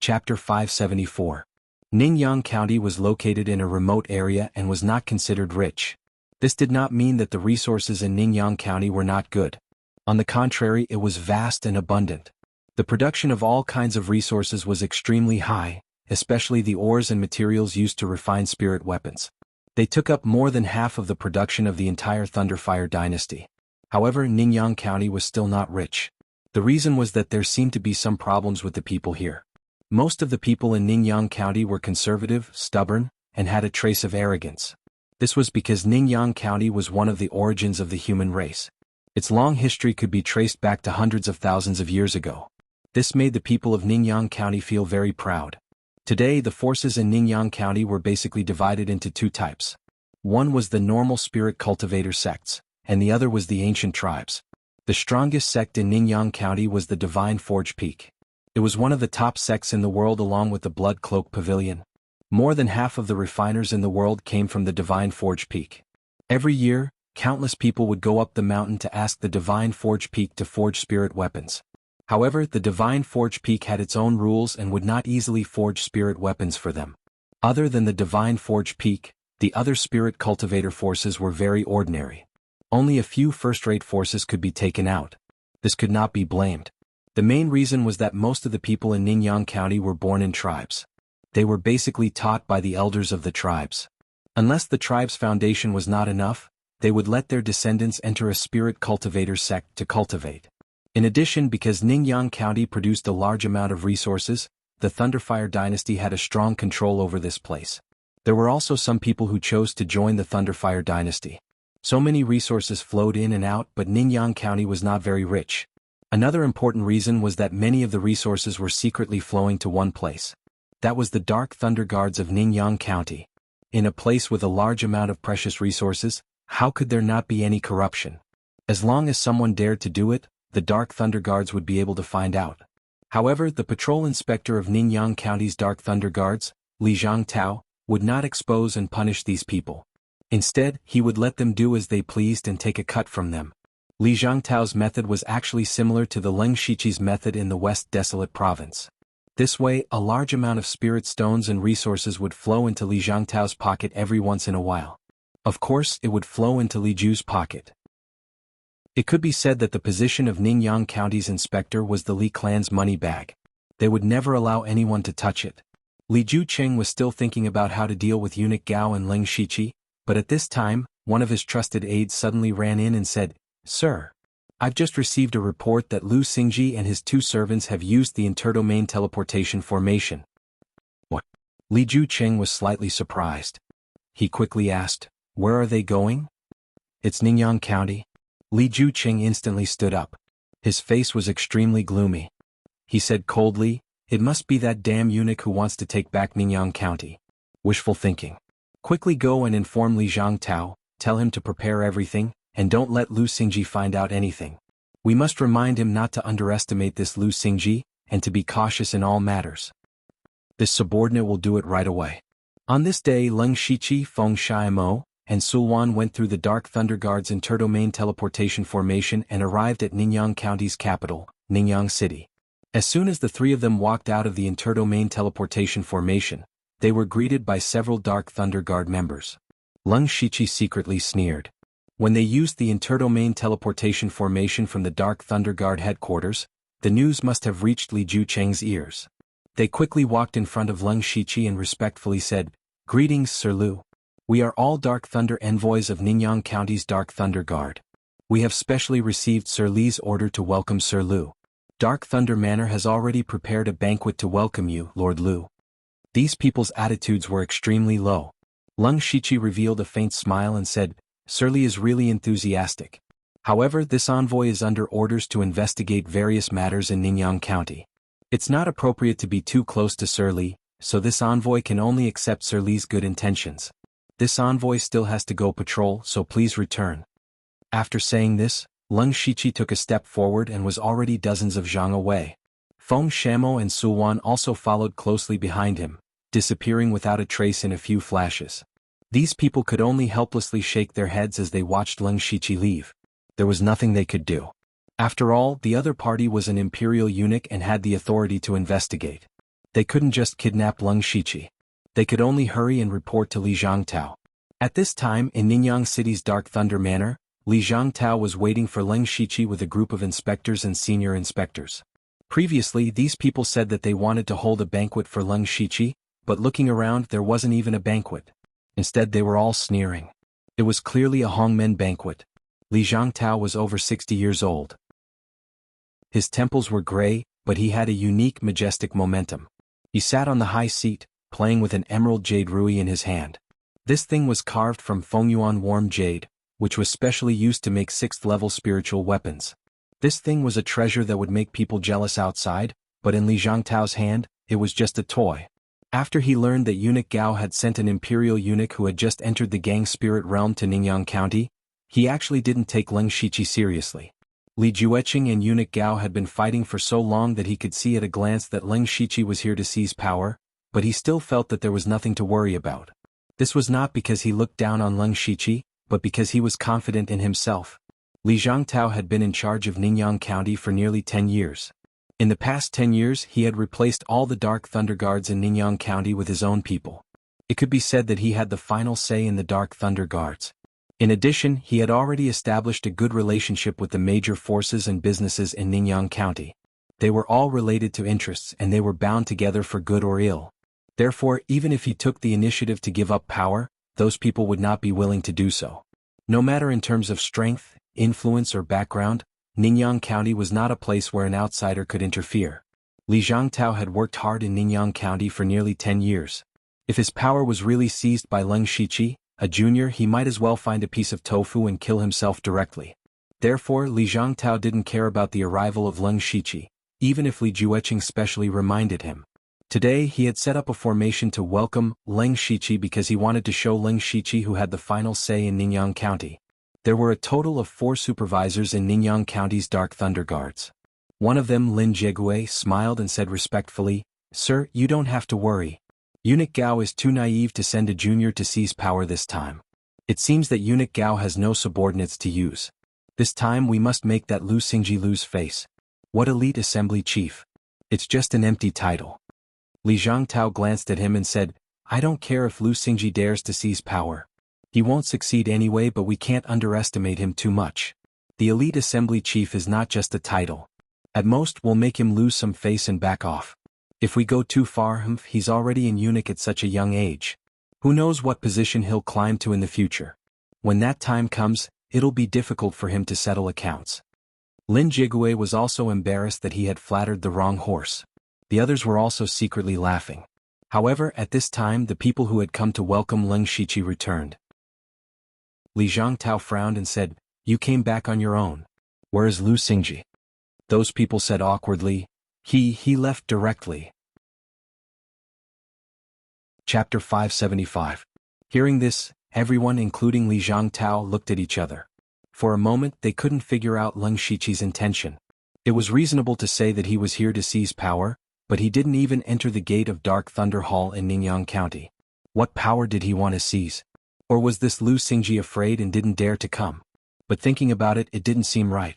Chapter 574. Ningyang County was located in a remote area and was not considered rich. This did not mean that the resources in Ningyang County were not good. On the contrary, it was vast and abundant. The production of all kinds of resources was extremely high, especially the ores and materials used to refine spirit weapons. They took up more than half of the production of the entire Thunderfire dynasty. However, Ningyang County was still not rich. The reason was that there seemed to be some problems with the people here. Most of the people in Ningyang County were conservative, stubborn, and had a trace of arrogance. This was because Ningyang County was one of the origins of the human race. Its long history could be traced back to hundreds of thousands of years ago. This made the people of Ningyang County feel very proud. Today, the forces in Ningyang County were basically divided into two types. One was the normal spirit cultivator sects, and the other was the ancient tribes. The strongest sect in Ningyang County was the Divine Forge Peak. It was one of the top sects in the world along with the Blood Cloak Pavilion. More than half of the refiners in the world came from the Divine Forge Peak. Every year, countless people would go up the mountain to ask the Divine Forge Peak to forge spirit weapons. However, the Divine Forge Peak had its own rules and would not easily forge spirit weapons for them. Other than the Divine Forge Peak, the other spirit cultivator forces were very ordinary. Only a few first-rate forces could be taken out. This could not be blamed. The main reason was that most of the people in Ningyang County were born in tribes. They were basically taught by the elders of the tribes. Unless the tribe's foundation was not enough, they would let their descendants enter a spirit cultivator sect to cultivate. In addition, because Ningyang County produced a large amount of resources, the Thunderfire dynasty had a strong control over this place. There were also some people who chose to join the Thunderfire dynasty. So many resources flowed in and out, but Ningyang County was not very rich. Another important reason was that many of the resources were secretly flowing to one place. That was the Dark Thunder Guards of Ningyang County. In a place with a large amount of precious resources, how could there not be any corruption? As long as someone dared to do it, the Dark Thunder Guards would be able to find out. However, the patrol inspector of Ningyang County's Dark Thunder Guards, Li Zhangtao, would not expose and punish these people. Instead, he would let them do as they pleased and take a cut from them. Li Zhangtao's method was actually similar to the Leng Shiqi's method in the West Desolate Province. This way, a large amount of spirit stones and resources would flow into Li Zhangtao's pocket every once in a while. Of course, it would flow into Li Ju's pocket. It could be said that the position of Ningyang County's inspector was the Li clan's money bag. They would never allow anyone to touch it. Li Jucheng was still thinking about how to deal with eunuch Gao and Leng Shiqi, but at this time, one of his trusted aides suddenly ran in and said, "Sir, I've just received a report that Lu Xingji and his two servants have used the interdomain teleportation formation." What? Li Jucheng was slightly surprised. He quickly asked, "Where are they going?" "It's Ningyang County." Li Jucheng instantly stood up. His face was extremely gloomy. He said coldly, "It must be that damn eunuch who wants to take back Ningyang County." Wishful thinking. "Quickly go and inform Li Zhangtao, tell him to prepare everything, and don't let Lu Xingji find out anything. We must remind him not to underestimate this Lu Xingji, and to be cautious in all matters. This subordinate will do it right away." On this day, Leng Shiqi, Feng Shiamo, and Sulwan went through the Dark Thunder Guard's interdomain teleportation formation and arrived at Ningyang County's capital, Ningyang City. As soon as the three of them walked out of the interdomain teleportation formation, they were greeted by several Dark Thunder Guard members. Leng Shiqi secretly sneered. When they used the interdomain teleportation formation from the Dark Thunder Guard headquarters, the news must have reached Li Jucheng's ears. They quickly walked in front of Leng Shiqi and respectfully said, "Greetings, Sir Lu. We are all Dark Thunder envoys of Ningyang County's Dark Thunder Guard. We have specially received Sir Li's order to welcome Sir Lu. Dark Thunder Manor has already prepared a banquet to welcome you, Lord Lu." These people's attitudes were extremely low. Leng Shiqi revealed a faint smile and said, "Sir Li is really enthusiastic. However, this envoy is under orders to investigate various matters in Ningyang County. It's not appropriate to be too close to Sir Li, so this envoy can only accept Sir Li's good intentions. This envoy still has to go patrol, so please return." After saying this, Leng Shiqi took a step forward and was already dozens of zhang away. Feng Shamo and Sulwan also followed closely behind him, disappearing without a trace in a few flashes. These people could only helplessly shake their heads as they watched Leng Shiqi leave. There was nothing they could do. After all, the other party was an imperial eunuch and had the authority to investigate. They couldn't just kidnap Leng Shiqi. They could only hurry and report to Li Zhangtao. At this time in Ninyang City's Dark Thunder Manor, Li Zhangtao was waiting for Leng Shiqi with a group of inspectors and senior inspectors. Previously, these people said that they wanted to hold a banquet for Leng Shiqi, but looking around there wasn't even a banquet. Instead they were all sneering. It was clearly a Hongmen banquet. Li Zhangtao was over 60 years old. His temples were gray, but he had a unique majestic momentum. He sat on the high seat, playing with an emerald jade rui in his hand. This thing was carved from Fengyuan warm jade, which was specially used to make 6th-level spiritual weapons. This thing was a treasure that would make people jealous outside, but in Li Zhangtao's hand, it was just a toy. After he learned that Eunuch Gao had sent an imperial eunuch who had just entered the gang spirit realm to Ninyang County, he actually didn't take Leng Shiqi seriously. Li Jueqing and Eunuch Gao had been fighting for so long that he could see at a glance that Leng Shiqi was here to seize power, but he still felt that there was nothing to worry about. This was not because he looked down on Leng Shiqi, but because he was confident in himself. Li Zhangtao had been in charge of Ninyang County for nearly 10 years. In the past 10 years he had replaced all the Dark Thunder Guards in Ninyang County with his own people. It could be said that he had the final say in the Dark Thunder Guards. In addition, he had already established a good relationship with the major forces and businesses in Ninyang County. They were all related to interests and they were bound together for good or ill. Therefore, even if he took the initiative to give up power, those people would not be willing to do so. No matter in terms of strength, influence or background, Ninyang County was not a place where an outsider could interfere. Li Zhangtao had worked hard in Ninyang County for nearly 10 years. If his power was really seized by Leng Shiqi, a junior, he might as well find a piece of tofu and kill himself directly. Therefore, Li Zhangtao didn't care about the arrival of Leng Shiqi, even if Li Jueqing specially reminded him. Today he had set up a formation to welcome Leng Shiqi because he wanted to show Leng Shiqi who had the final say in Ninyang County. There were a total of 4 supervisors in Ninyang County's Dark Thunder Guards. One of them, Lin Jiegue, smiled and said respectfully, "Sir, you don't have to worry. Eunuch Gao is too naive to send a junior to seize power this time. It seems that Eunuch Gao has no subordinates to use. This time we must make that Lu Xingji lose face. What elite assembly chief? It's just an empty title." Li Zhangtao glanced at him and said, "I don't care if Lu Xingji dares to seize power. He won't succeed anyway, but we can't underestimate him too much. The elite assembly chief is not just a title. At most we'll make him lose some face and back off. If we go too far, he's already an eunuch at such a young age. Who knows what position he'll climb to in the future. When that time comes, it'll be difficult for him to settle accounts." Lin Jiegue was also embarrassed that he had flattered the wrong horse. The others were also secretly laughing. However, at this time the people who had come to welcome Leng Shiqi returned. Li Zhangtao frowned and said, "You came back on your own. Where is Lu Xingji?" Those people said awkwardly, He left directly." Chapter 575. Hearing this, everyone including Li Zhangtao looked at each other. For a moment they couldn't figure out Leng Shiqi's intention. It was reasonable to say that he was here to seize power, but he didn't even enter the gate of Dark Thunder Hall in Ninyang County. What power did he want to seize? Or was this Lu Xingji afraid and didn't dare to come? But thinking about it, it didn't seem right.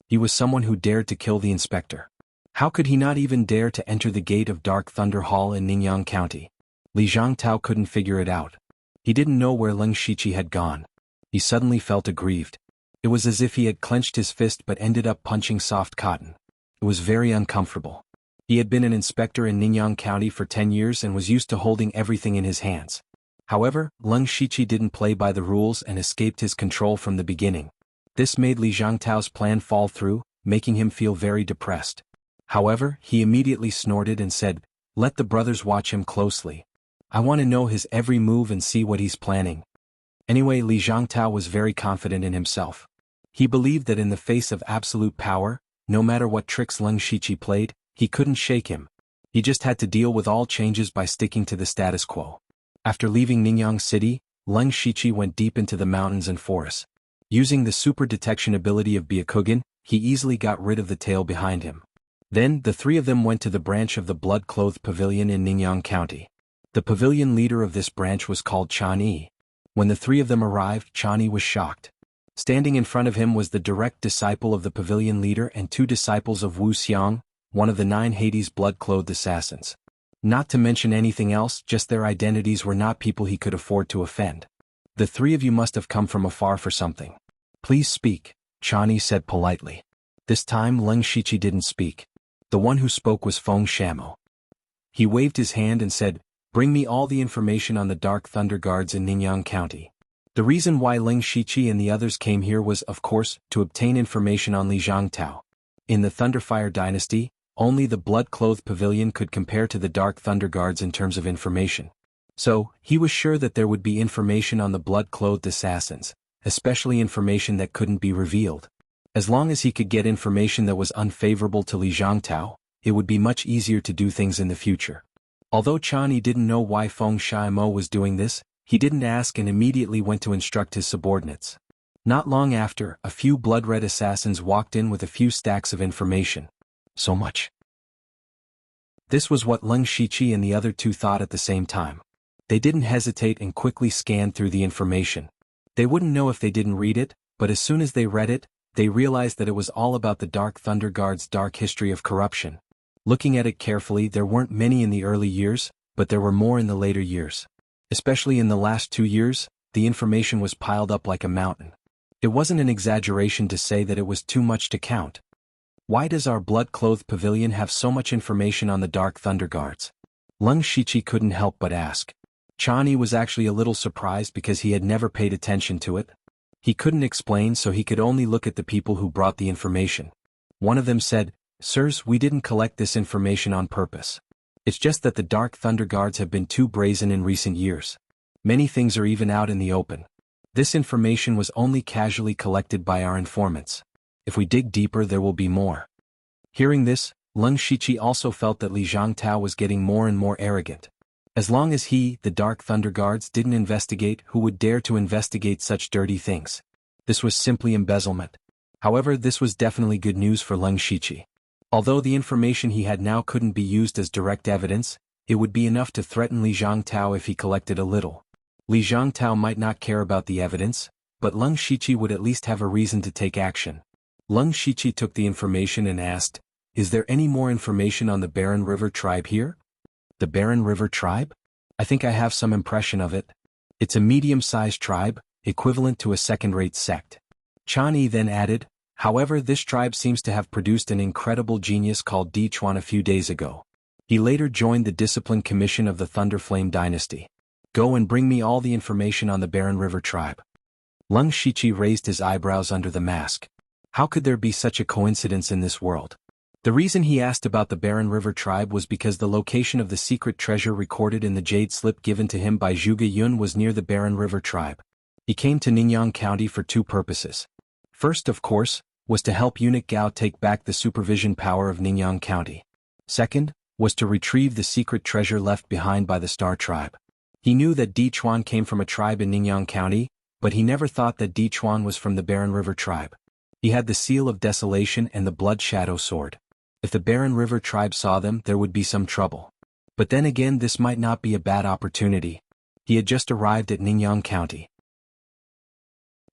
He was someone who dared to kill the inspector. How could he not even dare to enter the gate of Dark Thunder Hall in Ninyang County? Li Zhangtao couldn't figure it out. He didn't know where Leng Shiqi had gone. He suddenly felt aggrieved. It was as if he had clenched his fist but ended up punching soft cotton. It was very uncomfortable. He had been an inspector in Ninyang County for 10 years and was used to holding everything in his hands. However, Leng Shiqi didn't play by the rules and escaped his control from the beginning. This made Li Zhangtao's plan fall through, making him feel very depressed. However, he immediately snorted and said, "Let the brothers watch him closely. I want to know his every move and see what he's planning." Anyway, Li Zhangtao was very confident in himself. He believed that in the face of absolute power, no matter what tricks Leng Shiqi played, he couldn't shake him. He just had to deal with all changes by sticking to the status quo. After leaving Ninyang City, Leng Shiqi went deep into the mountains and forests. Using the super detection ability of Byakugan, he easily got rid of the tail behind him. Then, the 3 of them went to the branch of the blood-clothed pavilion in Ninyang County. The pavilion leader of this branch was called Chan Yi. When the 3 of them arrived, Chan Yi was shocked. Standing in front of him was the direct disciple of the pavilion leader and 2 disciples of Wu Xiang, one of the 9 Hades blood-clothed assassins. Not to mention anything else, just their identities were not people he could afford to offend. The three of you must have come from afar for something. Please speak, Chani said politely. This time Leng Shichi didn't speak. The one who spoke was Feng Shamo. He waved his hand and said, "Bring me all the information on the Dark Thunder Guards in Ningyan County." The reason why Leng Shichi and the others came here was, of course, to obtain information on Li Zhangtao. In the Thunderfire dynasty, only the blood-clothed pavilion could compare to the Dark Thunder Guards in terms of information. So, he was sure that there would be information on the blood-clothed assassins, especially information that couldn't be revealed. As long as he could get information that was unfavorable to Li Zhangtao, it would be much easier to do things in the future. Although Chani didn't know why Feng Shamo was doing this, he didn't ask and immediately went to instruct his subordinates. Not long after, a few blood-red assassins walked in with a few stacks of information. So much. This was what Leng Shichi and the other two thought at the same time. They didn't hesitate and quickly scanned through the information. They wouldn't know if they didn't read it, but as soon as they read it, they realized that it was all about the Dark Thunder Guard's dark history of corruption. Looking at it carefully, there weren't many in the early years, but there were more in the later years. Especially in the last 2 years, the information was piled up like a mountain. It wasn't an exaggeration to say that it was too much to count. Why does our blood-clothed pavilion have so much information on the Dark Thunder Guards? Leng Shichi couldn't help but ask. Chani was actually a little surprised because he had never paid attention to it. He couldn't explain, so he could only look at the people who brought the information. One of them said, "Sirs, we didn't collect this information on purpose. It's just that the Dark Thunder Guards have been too brazen in recent years. Many things are even out in the open. This information was only casually collected by our informants. If we dig deeper, there will be more." Hearing this, Leng Shichi also felt that Li Zhangtao was getting more and more arrogant. As long as he, the Dark Thunder Guards, didn't investigate, who would dare to investigate such dirty things? This was simply embezzlement. However, this was definitely good news for Leng Shichi. Although the information he had now couldn't be used as direct evidence, it would be enough to threaten Li Zhangtao if he collected a little. Li Zhangtao might not care about the evidence, but Leng Shichi would at least have a reason to take action. Leng Shichi took the information and asked, "Is there any more information on the Barren River tribe here?" The Barren River tribe? I think I have some impression of it. It's a medium-sized tribe, equivalent to a second-rate sect. Chani then added, "However, this tribe seems to have produced an incredible genius called Di Chuan a few days ago. He later joined the Discipline Commission of the Thunderflame dynasty. Go and bring me all the information on the Barren River tribe." Leng Shichi raised his eyebrows under the mask. How could there be such a coincidence in this world? The reason he asked about the Barren River tribe was because the location of the secret treasure recorded in the jade slip given to him by Zhuge Yun was near the Barren River tribe. He came to Ningyan County for 2 purposes. First, of course, was to help Eunuch Gao take back the supervision power of Ningyan County. Second, was to retrieve the secret treasure left behind by the Star tribe. He knew that Di Chuan came from a tribe in Ningyan County, but he never thought that Di Chuan was from the Barren River tribe. He had the Seal of Desolation and the Blood Shadow Sword. If the Barren River tribe saw them, there would be some trouble. But then again, this might not be a bad opportunity. He had just arrived at Ningyan County.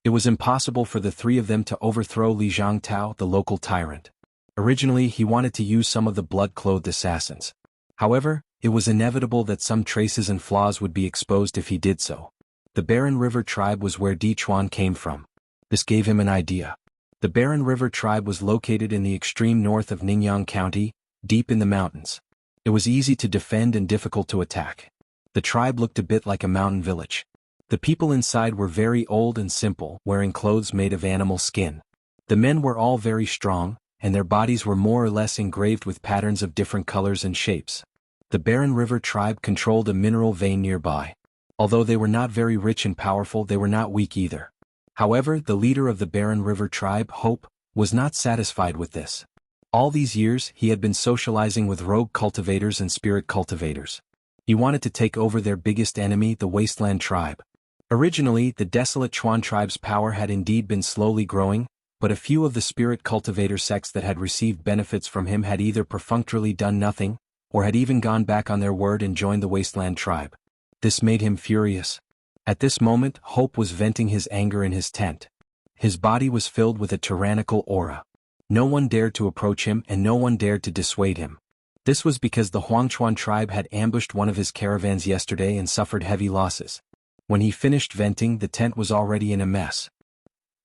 It was impossible for the 3 of them to overthrow Li Zhangtao, the local tyrant. Originally, he wanted to use some of the blood-clothed assassins. However, it was inevitable that some traces and flaws would be exposed if he did so. The Barren River tribe was where Di Chuan came from. This gave him an idea. The Barren River tribe was located in the extreme north of Ningyan County, deep in the mountains. It was easy to defend and difficult to attack. The tribe looked a bit like a mountain village. The people inside were very old and simple, wearing clothes made of animal skin. The men were all very strong, and their bodies were more or less engraved with patterns of different colors and shapes. The Barren River tribe controlled a mineral vein nearby. Although they were not very rich and powerful, they were not weak either. However, the leader of the Barren River tribe, Hope, was not satisfied with this. All these years, he had been socializing with rogue cultivators and spirit cultivators. He wanted to take over their biggest enemy, the Wasteland tribe. Originally, the Desolate Chuan tribe's power had indeed been slowly growing, but a few of the spirit cultivator sects that had received benefits from him had either perfunctorily done nothing, or had even gone back on their word and joined the Wasteland tribe. This made him furious. At this moment, Hope was venting his anger in his tent. His body was filled with a tyrannical aura. No one dared to approach him and no one dared to dissuade him. This was because the Huangchuan tribe had ambushed one of his caravans yesterday and suffered heavy losses. When he finished venting, the tent was already in a mess.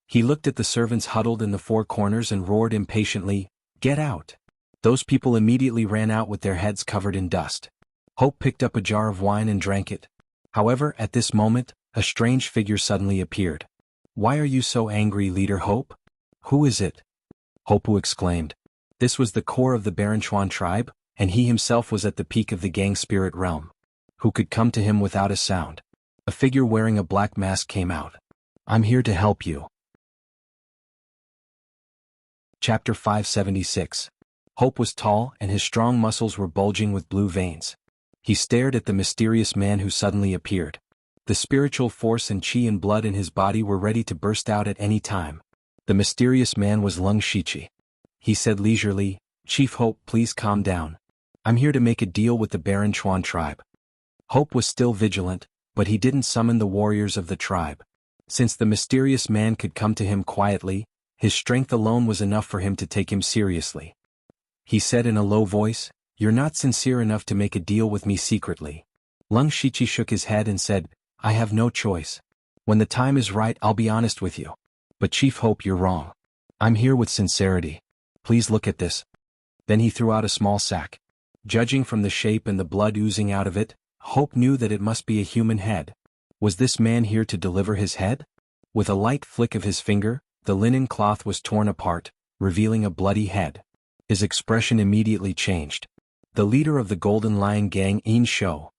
He looked at the servants huddled in the four corners and roared impatiently, "Get out!" Those people immediately ran out with their heads covered in dust. Hope picked up a jar of wine and drank it. However, at this moment, a strange figure suddenly appeared. "Why are you so angry, Leader Hope? Who is it?" Hopu exclaimed. This was the core of the Baranchuan tribe, and he himself was at the peak of the gang spirit realm. Who could come to him without a sound? A figure wearing a black mask came out. "I'm here to help you." Chapter 576. Hope was tall and his strong muscles were bulging with blue veins. He stared at the mysterious man who suddenly appeared. The spiritual force and chi and blood in his body were ready to burst out at any time. The mysterious man was Lung Shichi. He said leisurely, "Chief Hope, please calm down. I'm here to make a deal with the Baranchuan tribe." Hope was still vigilant, but he didn't summon the warriors of the tribe. Since the mysterious man could come to him quietly, his strength alone was enough for him to take him seriously. He said in a low voice, "You're not sincere enough to make a deal with me secretly." Lung Shichi shook his head and said, "I have no choice. When the time is right, I'll be honest with you. But Chief Hope, you're wrong. I'm here with sincerity. Please look at this." Then he threw out a small sack. Judging from the shape and the blood oozing out of it, Hope knew that it must be a human head. Was this man here to deliver his head? With a light flick of his finger, the linen cloth was torn apart, revealing a bloody head. His expression immediately changed. The leader of the Golden Lion Gang, In Shou.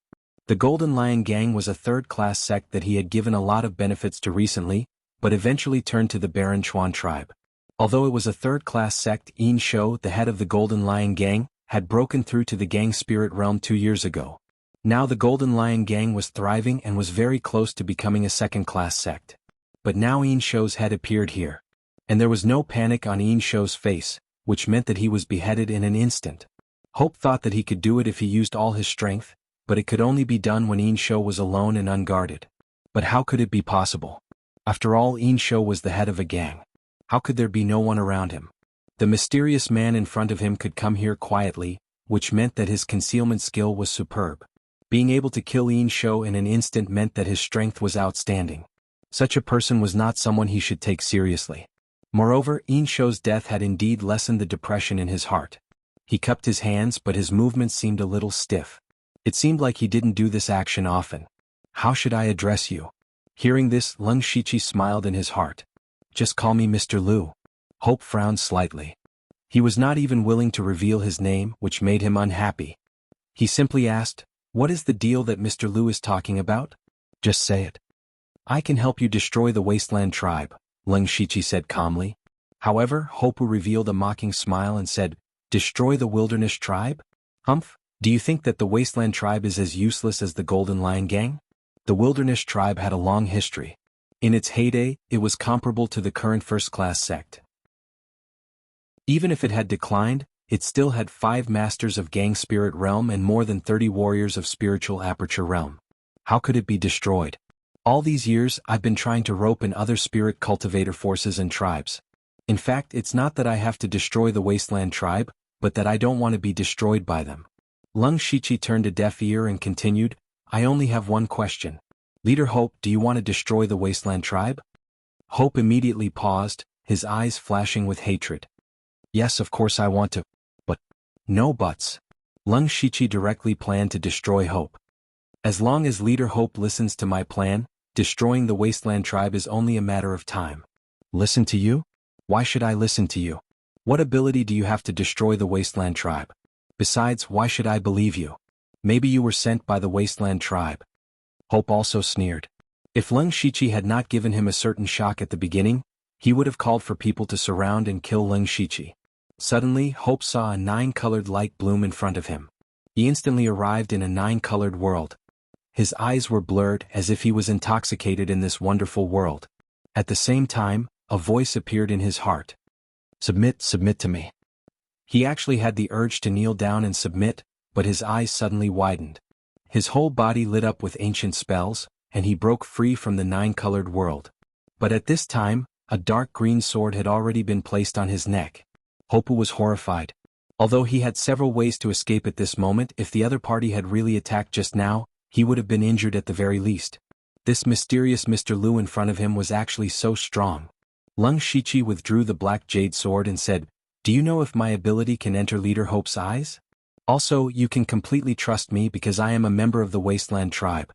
The Golden Lion Gang was a third-class sect that he had given a lot of benefits to recently, but eventually turned to the Baranchuan tribe. Although it was a third-class sect, In Shou, the head of the Golden Lion Gang, had broken through to the gang spirit realm 2 years ago. Now the Golden Lion Gang was thriving and was very close to becoming a second-class sect. But now In Shou's head appeared here. And there was no panic on In Shou's face, which meant that he was beheaded in an instant. Hope thought that he could do it if he used all his strength, but it could only be done when In Shou was alone and unguarded. But how could it be possible? After all, In Shou was the head of a gang. How could there be no one around him? The mysterious man in front of him could come here quietly, which meant that his concealment skill was superb. Being able to kill In Shou in an instant meant that his strength was outstanding. Such a person was not someone he should take seriously. Moreover, In Shou's death had indeed lessened the depression in his heart. He cupped his hands, but his movements seemed a little stiff. It seemed like he didn't do this action often. "How should I address you?" Hearing this, Lung Shichi smiled in his heart. "Just call me Mr. Lu." Hope frowned slightly. He was not even willing to reveal his name, which made him unhappy. He simply asked, "What is the deal that Mr. Lu is talking about?" "Just say it." "I can help you destroy the Wasteland tribe," Lung Shichi said calmly. However, Hopu revealed a mocking smile and said, "Destroy the Wilderness tribe? Humph, do you think that the Wasteland tribe is as useless as the Golden Lion Gang?" The Wilderness tribe had a long history. In its heyday, it was comparable to the current first-class sect. Even if it had declined, it still had 5 masters of gang spirit realm and more than 30 warriors of spiritual aperture realm. How could it be destroyed? All these years, I've been trying to rope in other spirit cultivator forces and tribes. In fact, it's not that I have to destroy the Wasteland tribe, but that I don't want to be destroyed by them. Lung Shichi turned a deaf ear and continued, "I only have one question. Leader Hope, do you want to destroy the Wasteland tribe?" Hope immediately paused, his eyes flashing with hatred. "Yes, of course I want to. But no buts." Lung Shichi directly planned to destroy Hope. "As long as Leader Hope listens to my plan, destroying the Wasteland tribe is only a matter of time." "Listen to you? Why should I listen to you? What ability do you have to destroy the Wasteland tribe? Besides, why should I believe you? Maybe you were sent by the Wasteland tribe." Hope also sneered. If Lung Shichi had not given him a certain shock at the beginning, he would have called for people to surround and kill Lung Shichi. Suddenly, Hope saw a 9-colored light bloom in front of him. He instantly arrived in a 9-colored world. His eyes were blurred as if he was intoxicated in this wonderful world. At the same time, a voice appeared in his heart. "Submit to me." He actually had the urge to kneel down and submit, but his eyes suddenly widened. His whole body lit up with ancient spells, and he broke free from the 9-colored world. But at this time, a dark green sword had already been placed on his neck. Hopu was horrified. Although he had several ways to escape at this moment, if the other party had really attacked just now, he would have been injured at the very least. This mysterious Mr. Lu in front of him was actually so strong. Lung Shiqi withdrew the black jade sword and said, "Do you know if my ability can enter Leader Hope's eyes? Also, you can completely trust me because I am a member of the Wasteland tribe."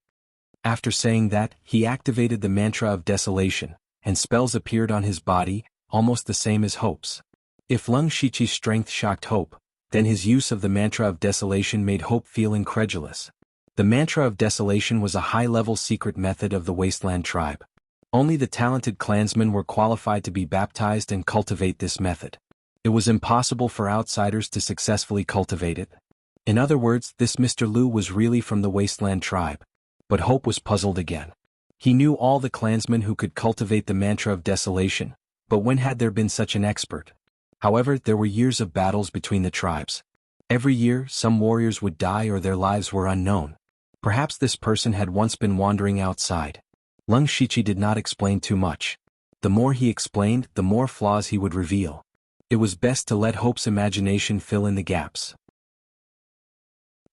After saying that, he activated the mantra of desolation, and spells appeared on his body, almost the same as Hope's. If Lung Shiqi's strength shocked Hope, then his use of the mantra of desolation made Hope feel incredulous. The mantra of desolation was a high-level secret method of the Wasteland tribe. Only the talented clansmen were qualified to be baptized and cultivate this method. It was impossible for outsiders to successfully cultivate it. In other words, this Mr. Lu was really from the Wasteland tribe. But Hope was puzzled again. He knew all the clansmen who could cultivate the mantra of desolation, but when had there been such an expert? However, there were years of battles between the tribes. Every year, some warriors would die or their lives were unknown. Perhaps this person had once been wandering outside. Lung Shiqi did not explain too much. The more he explained, the more flaws he would reveal. It was best to let Hope's imagination fill in the gaps.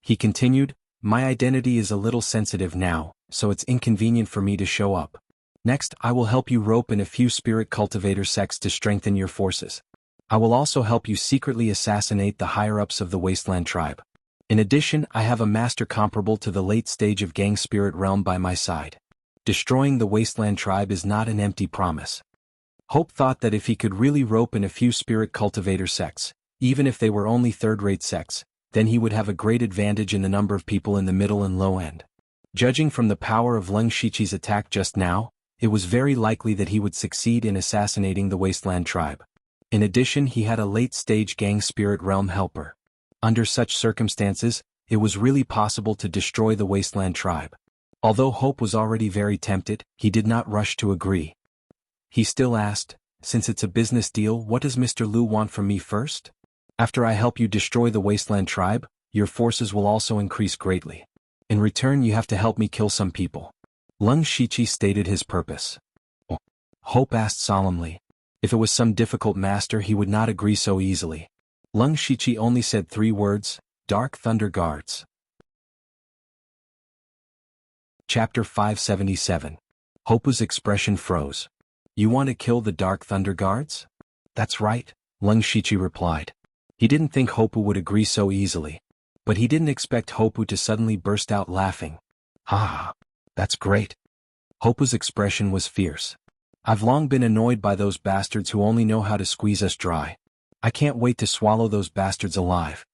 He continued, "My identity is a little sensitive now, so it's inconvenient for me to show up. Next, I will help you rope in a few spirit cultivator sects to strengthen your forces. I will also help you secretly assassinate the higher-ups of the Wasteland tribe. In addition, I have a master comparable to the late stage of Gang Spirit Realm by my side. Destroying the Wasteland tribe is not an empty promise." Hope thought that if he could really rope in a few spirit cultivator sects, even if they were only third-rate sects, then he would have a great advantage in the number of people in the middle and low end. Judging from the power of Lung Shiqi's attack just now, it was very likely that he would succeed in assassinating the Wasteland tribe. In addition, he had a late-stage Gang Spirit Realm helper. Under such circumstances, it was really possible to destroy the Wasteland tribe. Although Hope was already very tempted, he did not rush to agree. He still asked, "Since it's a business deal, what does Mr. Lu want from me first? After I help you destroy the Wasteland tribe, your forces will also increase greatly. In return, you have to help me kill some people." Lung Shiqi stated his purpose. Hope asked solemnly. If it was some difficult master, he would not agree so easily. Lung Shiqi only said 3 words, "Dark Thunder Guards." Chapter 577. Hopu's expression froze. "You want to kill the Dark Thunder Guards?" "That's right," Lung Shiqi replied. He didn't think Hopu would agree so easily. But he didn't expect Hopu to suddenly burst out laughing. "Ha! That's great." Hopu's expression was fierce. "I've long been annoyed by those bastards who only know how to squeeze us dry. I can't wait to swallow those bastards alive."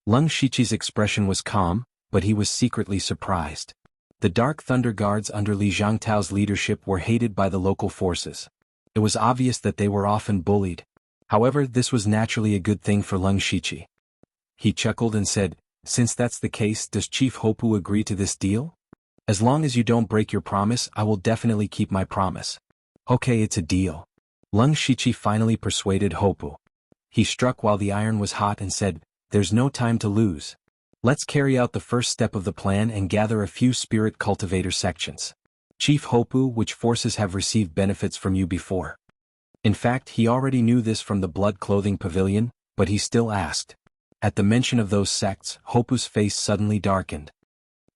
Lung Shiqi's expression was calm, but he was secretly surprised. The Dark Thunder Guards under Li Zhangtao's leadership were hated by the local forces. It was obvious that they were often bullied. However, this was naturally a good thing for Lung Shiqi. He chuckled and said, "Since that's the case, does Chief Hopu agree to this deal? As long as you don't break your promise, I will definitely keep my promise." "Okay, it's a deal." Lung Shiqi finally persuaded Hopu. He struck while the iron was hot and said, "There's no time to lose. Let's carry out the first step of the plan and gather a few spirit cultivator sections. Chief Hopu, which forces have received benefits from you before?" In fact, he already knew this from the blood clothing pavilion, but he still asked. At the mention of those sects, Hopu's face suddenly darkened.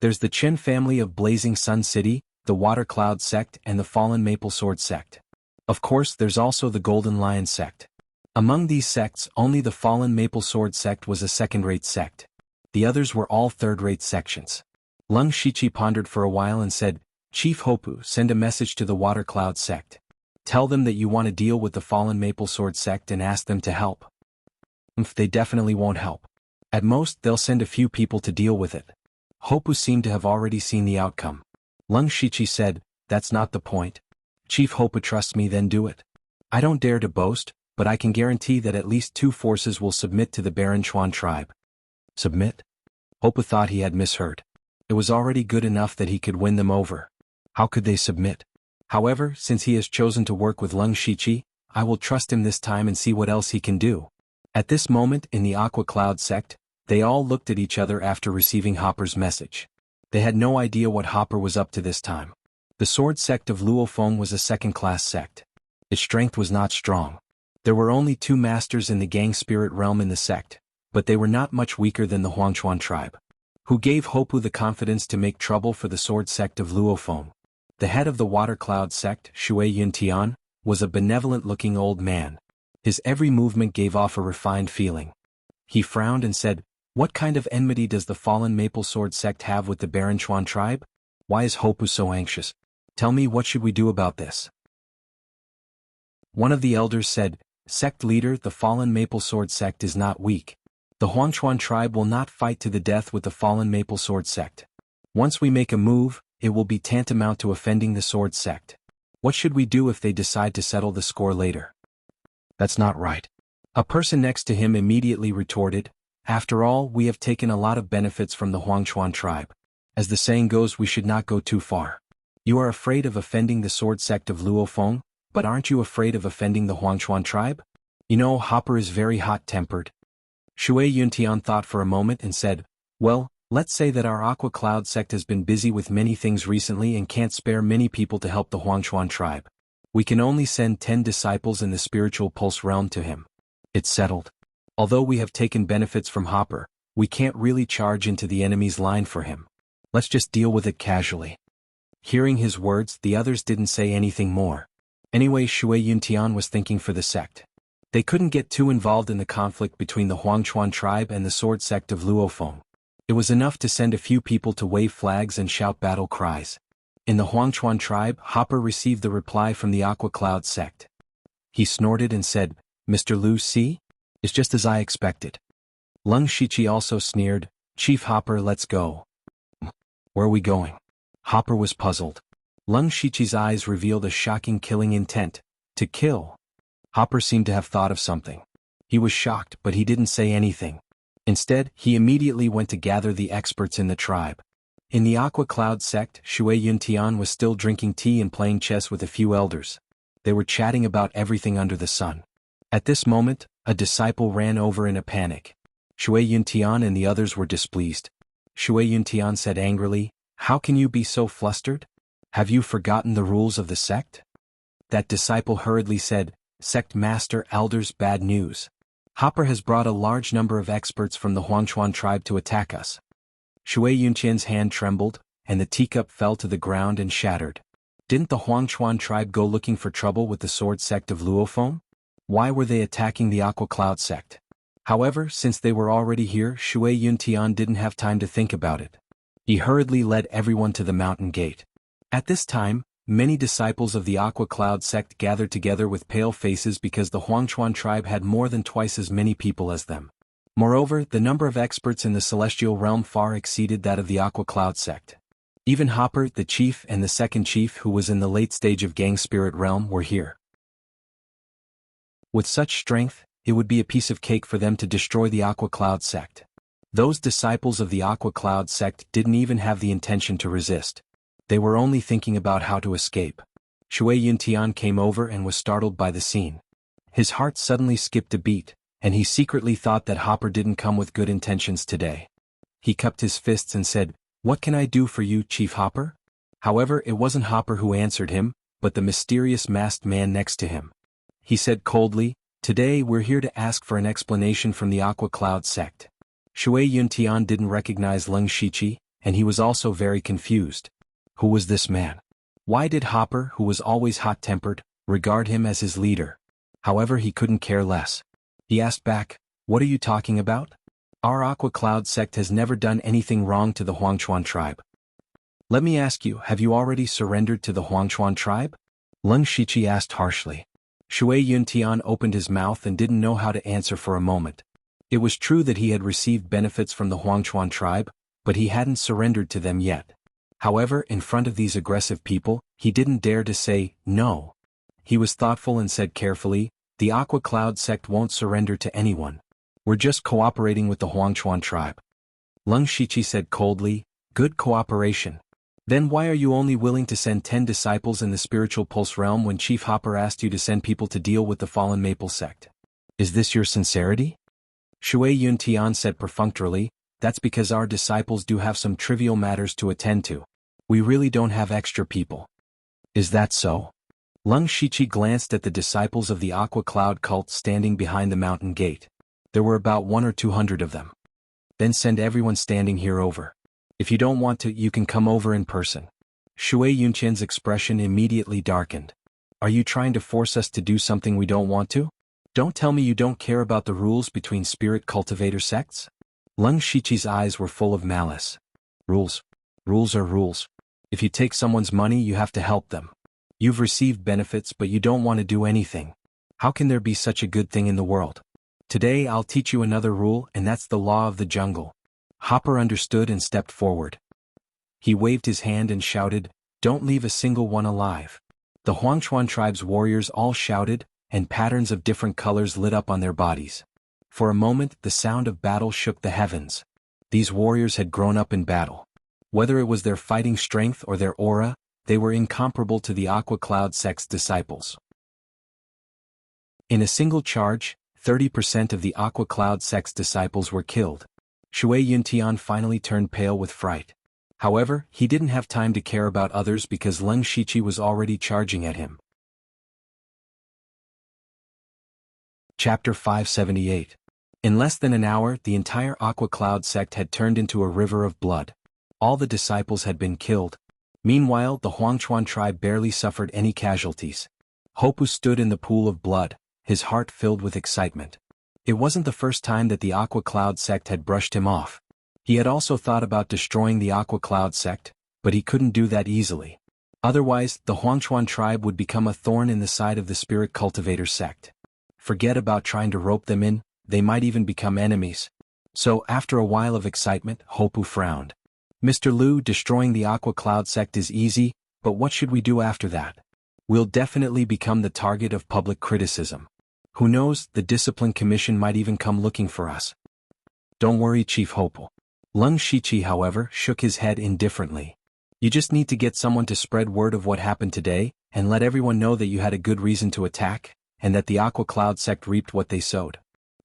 "There's the Chen family of Blazing Sun City, the Water Cloud sect and the Fallen Maple Sword sect. Of course, there's also the Golden Lion sect. Among these sects, only the Fallen Maple Sword sect was a second-rate sect. The others were all third-rate sections." Lung Shiqi pondered for a while and said, "Chief Hopu, send a message to the Water Cloud sect. Tell them that you want to deal with the Fallen Maple Sword sect and ask them to help." They definitely won't help. At most, they'll send a few people to deal with it." Hopu seemed to have already seen the outcome. Lung Shiqi said, "That's not the point. Chief Hopu trusts me, then do it. I don't dare to boast, but I can guarantee that at least 2 forces will submit to the Baron Chuan tribe." Submit? Hopu thought he had misheard. It was already good enough that he could win them over. How could they submit? However, since he has chosen to work with Lung Shiqi, I will trust him this time and see what else he can do. At this moment in the Aqua Cloud sect, they all looked at each other after receiving Hopper's message. They had no idea what Hopper was up to this time. The sword sect of Luofeng was a second-class sect. Its strength was not strong. There were only 2 masters in the Gang Spirit Realm in the sect, but they were not much weaker than the Huangchuan tribe. Who gave Hopu the confidence to make trouble for the sword sect of Luofeng? The head of the water cloud sect, Shui Yuntian, was a benevolent-looking old man. His every movement gave off a refined feeling. He frowned and said, "What kind of enmity does the fallen maple sword sect have with the Baranchuan tribe? Why is Hopu so anxious? Tell me, what should we do about this?" One of the elders said, "Sect leader, the fallen maple sword sect is not weak. The Huangchuan tribe will not fight to the death with the fallen maple sword sect. Once we make a move, it will be tantamount to offending the sword sect. What should we do if they decide to settle the score later?" "That's not right." A person next to him immediately retorted, "After all, we have taken a lot of benefits from the Huangchuan tribe. As the saying goes, we should not go too far. You are afraid of offending the sword sect of Luofeng, but aren't you afraid of offending the Huangchuan tribe? You know, Hopper is very hot-tempered." Shui Yuntian thought for a moment and said, "Well, let's say that our Aqua Cloud sect has been busy with many things recently and can't spare many people to help the Huangchuan tribe. We can only send 10 disciples in the spiritual pulse realm to him. It's settled. Although we have taken benefits from Hopper, we can't really charge into the enemy's line for him. Let's just deal with it casually." Hearing his words, the others didn't say anything more. Anyway, Shui Yuntian was thinking for the sect. They couldn't get too involved in the conflict between the Huangchuan tribe and the sword sect of Luofeng. It was enough to send a few people to wave flags and shout battle cries. In the Huangchuan tribe, Hopper received the reply from the Aqua Cloud sect. He snorted and said, "Mr. Lu Si? It's just as I expected." Lung Shichi also sneered, "Chief Hopper, let's go." "Where are we going?" Hopper was puzzled. Lung Shichi's eyes revealed a shocking killing intent. To kill. Hopper seemed to have thought of something. He was shocked, but he didn't say anything. Instead, he immediately went to gather the experts in the tribe. In the Aqua Cloud sect, Shui Yuntian was still drinking tea and playing chess with a few elders. They were chatting about everything under the sun. At this moment, a disciple ran over in a panic. Shui Yuntian and the others were displeased. Shui Yuntian said angrily, "How can you be so flustered? Have you forgotten the rules of the sect?" That disciple hurriedly said, "Sect master, elders, bad news. Hopper has brought a large number of experts from the Huangchuan tribe to attack us." Shui Yuntian's hand trembled, and the teacup fell to the ground and shattered. Didn't the Huangchuan tribe go looking for trouble with the sword sect of Luofeng? Why were they attacking the Aqua Cloud sect? However, since they were already here, Shui Yuntian didn't have time to think about it. He hurriedly led everyone to the mountain gate. At this time, many disciples of the Aqua Cloud sect gathered together with pale faces because the Huangchuan tribe had more than twice as many people as them. Moreover, the number of experts in the celestial realm far exceeded that of the Aqua Cloud sect. Even Hopper, the chief, and the second chief, who was in the late stage of Gang Spirit realm, were here. With such strength, it would be a piece of cake for them to destroy the Aqua Cloud sect. Those disciples of the Aqua Cloud sect didn't even have the intention to resist. They were only thinking about how to escape. Shui Yuntian came over and was startled by the scene. His heart suddenly skipped a beat, and he secretly thought that Hopper didn't come with good intentions today. He cupped his fists and said, "What can I do for you, Chief Hopper?" However, it wasn't Hopper who answered him, but the mysterious masked man next to him. He said coldly, "Today we're here to ask for an explanation from the Aqua Cloud sect." Shui Yuntian didn't recognize Lung Shichi, and he was also very confused. Who was this man? Why did Hopper, who was always hot-tempered, regard him as his leader? However, he couldn't care less. He asked back, "What are you talking about? Our Aqua Cloud sect has never done anything wrong to the Huangchuan tribe. Let me ask you, have you already surrendered to the Huangchuan tribe?" Lung Shichi asked harshly. Shui Yuntian opened his mouth and didn't know how to answer for a moment. It was true that he had received benefits from the Huangchuan tribe, but he hadn't surrendered to them yet. However, in front of these aggressive people, he didn't dare to say, no. He was thoughtful and said carefully, "The Aqua Cloud sect won't surrender to anyone. We're just cooperating with the Huangchuan tribe." Lung Shichi said coldly, "Good cooperation. Then why are you only willing to send 10 disciples in the spiritual pulse realm when Chief Hopper asked you to send people to deal with the fallen maple sect? Is this your sincerity?" Shui Yuntian said perfunctorily, "That's because our disciples do have some trivial matters to attend to. We really don't have extra people." "Is that so?" Lung Shichi glanced at the disciples of the Aqua Cloud cult standing behind the mountain gate. There were about 100 or 200 of them. Then send everyone standing here over. If you don't want to, you can come over in person. Shui Yunqian's expression immediately darkened. Are you trying to force us to do something we don't want to? Don't tell me you don't care about the rules between spirit cultivator sects? Leng Shiqi's eyes were full of malice. Rules. Rules are rules. If you take someone's money, you have to help them. You've received benefits, but you don't want to do anything. How can there be such a good thing in the world? Today I'll teach you another rule, and that's the law of the jungle. Hopper understood and stepped forward. He waved his hand and shouted, "Don't leave a single one alive." The Huangchuan tribe's warriors all shouted, and patterns of different colors lit up on their bodies. For a moment, the sound of battle shook the heavens. These warriors had grown up in battle. Whether it was their fighting strength or their aura, they were incomparable to the Aqua Cloud sect's disciples. In a single charge, 30% of the Aqua Cloud sect's disciples were killed. Shui Yuntian finally turned pale with fright. However, he didn't have time to care about others because Leng Shiqi was already charging at him. Chapter 578. In less than an hour, the entire Aqua Cloud sect had turned into a river of blood. All the disciples had been killed. Meanwhile, the Huangchuan tribe barely suffered any casualties. Hopu stood in the pool of blood, his heart filled with excitement. It wasn't the first time that the Aqua Cloud sect had brushed him off. He had also thought about destroying the Aqua Cloud sect, but he couldn't do that easily. Otherwise, the Huangchuan tribe would become a thorn in the side of the Spirit Cultivator sect. Forget about trying to rope them in, they might even become enemies. So, after a while of excitement, Hopu frowned. Mr. Liu, destroying the Aqua Cloud sect is easy, but what should we do after that? We'll definitely become the target of public criticism. Who knows, the Discipline Commission might even come looking for us. Don't worry, Chief Hopu. Leng Shiqi, however, shook his head indifferently. You just need to get someone to spread word of what happened today, and let everyone know that you had a good reason to attack, and that the Aqua Cloud sect reaped what they sowed.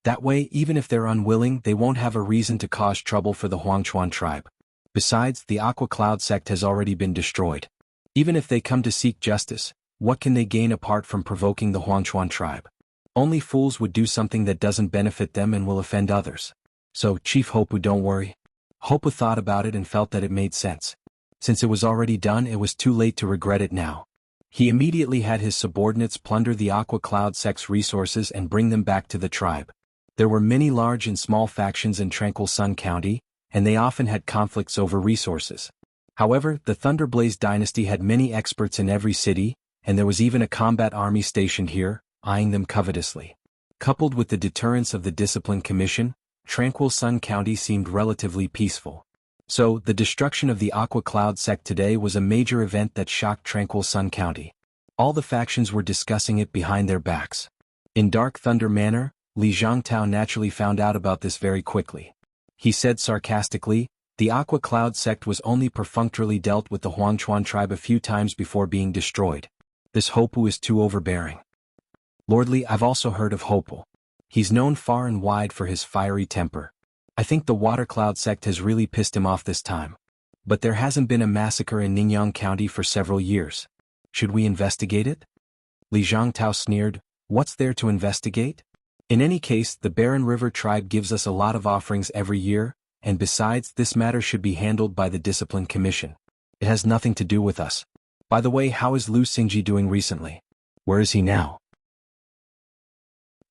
That way, even if they're unwilling, they won't have a reason to cause trouble for the Huangchuan tribe. Besides, the Aqua Cloud sect has already been destroyed. Even if they come to seek justice, what can they gain apart from provoking the Huangchuan tribe? Only fools would do something that doesn't benefit them and will offend others. So, Chief Hopu, don't worry. Hopu thought about it and felt that it made sense. Since it was already done, it was too late to regret it now. He immediately had his subordinates plunder the Aqua Cloud sect's resources and bring them back to the tribe. There were many large and small factions in Tranquil Sun County, and they often had conflicts over resources. However, the Thunderblaze dynasty had many experts in every city, and there was even a combat army stationed here, eyeing them covetously. Coupled with the deterrence of the Discipline Commission, Tranquil Sun County seemed relatively peaceful. So, the destruction of the Aqua Cloud sect today was a major event that shocked Tranquil Sun County. All the factions were discussing it behind their backs. In Dark Thunder manner, Li Zhangtao naturally found out about this very quickly. He said sarcastically, the Aqua Cloud sect was only perfunctorily dealt with the Huangchuan tribe a few times before being destroyed. This Hopu is too overbearing. Lordly, I've also heard of Hopu. He's known far and wide for his fiery temper. I think the Water Cloud sect has really pissed him off this time. But there hasn't been a massacre in Ningyang County for several years. Should we investigate it? Li Zhangtao sneered, what's there to investigate? In any case, the Barren River tribe gives us a lot of offerings every year, and besides, this matter should be handled by the Discipline Commission. It has nothing to do with us. By the way, how is Lu Xingji doing recently? Where is he now?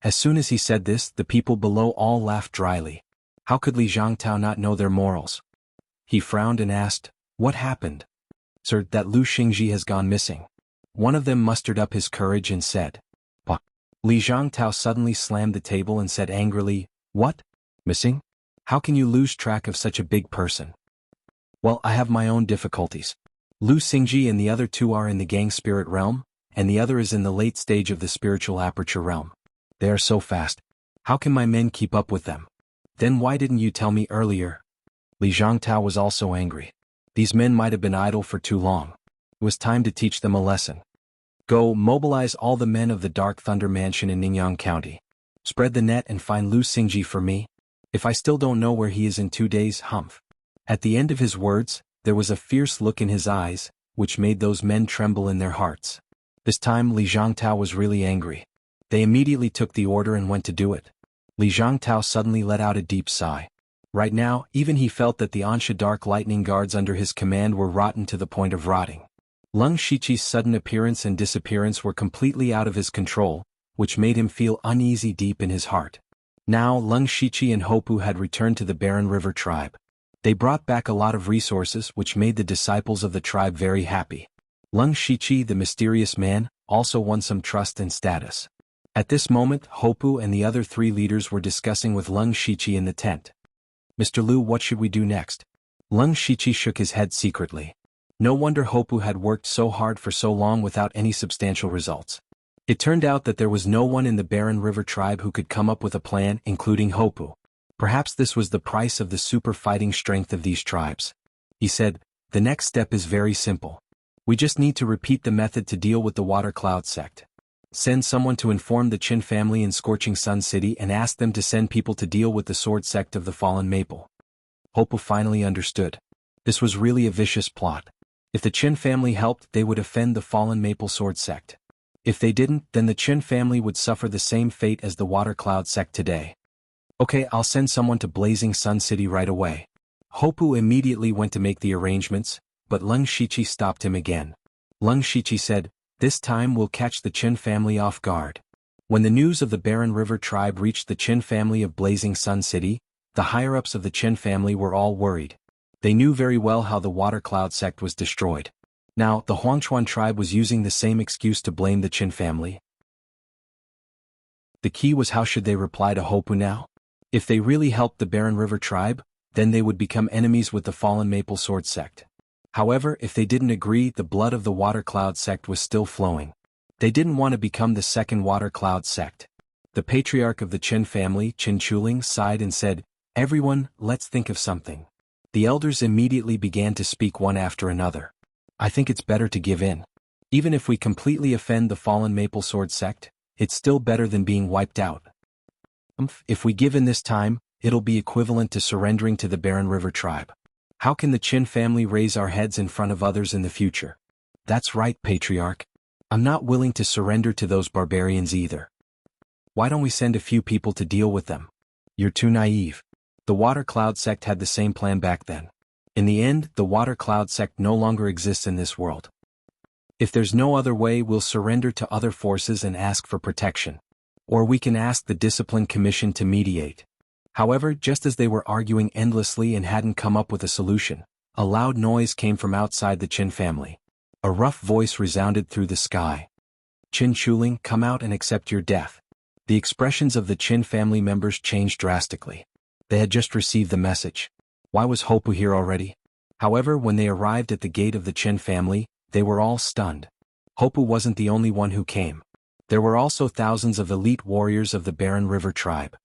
As soon as he said this, the people below all laughed dryly. How could Li Zhangtao not know their morals? He frowned and asked, what happened? Sir, that Lu Xingji has gone missing. One of them mustered up his courage and said, What? Li Zhangtao suddenly slammed the table and said angrily, What? Missing? How can you lose track of such a big person? Well, I have my own difficulties. Lu Xingji and the other two are in the gang spirit realm, and the other is in the late stage of the spiritual aperture realm. They are so fast. How can my men keep up with them? Then why didn't you tell me earlier? Li Zhangtao was also angry. These men might have been idle for too long. It was time to teach them a lesson. Go, mobilize all the men of the Dark Thunder Mansion in Ningyang County. Spread the net and find Lu Xingji for me. If I still don't know where he is in 2 days, humph. At the end of his words, there was a fierce look in his eyes, which made those men tremble in their hearts. This time Li Zhangtao was really angry. They immediately took the order and went to do it. Li Zhangtao suddenly let out a deep sigh. Right now, even he felt that the Ansha Dark Lightning Guards under his command were rotten to the point of rotting. Leng Shiqi's sudden appearance and disappearance were completely out of his control, which made him feel uneasy deep in his heart. Now Leng Shiqi and Hopu had returned to the Barren River tribe. They brought back a lot of resources which made the disciples of the tribe very happy. Leng Shiqi, the mysterious man, also won some trust and status. At this moment, Hopu and the other 3 leaders were discussing with Leng Shiqi in the tent. "Mr. Liu, what should we do next?" Leng Shiqi shook his head secretly. No wonder Hopu had worked so hard for so long without any substantial results. It turned out that there was no one in the Barren River tribe who could come up with a plan, including Hopu. Perhaps this was the price of the super fighting strength of these tribes. He said, "The next step is very simple. We just need to repeat the method to deal with the Water Cloud sect. Send someone to inform the Qin family in Scorching Sun City and ask them to send people to deal with the sword sect of the Fallen Maple." Hopu finally understood. This was really a vicious plot. If the Qin family helped, they would offend the Fallen Maple sword sect. If they didn't, then the Qin family would suffer the same fate as the Water Cloud sect today. "Okay, I'll send someone to Blazing Sun City right away." Hopu immediately went to make the arrangements, but Leng Shiqi stopped him again. Leng Shiqi said, "This time we'll catch the Qin family off guard." When the news of the Barren River tribe reached the Qin family of Blazing Sun City, the higher-ups of the Qin family were all worried. They knew very well how the Water Cloud sect was destroyed. Now, the Huangchuan tribe was using the same excuse to blame the Qin family. The key was how should they reply to Hopu now? If they really helped the Barren River tribe, then they would become enemies with the Fallen Maple Sword sect. However, if they didn't agree, the blood of the Water Cloud sect was still flowing. They didn't want to become the second Water Cloud sect. The patriarch of the Qin family, Qin Chuling, sighed and said, "Everyone, let's think of something." The elders immediately began to speak one after another. "I think it's better to give in. Even if we completely offend the Fallen Maple Sword sect, it's still better than being wiped out. If we give in this time, it'll be equivalent to surrendering to the Barren River tribe. How can the Qin family raise our heads in front of others in the future?" "That's right, patriarch. I'm not willing to surrender to those barbarians either. Why don't we send a few people to deal with them?" "You're too naive. The Water Cloud sect had the same plan back then. In the end, the Water Cloud sect no longer exists in this world. If there's no other way, we'll surrender to other forces and ask for protection. Or we can ask the Discipline Commission to mediate." However, just as they were arguing endlessly and hadn't come up with a solution, a loud noise came from outside the Qin family. A rough voice resounded through the sky. "Qin Chuling, come out and accept your death." The expressions of the Qin family members changed drastically. They had just received the message. Why was Hopu here already? However, when they arrived at the gate of the Qin family, they were all stunned. Hopu wasn't the only one who came. There were also thousands of elite warriors of the Barren River tribe.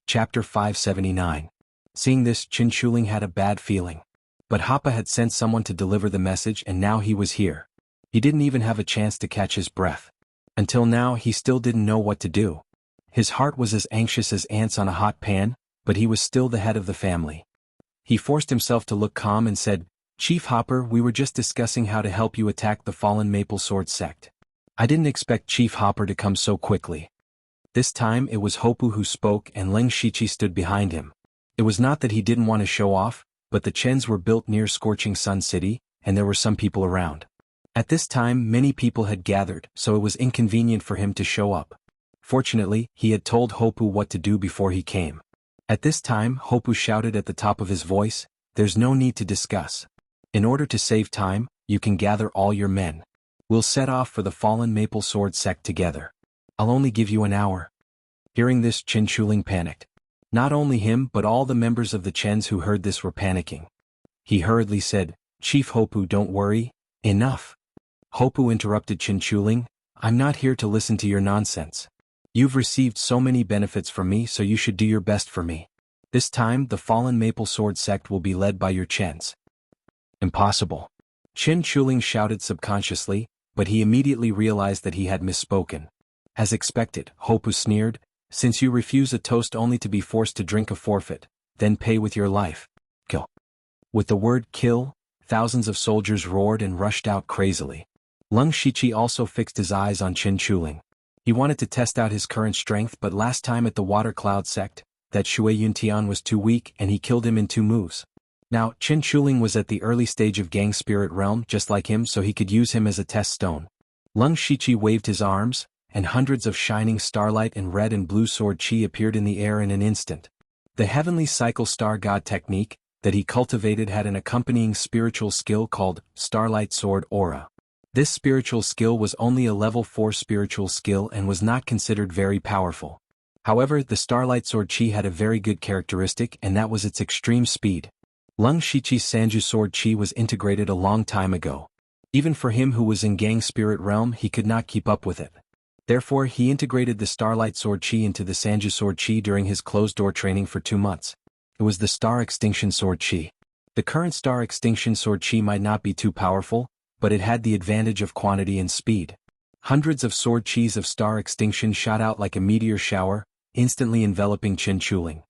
Chapter 579. Seeing this, Qin Chuling had a bad feeling. But Hapa had sent someone to deliver the message and now he was here. He didn't even have a chance to catch his breath. Until now, he still didn't know what to do. His heart was as anxious as ants on a hot pan, but he was still the head of the family. He forced himself to look calm and said, "Chief Hopper, we were just discussing how to help you attack the Fallen Maple Sword sect. I didn't expect Chief Hopper to come so quickly." This time it was Hopu who spoke and Leng Shiqi stood behind him. It was not that he didn't want to show off, but the Chens were built near Scorching Sun City, and there were some people around. At this time many people had gathered, so it was inconvenient for him to show up. Fortunately, he had told Hopu what to do before he came. At this time, Hopu shouted at the top of his voice, "There's no need to discuss. In order to save time, you can gather all your men. We'll set off for the Fallen Maple Sword sect together. I'll only give you an hour." Hearing this, Qin Chuling panicked. Not only him but all the members of the Chens who heard this were panicking. He hurriedly said, "Chief Hopu, don't worry. Enough." Hopu interrupted Qin Chuling, "I'm not here to listen to your nonsense. You've received so many benefits from me, so you should do your best for me. This time, the Fallen Maple Sword sect will be led by your Chens." "Impossible." Qin Chuling shouted subconsciously, but he immediately realized that he had misspoken. As expected, Hopu sneered, "Since you refuse a toast only to be forced to drink a forfeit, then pay with your life. Kill." With the word kill, thousands of soldiers roared and rushed out crazily. Leng Shiqi also fixed his eyes on Qin Chuling. He wanted to test out his current strength, but last time at the Water Cloud sect, that Shui Yuntian was too weak and he killed him in 2 moves. Now, Qin Shuling was at the early stage of Gang Spirit Realm just like him, so he could use him as a test stone. Lung Shiqi waved his arms, and hundreds of shining starlight and red and blue sword chi appeared in the air in an instant. The heavenly cycle star god technique that he cultivated had an accompanying spiritual skill called Starlight Sword Aura. This spiritual skill was only a level 4 spiritual skill and was not considered very powerful. However, the Starlight Sword Chi had a very good characteristic, and that was its extreme speed. Lung Shiqi's Sanju Sword Chi was integrated a long time ago. Even for him who was in Gang Spirit Realm, he could not keep up with it. Therefore, he integrated the Starlight Sword Chi into the Sanju Sword Chi during his closed-door training for 2 months. It was the Star Extinction Sword Chi. The current Star Extinction Sword Chi might not be too powerful, but it had the advantage of quantity and speed. Hundreds of sword chis of Star Extinction shot out like a meteor shower, instantly enveloping Qin Shuling.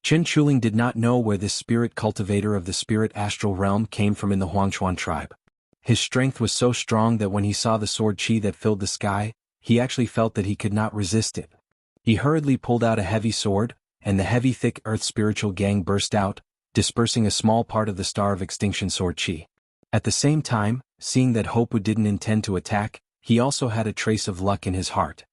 Qin Shuling did not know where this spirit cultivator of the spirit astral realm came from in the Huangchuan tribe. His strength was so strong that when he saw the sword chi that filled the sky, he actually felt that he could not resist it. He hurriedly pulled out a heavy sword, and the heavy thick earth spiritual gang burst out, dispersing a small part of the Star of Extinction sword chi. At the same time, seeing that Hopu didn't intend to attack, he also had a trace of luck in his heart.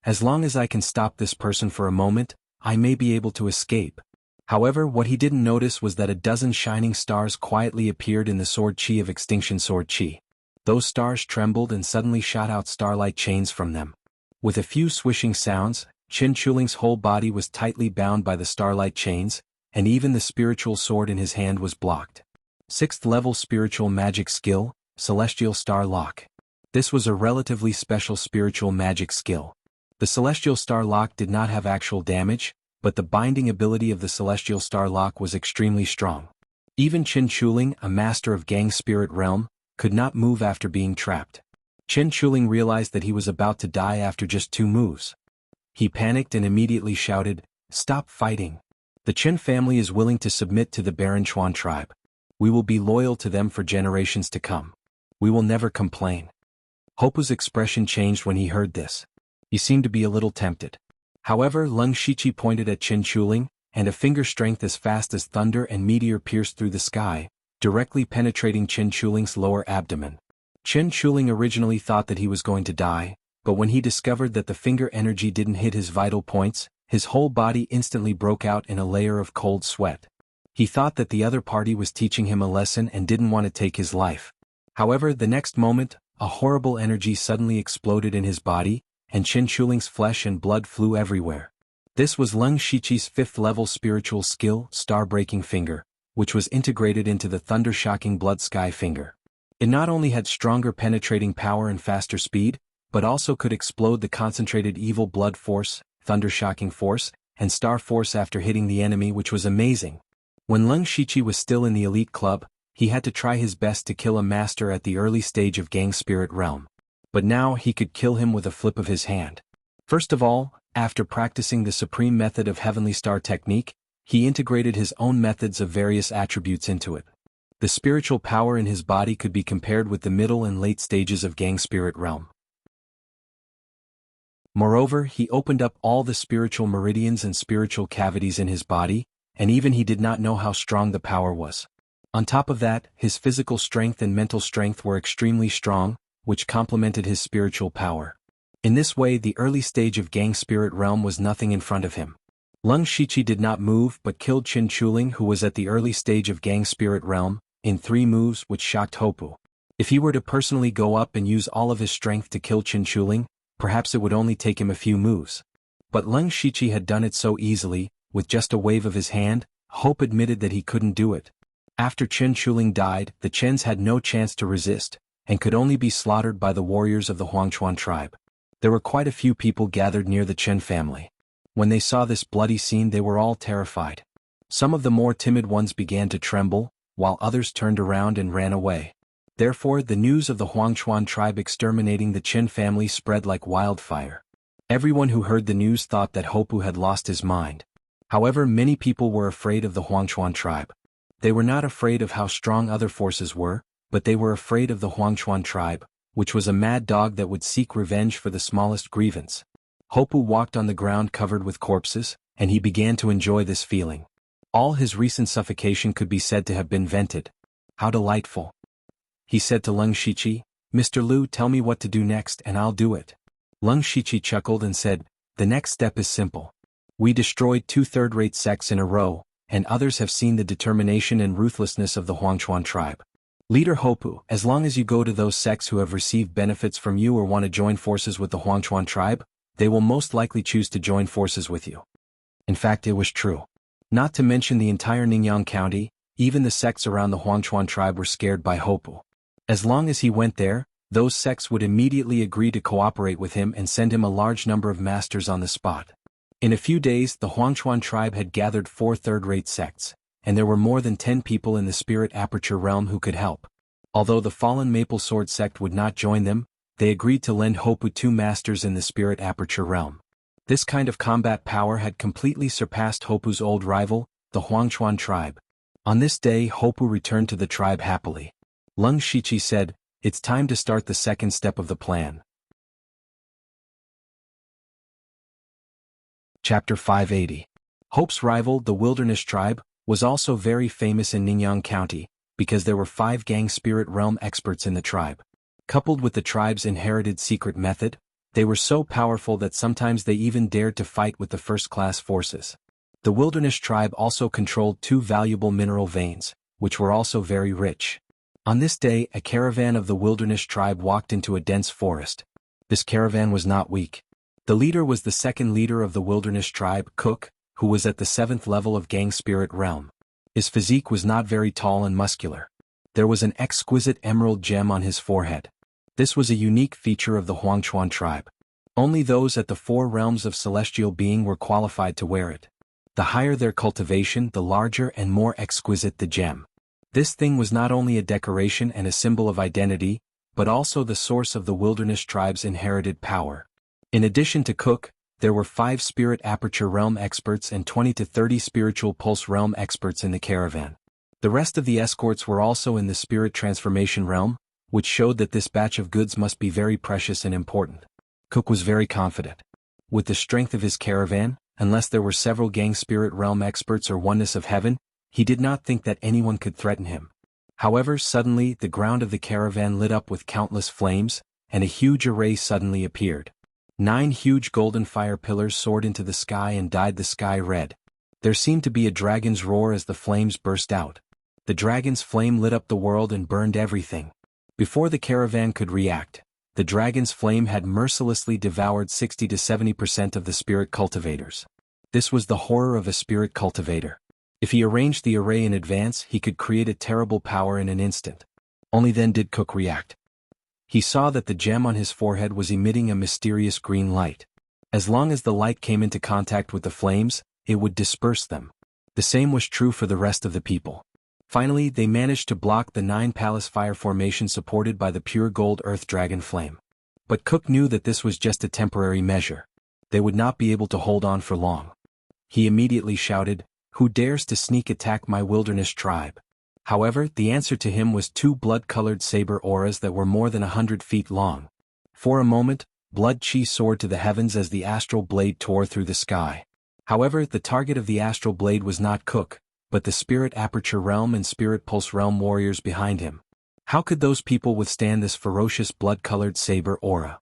As long as I can stop this person for a moment, I may be able to escape. However, what he didn't notice was that a dozen shining stars quietly appeared in the sword chi of Extinction sword chi. Those stars trembled and suddenly shot out starlight chains from them. With a few swishing sounds, Qin Shuling's whole body was tightly bound by the starlight chains, and even the spiritual sword in his hand was blocked. 6th level spiritual magic skill, Celestial Star Lock. This was a relatively special spiritual magic skill. The Celestial Star Lock did not have actual damage, but the binding ability of the Celestial Star Lock was extremely strong. Even Qin Shuling, a master of Gang Spirit Realm, could not move after being trapped. Qin Shuling realized that he was about to die after just 2 moves. He panicked and immediately shouted, "Stop fighting. The Qin family is willing to submit to the Baron Chuan tribe. We will be loyal to them for generations to come. We will never complain." Hopu's expression changed when he heard this. He seemed to be a little tempted. However, Lung Shiqi pointed at Qin Shuling, and a finger strength as fast as thunder and meteor pierced through the sky, directly penetrating Qin Shuling's lower abdomen. Qin Shuling originally thought that he was going to die, but when he discovered that the finger energy didn't hit his vital points, his whole body instantly broke out in a layer of cold sweat. He thought that the other party was teaching him a lesson and didn't want to take his life. However, the next moment, a horrible energy suddenly exploded in his body, and Qin Shuling's flesh and blood flew everywhere. This was Lung Shiqi's 5th level spiritual skill, Star-Breaking Finger, which was integrated into the thunder-shocking Blood Sky Finger. It not only had stronger penetrating power and faster speed, but also could explode the concentrated evil blood force, thunder-shocking force, and star force after hitting the enemy, which was amazing. When Lung Shiqi was still in the elite club, he had to try his best to kill a master at the early stage of Gang Spirit Realm. But now he could kill him with a flip of his hand. First of all, after practicing the supreme method of Heavenly Star Technique, he integrated his own methods of various attributes into it. The spiritual power in his body could be compared with the middle and late stages of Gang Spirit Realm. Moreover, he opened up all the spiritual meridians and spiritual cavities in his body, and even he did not know how strong the power was. On top of that, his physical strength and mental strength were extremely strong, which complemented his spiritual power. In this way, the early stage of Gang Spirit Realm was nothing in front of him. Lung Shiqi did not move but killed Qin Shuling, who was at the early stage of Gang Spirit Realm, in 3 moves, which shocked Hopu. If he were to personally go up and use all of his strength to kill Qin Shuling, perhaps it would only take him a few moves. But Lung Shiqi had done it so easily, with just a wave of his hand. Hope admitted that he couldn't do it. After Qin Shuling died, the Chens had no chance to resist, and could only be slaughtered by the warriors of the Huangchuan tribe. There were quite a few people gathered near the Chen family. When they saw this bloody scene, they were all terrified. Some of the more timid ones began to tremble, while others turned around and ran away. Therefore, the news of the Huangchuan tribe exterminating the Chen family spread like wildfire. Everyone who heard the news thought that Hopu had lost his mind. However, many people were afraid of the Huangchuan tribe. They were not afraid of how strong other forces were, but they were afraid of the Huangchuan tribe, which was a mad dog that would seek revenge for the smallest grievance. Hopu walked on the ground covered with corpses, and he began to enjoy this feeling. All his recent suffocation could be said to have been vented. How delightful! He said to Lung Shichi, "Mr. Liu, tell me what to do next and I'll do it." Lung Shichi chuckled and said, "The next step is simple. We destroyed 2 third-rate sects in a row, and others have seen the determination and ruthlessness of the Huangchuan tribe. Leader Hopu, as long as you go to those sects who have received benefits from you or want to join forces with the Huangchuan tribe, they will most likely choose to join forces with you." In fact, it was true. Not to mention the entire Ningyan County, even the sects around the Huangchuan tribe were scared by Hopu. As long as he went there, those sects would immediately agree to cooperate with him and send him a large number of masters on the spot. In a few days, the Huangchuan tribe had gathered 4 third-rate sects, and there were more than 10 people in the Spirit Aperture realm who could help. Although the fallen Maple Sword sect would not join them, they agreed to lend Hopu 2 masters in the Spirit Aperture realm. This kind of combat power had completely surpassed Hopu's old rival, the Huangchuan tribe. On this day, Hopu returned to the tribe happily. Lung Shichi said, "It's time to start the second step of the plan." Chapter 580. Hope's rival, the Wilderness tribe, was also very famous in Ningyan County, because there were 5 Gang Spirit Realm experts in the tribe. Coupled with the tribe's inherited secret method, they were so powerful that sometimes they even dared to fight with the first-class forces. The Wilderness tribe also controlled 2 valuable mineral veins, which were also very rich. On this day, a caravan of the Wilderness tribe walked into a dense forest. This caravan was not weak. The leader was the second leader of the Wilderness tribe, Cook, who was at the 7th level of Gang Spirit Realm. His physique was not very tall and muscular. There was an exquisite emerald gem on his forehead. This was a unique feature of the Huangchuan tribe. Only those at the 4 realms of celestial being were qualified to wear it. The higher their cultivation, the larger and more exquisite the gem. This thing was not only a decoration and a symbol of identity, but also the source of the Wilderness tribe's inherited power. In addition to Cook, there were 5 Spirit Aperture Realm experts and 20 to 30 Spiritual Pulse Realm experts in the caravan. The rest of the escorts were also in the Spirit Transformation Realm, which showed that this batch of goods must be very precious and important. Cook was very confident. With the strength of his caravan, unless there were several Gang Spirit Realm experts or Oneness of Heaven, he did not think that anyone could threaten him. However, suddenly the ground of the caravan lit up with countless flames, and a huge array suddenly appeared. 9 huge golden fire pillars soared into the sky and dyed the sky red. There seemed to be a dragon's roar as the flames burst out. The dragon's flame lit up the world and burned everything. Before the caravan could react, the dragon's flame had mercilessly devoured 60 to 70% of the spirit cultivators. This was the horror of a spirit cultivator. If he arranged the array in advance, he could create a terrible power in an instant. Only then did Cook react. He saw that the gem on his forehead was emitting a mysterious green light. As long as the light came into contact with the flames, it would disperse them. The same was true for the rest of the people. Finally, they managed to block the 9 palace fire formation supported by the pure gold earth dragon flame. But Cook knew that this was just a temporary measure. They would not be able to hold on for long. He immediately shouted, "Who dares to sneak attack my Wilderness tribe?" However, the answer to him was 2 blood-colored saber auras that were more than 100 feet long. For a moment, blood chi soared to the heavens as the astral blade tore through the sky. However, the target of the astral blade was not Cook, but the Spirit Aperture Realm and Spirit Pulse Realm warriors behind him. How could those people withstand this ferocious blood-colored saber aura?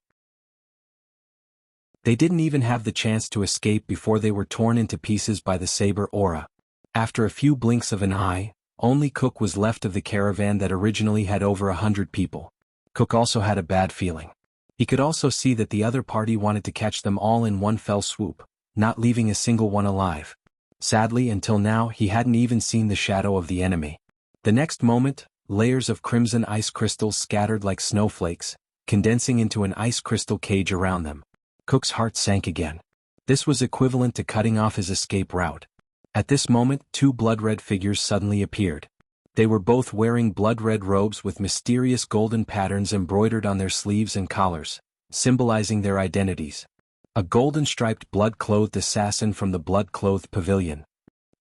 They didn't even have the chance to escape before they were torn into pieces by the saber aura. After a few blinks of an eye, only Cook was left of the caravan that originally had over 100 people. Cook also had a bad feeling. He could also see that the other party wanted to catch them all in one fell swoop, not leaving a single one alive. Sadly, until now he hadn't even seen the shadow of the enemy. The next moment, layers of crimson ice crystals scattered like snowflakes, condensing into an ice crystal cage around them. Cook's heart sank again. This was equivalent to cutting off his escape route. At this moment, 2 blood-red figures suddenly appeared. They were both wearing blood-red robes with mysterious golden patterns embroidered on their sleeves and collars, symbolizing their identities. A golden-striped blood-clothed assassin from the blood-clothed pavilion.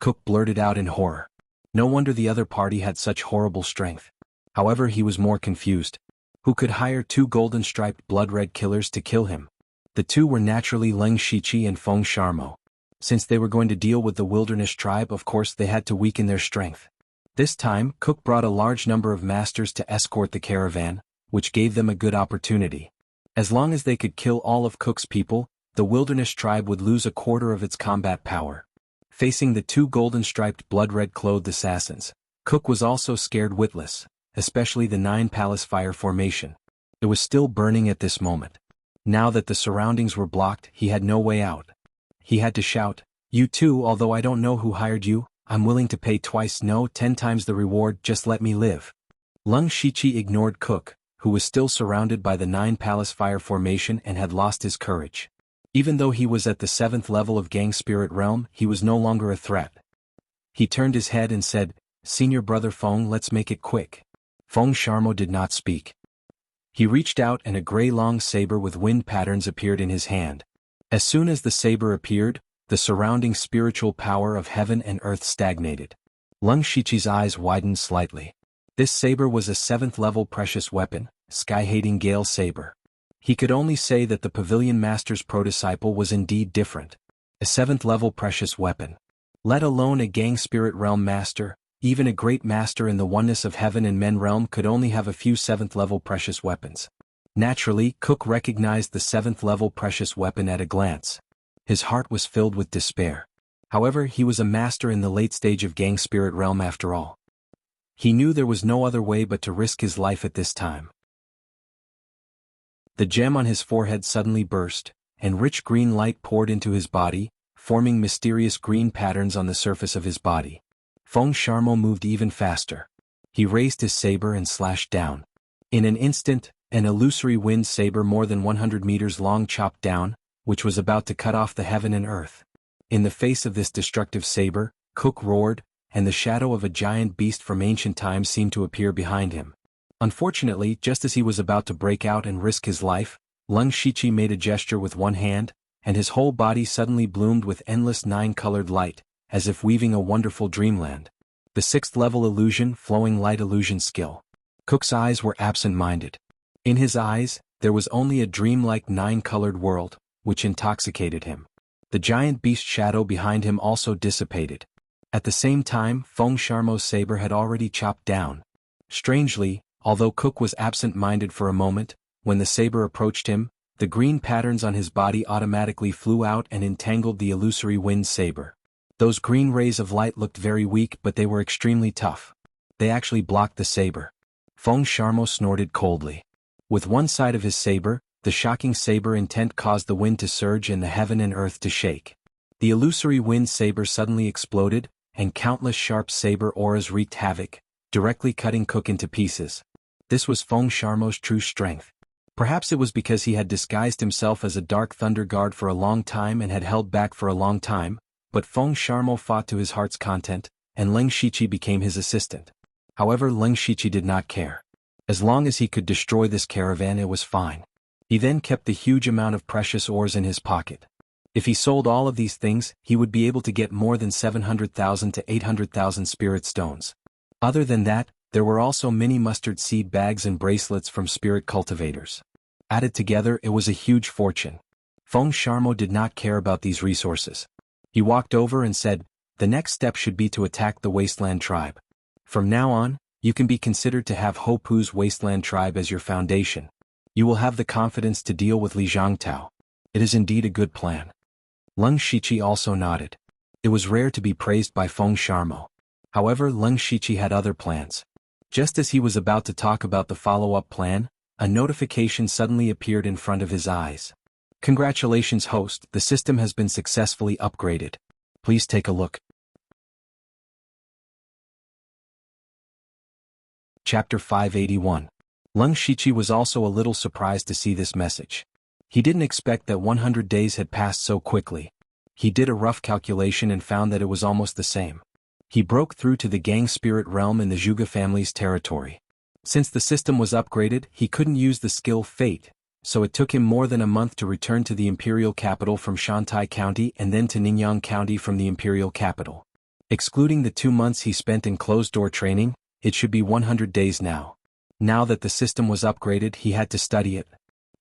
Cook blurted out in horror. No wonder the other party had such horrible strength. However, he was more confused. who could hire 2 golden-striped blood-red killers to kill him. The two were naturally Leng Shiqi and Feng Sharmo. Since they were going to deal with the wilderness tribe, of course they had to weaken their strength. This time, Cook brought a large number of masters to escort the caravan, which gave them a good opportunity. As long as they could kill all of Cook's people, the wilderness tribe would lose a quarter of its combat power. Facing the 2 golden-striped blood-red clothed assassins, Cook was also scared witless, especially the 9 Palace Fire formation. It was still burning at this moment. Now that the surroundings were blocked, he had no way out. He had to shout, "You too, although I don't know who hired you, I'm willing to pay twice, no, 10 times the reward, just let me live." Leng Shiqi ignored Cook, who was still surrounded by the 9 Palace Fire formation and had lost his courage. Even though he was at the 7th level of Gang Spirit Realm, he was no longer a threat. He turned his head and said, "Senior brother Feng, let's make it quick." Feng Sharmo did not speak. He reached out and a gray long saber with wind patterns appeared in his hand. As soon as the saber appeared, the surrounding spiritual power of heaven and earth stagnated. Leng Shiqi's eyes widened slightly. This saber was a 7th level precious weapon, Sky-Hating Gale Saber. He could only say that the Pavilion Master's prototype was indeed different. A 7th level precious weapon. Let alone a Gang Spirit Realm Master, even a great master in the oneness of heaven and men realm could only have a few 7th level precious weapons. Naturally, Cook recognized the 7th level precious weapon at a glance. His heart was filled with despair. However, he was a master in the late stage of Gang Spirit Realm after all. He knew there was no other way but to risk his life at this time. The gem on his forehead suddenly burst, and rich green light poured into his body, forming mysterious green patterns on the surface of his body. Feng Sharmo moved even faster. He raised his saber and slashed down. In an instant, an illusory wind saber more than 100 meters long chopped down, which was about to cut off the heaven and earth. In the face of this destructive saber, Cook roared, and the shadow of a giant beast from ancient times seemed to appear behind him. Unfortunately, just as he was about to break out and risk his life, Leng Shiqi made a gesture with one hand, and his whole body suddenly bloomed with endless 9-colored light, as if weaving a wonderful dreamland. The 6th level illusion, flowing light illusion skill. Cook's eyes were absent-minded. In his eyes, there was only a dreamlike 9-colored world, which intoxicated him. The giant beast shadow behind him also dissipated. At the same time, Feng Sharmo's saber had already chopped down. Strangely, although Cook was absent-minded for a moment, when the saber approached him, the green patterns on his body automatically flew out and entangled the illusory wind saber. Those green rays of light looked very weak, but they were extremely tough. They actually blocked the saber. Feng Sharmo snorted coldly. With one side of his saber, the shocking saber intent caused the wind to surge and the heaven and earth to shake. The illusory wind saber suddenly exploded, and countless sharp saber auras wreaked havoc, directly cutting Cook into pieces. This was Feng Sharmo's true strength. Perhaps it was because he had disguised himself as a Dark Thunder Guard for a long time and had held back for a long time, but Feng Sharmo fought to his heart's content, and Leng Shiqi became his assistant. However, Leng Shiqi did not care. As long as he could destroy this caravan, it was fine. He then kept the huge amount of precious ores in his pocket. If he sold all of these things, he would be able to get more than 700,000 to 800,000 spirit stones. Other than that, there were also mini mustard seed bags and bracelets from spirit cultivators. Added together, it was a huge fortune. Feng Sharmo did not care about these resources. He walked over and said, "The next step should be to attack the Wasteland tribe. From now on, you can be considered to have Hopu's Wasteland tribe as your foundation. You will have the confidence to deal with Li Zhangtao. It is indeed a good plan." Leng Shiqi also nodded. It was rare to be praised by Feng Sharmo. However, Leng Shiqi had other plans. Just as he was about to talk about the follow-up plan, a notification suddenly appeared in front of his eyes. "Congratulations, host, the system has been successfully upgraded. Please take a look." Chapter 581. Leng Shiqi was also a little surprised to see this message. He didn't expect that 100 days had passed so quickly. He did a rough calculation and found that it was almost the same. He broke through to the Gang Spirit Realm in the Zhuge family's territory. Since the system was upgraded, he couldn't use the skill Fate, so it took him more than a month to return to the Imperial Capital from Shantai County and then to Ningyan County from the Imperial Capital. Excluding the 2 months he spent in closed-door training, it should be 100 days now. Now that the system was upgraded, he had to study it.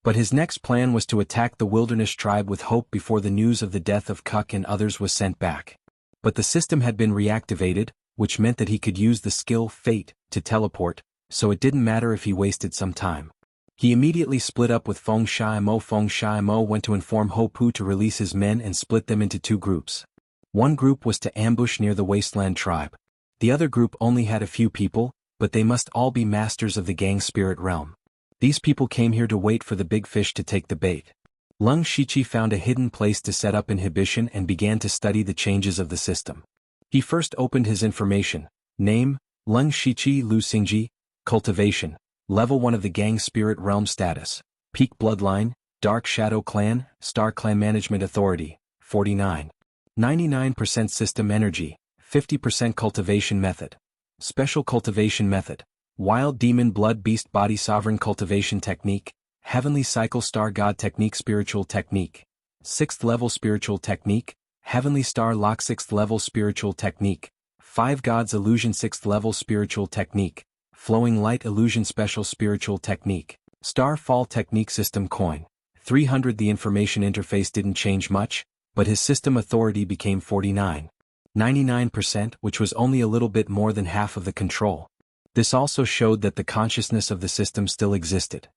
But his next plan was to attack the wilderness tribe with hope before the news of the death of Cuck and others was sent back. But the system had been reactivated, which meant that he could use the skill Fate to teleport, so it didn't matter if he wasted some time. He immediately split up with Feng Shiamo. Feng Shiamo went to inform Hopu to release his men and split them into two groups. One group was to ambush near the Wasteland tribe. The other group only had a few people, but they must all be masters of the gang spirit realm. These people came here to wait for the big fish to take the bait. Lung Shichi found a hidden place to set up inhibition and began to study the changes of the system. He first opened his information. Name, Lung Shichi Lu Xingji. Cultivation, Level 1 of the gang spirit realm. Status, Peak Bloodline, Dark Shadow Clan, Star Clan Management Authority, 49. 99% System Energy, 50% Cultivation Method. Special Cultivation Method, Wild Demon Blood Beast Body Sovereign Cultivation Technique, Heavenly Cycle Star God Technique. Spiritual Technique, 6th Level Spiritual Technique, Heavenly Star Lock. 6th Level Spiritual Technique, 5 Gods Illusion. 6th Level Spiritual Technique, Flowing Light Illusion. Special Spiritual Technique, Star Fall Technique. System Coin, 300. The information interface didn't change much, but his system authority became 49. 99%, which was only a little bit more than half of the control. This also showed that the consciousness of the system still existed.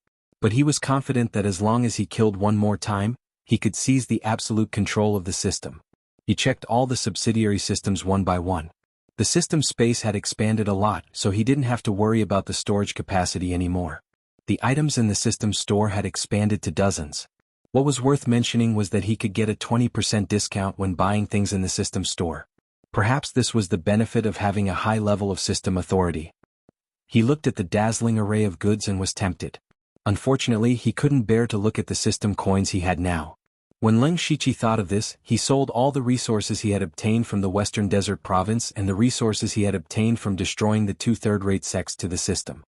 But he was confident that as long as he killed one more time, he could seize the absolute control of the system. He checked all the subsidiary systems one by one. The system space had expanded a lot, so he didn't have to worry about the storage capacity anymore. The items in the system store had expanded to dozens. What was worth mentioning was that he could get a 20% discount when buying things in the system store. Perhaps this was the benefit of having a high level of system authority. He looked at the dazzling array of goods and was tempted. Unfortunately, he couldn't bear to look at the system coins he had now. When Leng Shichi thought of this, he sold all the resources he had obtained from the Western Desert Province and the resources he had obtained from destroying the 2 third-rate sects to the system.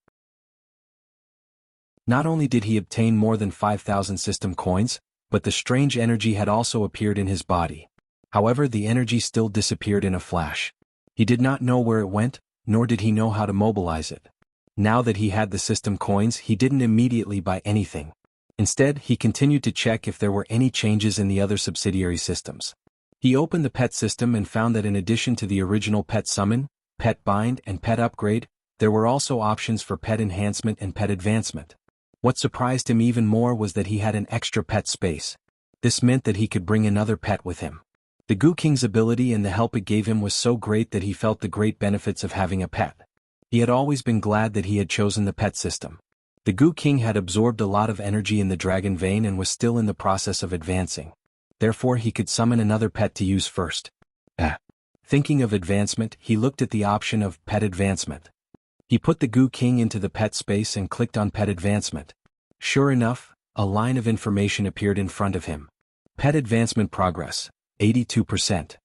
Not only did he obtain more than 5,000 system coins, but the strange energy had also appeared in his body. However, the energy still disappeared in a flash. He did not know where it went, nor did he know how to mobilize it. Now that he had the system coins, he didn't immediately buy anything. Instead, he continued to check if there were any changes in the other subsidiary systems. He opened the pet system and found that in addition to the original pet summon, pet bind, and pet upgrade, there were also options for pet enhancement and pet advancement. What surprised him even more was that he had an extra pet space. This meant that he could bring another pet with him. The Goo King's ability and the help it gave him was so great that he felt the great benefits of having a pet. He had always been glad that he had chosen the pet system. The Goo King had absorbed a lot of energy in the dragon vein and was still in the process of advancing. Therefore, he could summon another pet to use first. Thinking of advancement, he looked at the option of pet advancement. He put the Goo King into the pet space and clicked on pet advancement. Sure enough, a line of information appeared in front of him. Pet advancement progress, 82%.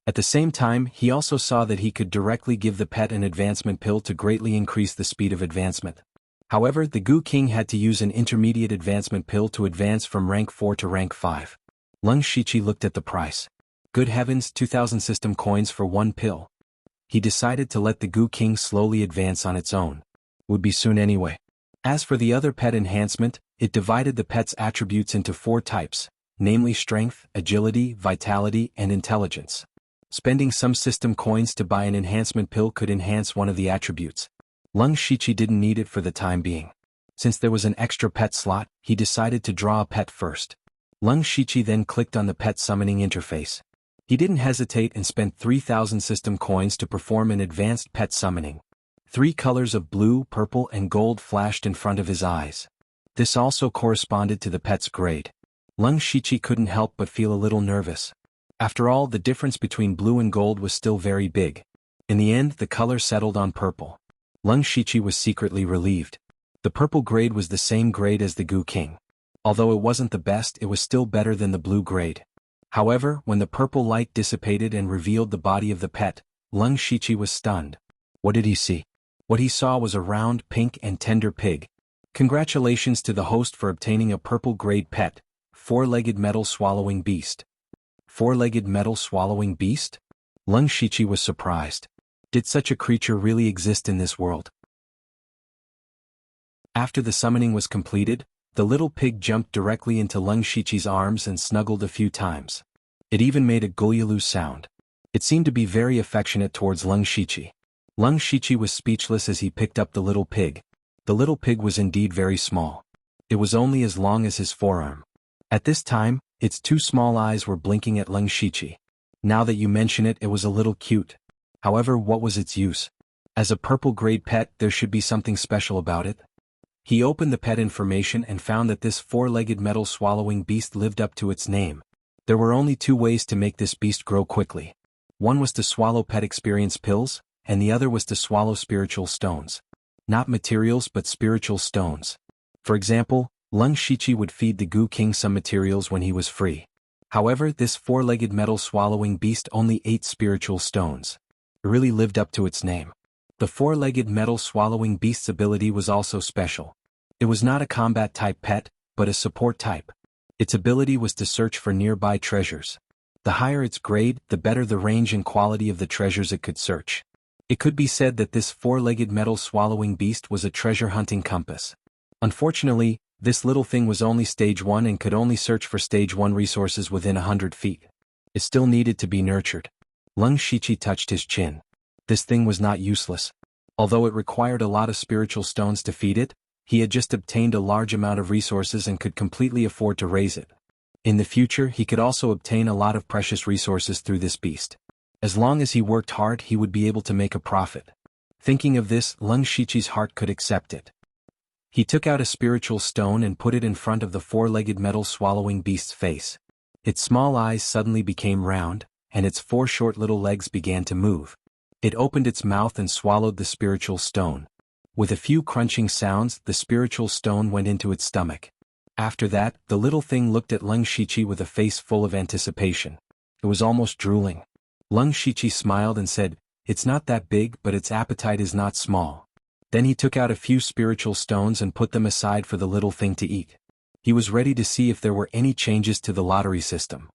At the same time, he also saw that he could directly give the pet an advancement pill to greatly increase the speed of advancement. However, the Goo King had to use an intermediate advancement pill to advance from rank 4 to rank 5. Lung Shichi looked at the price. Good heavens, 2,000 system coins for one pill. He decided to let the Goo King slowly advance on its own. Would be soon anyway. As for the other pet enhancement, it divided the pet's attributes into 4 types, namely strength, agility, vitality, and intelligence. Spending some system coins to buy an enhancement pill could enhance one of the attributes. Lung Shichi didn't need it for the time being. Since there was an extra pet slot, he decided to draw a pet first. Lung Shichi then clicked on the pet summoning interface. He didn't hesitate and spent 3,000 system coins to perform an advanced pet summoning. 3 colors of blue, purple, and gold flashed in front of his eyes. This also corresponded to the pet's grade. Lung Shichi couldn't help but feel a little nervous. After all, the difference between blue and gold was still very big. In the end, the color settled on purple. Lung Shichi was secretly relieved. The purple grade was the same grade as the Goo King. Although it wasn't the best, it was still better than the blue grade. However, when the purple light dissipated and revealed the body of the pet, Lung Shichi was stunned. What did he see? What he saw was a round, pink, and tender pig. Congratulations to the host for obtaining a purple grade pet, 4-legged metal-swallowing beast. 4-legged metal-swallowing beast? Lung Shichi was surprised. Did such a creature really exist in this world? After the summoning was completed, the little pig jumped directly into Lung Shichi's arms and snuggled a few times. It even made a gulyalu sound. It seemed to be very affectionate towards Lung Shichi. Lung Shichi was speechless as he picked up the little pig. The little pig was indeed very small. It was only as long as his forearm. At this time, its two small eyes were blinking at Lung Shichi. Now that you mention it, it was a little cute. However, what was its use? As a purple-grade pet, there should be something special about it. He opened the pet information and found that this four-legged metal-swallowing beast lived up to its name. There were only two ways to make this beast grow quickly. One was to swallow pet experience pills, and the other was to swallow spiritual stones. Not materials but spiritual stones. For example, Lung Shichi would feed the Goo King some materials when he was free. However, this four-legged metal-swallowing beast only ate spiritual stones. It really lived up to its name. The four-legged metal-swallowing beast's ability was also special. It was not a combat-type pet, but a support type. Its ability was to search for nearby treasures. The higher its grade, the better the range and quality of the treasures it could search. It could be said that this four-legged metal-swallowing beast was a treasure-hunting compass. Unfortunately, this little thing was only stage 1 and could only search for stage 1 resources within 100 feet. It still needed to be nurtured. Lung Shichi touched his chin. This thing was not useless. Although it required a lot of spiritual stones to feed it, he had just obtained a large amount of resources and could completely afford to raise it. In the future, he could also obtain a lot of precious resources through this beast. As long as he worked hard, he would be able to make a profit. Thinking of this, Lung Shichi's heart could accept it. He took out a spiritual stone and put it in front of the four-legged metal-swallowing beast's face. Its small eyes suddenly became round, and its four short little legs began to move. It opened its mouth and swallowed the spiritual stone. With a few crunching sounds, the spiritual stone went into its stomach. After that, the little thing looked at Lung Shichi with a face full of anticipation. It was almost drooling. Lung Shichi smiled and said, "It's not that big, but its appetite is not small." Then he took out a few spiritual stones and put them aside for the little thing to eat. He was ready to see if there were any changes to the lottery system.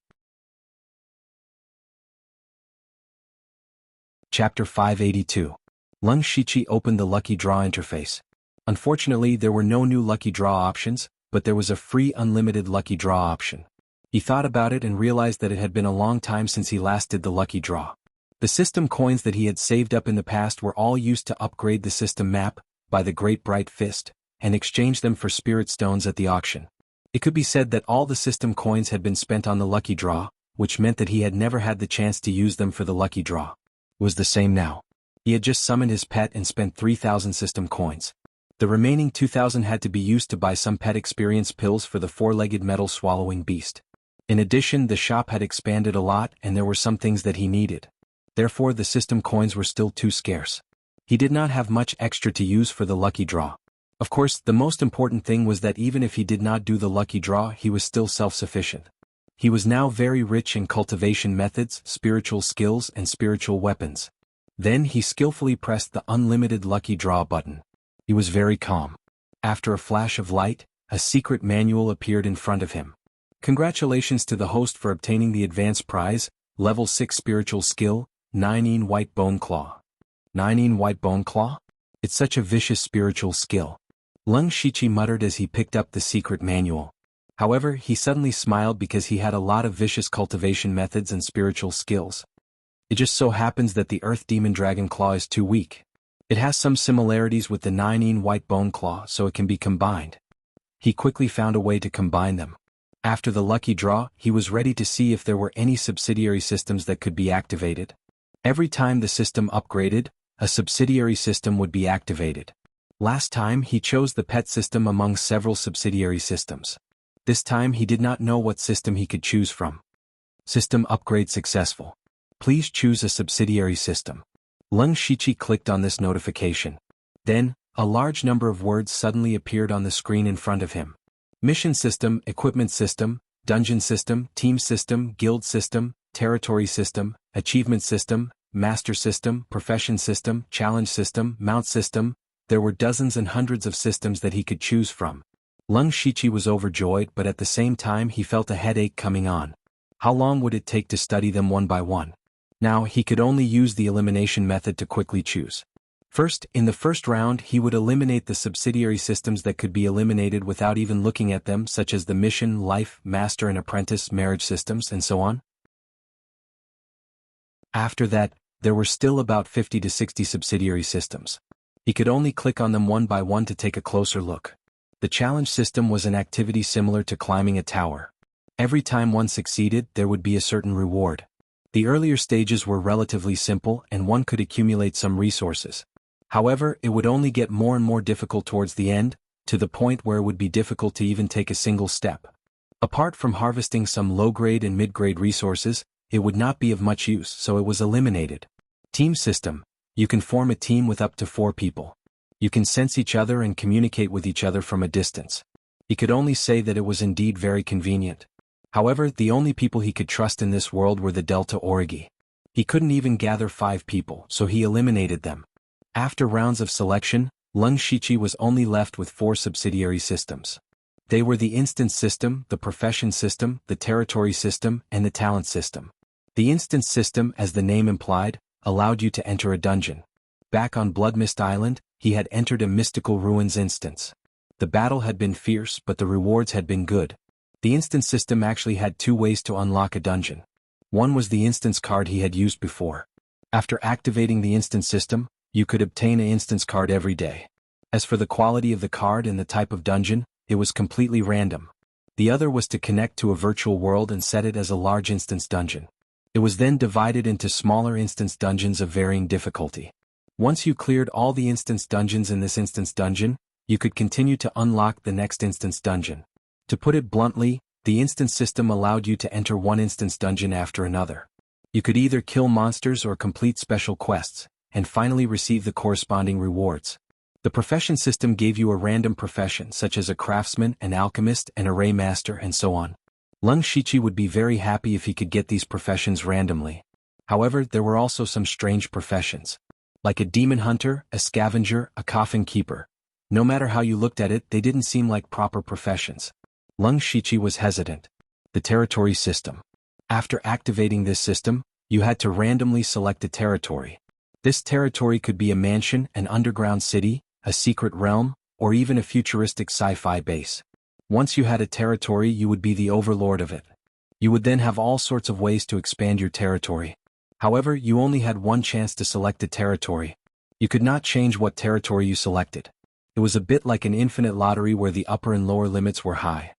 Chapter 582. Lung Shichi opened the Lucky Draw interface. Unfortunately, there were no new Lucky Draw options, but there was a free unlimited Lucky Draw option. He thought about it and realized that it had been a long time since he last did the Lucky Draw. The system coins that he had saved up in the past were all used to upgrade the system map, by the Great Bright Fist, and exchange them for spirit stones at the auction. It could be said that all the system coins had been spent on the Lucky Draw, which meant that he had never had the chance to use them for the Lucky Draw. It was the same now. He had just summoned his pet and spent 3,000 system coins. The remaining 2,000 had to be used to buy some pet experience pills for the four-legged metal-swallowing beast. In addition, the shop had expanded a lot and there were some things that he needed. Therefore, the system coins were still too scarce. He did not have much extra to use for the Lucky Draw. Of course, the most important thing was that even if he did not do the Lucky Draw, he was still self-sufficient. He was now very rich in cultivation methods, spiritual skills, and spiritual weapons. Then he skillfully pressed the unlimited Lucky Draw button. He was very calm. After a flash of light, a secret manual appeared in front of him. Congratulations to the host for obtaining the advanced prize, level 6 spiritual skill, 9 White Bone Claw. 9 White Bone Claw? It's such a vicious spiritual skill. Lung Shichi muttered as he picked up the secret manual. However, he suddenly smiled because he had a lot of vicious cultivation methods and spiritual skills. It just so happens that the Earth Demon Dragon Claw is too weak. It has some similarities with the 9 White Bone Claw, so it can be combined. He quickly found a way to combine them. After the Lucky Draw, he was ready to see if there were any subsidiary systems that could be activated. Every time the system upgraded, a subsidiary system would be activated. Last time he chose the pet system among several subsidiary systems. This time he did not know what system he could choose from. System upgrade successful. Please choose a subsidiary system. Lung Shichi clicked on this notification. Then, a large number of words suddenly appeared on the screen in front of him. Mission system, equipment system, dungeon system, team system, guild system, territory system, achievement system, master system, profession system, challenge system, mount system. There were dozens and hundreds of systems that he could choose from. Lung Shichi was overjoyed, but at the same time he felt a headache coming on. How long would it take to study them one by one? Now he could only use the elimination method to quickly choose. First, in the first round he would eliminate the subsidiary systems that could be eliminated without even looking at them, such as the mission, life, master and apprentice, marriage systems, and so on. After that, there were still about 50 to 60 subsidiary systems. He could only click on them one by one to take a closer look. The challenge system was an activity similar to climbing a tower. Every time one succeeded, there would be a certain reward. The earlier stages were relatively simple and one could accumulate some resources. However, it would only get more and more difficult towards the end, to the point where it would be difficult to even take a single step. Apart from harvesting some low-grade and mid-grade resources, it would not be of much use, so it was eliminated. Team system. You can form a team with up to 4 people. You can sense each other and communicate with each other from a distance. He could only say that it was indeed very convenient. However, the only people he could trust in this world were the Delta Origi. He couldn't even gather 5 people, so he eliminated them. After rounds of selection, Lung Shichi was only left with 4 subsidiary systems. They were the instance system, the profession system, the territory system, and the talent system. The instance system, as the name implied, allowed you to enter a dungeon. Back on Bloodmist Island, he had entered a mystical ruins instance. The battle had been fierce, but the rewards had been good. The instance system actually had 2 ways to unlock a dungeon. One was the instance card he had used before. After activating the instance system, you could obtain an instance card every day. As for the quality of the card and the type of dungeon, it was completely random. The other was to connect to a virtual world and set it as a large instance dungeon. It was then divided into smaller instance dungeons of varying difficulty. Once you cleared all the instance dungeons in this instance dungeon, you could continue to unlock the next instance dungeon. To put it bluntly, the instance system allowed you to enter one instance dungeon after another. You could either kill monsters or complete special quests, and finally receive the corresponding rewards. The profession system gave you a random profession such as a craftsman, an alchemist, an array master, and so on. Lung Shichi would be very happy if he could get these professions randomly. However, there were also some strange professions. Like a demon hunter, a scavenger, a coffin keeper. No matter how you looked at it, they didn't seem like proper professions. Lung Shichi was hesitant. The territory system. After activating this system, you had to randomly select a territory. This territory could be a mansion, an underground city, a secret realm, or even a futuristic sci-fi base. Once you had a territory, you would be the overlord of it. You would then have all sorts of ways to expand your territory. However, you only had one chance to select a territory. You could not change what territory you selected. It was a bit like an infinite lottery where the upper and lower limits were high.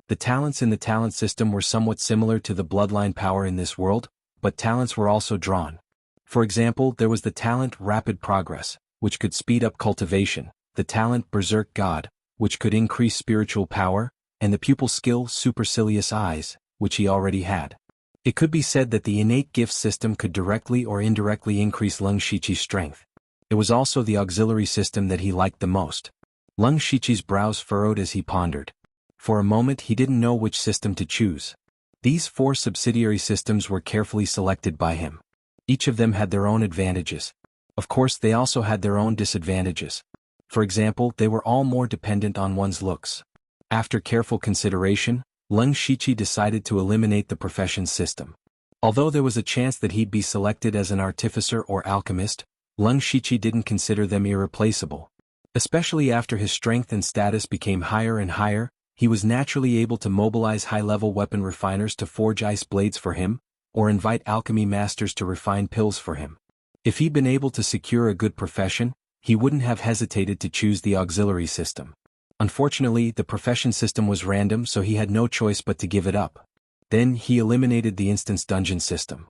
The talents in the talent system were somewhat similar to the bloodline power in this world, but talents were also drawn. For example, there was the talent Rapid Progress, which could speed up cultivation, the talent Berserk God, which could increase spiritual power, and the pupil skill Supercilious Eyes, which he already had. It could be said that the innate gift system could directly or indirectly increase Lung Shichi's strength. It was also the auxiliary system that he liked the most. Lung Shichi's brows furrowed as he pondered. For a moment he didn't know which system to choose. These 4 subsidiary systems were carefully selected by him. Each of them had their own advantages. Of course, they also had their own disadvantages. For example, they were all more dependent on one's looks. After careful consideration, Lung Shichi decided to eliminate the profession system. Although there was a chance that he'd be selected as an artificer or alchemist, Lung Shichi didn't consider them irreplaceable. Especially after his strength and status became higher and higher, he was naturally able to mobilize high-level weapon refiners to forge ice blades for him, or invite alchemy masters to refine pills for him. If he'd been able to secure a good profession, he wouldn't have hesitated to choose the auxiliary system. Unfortunately, the profession system was random, so he had no choice but to give it up. Then he eliminated the instance dungeon system.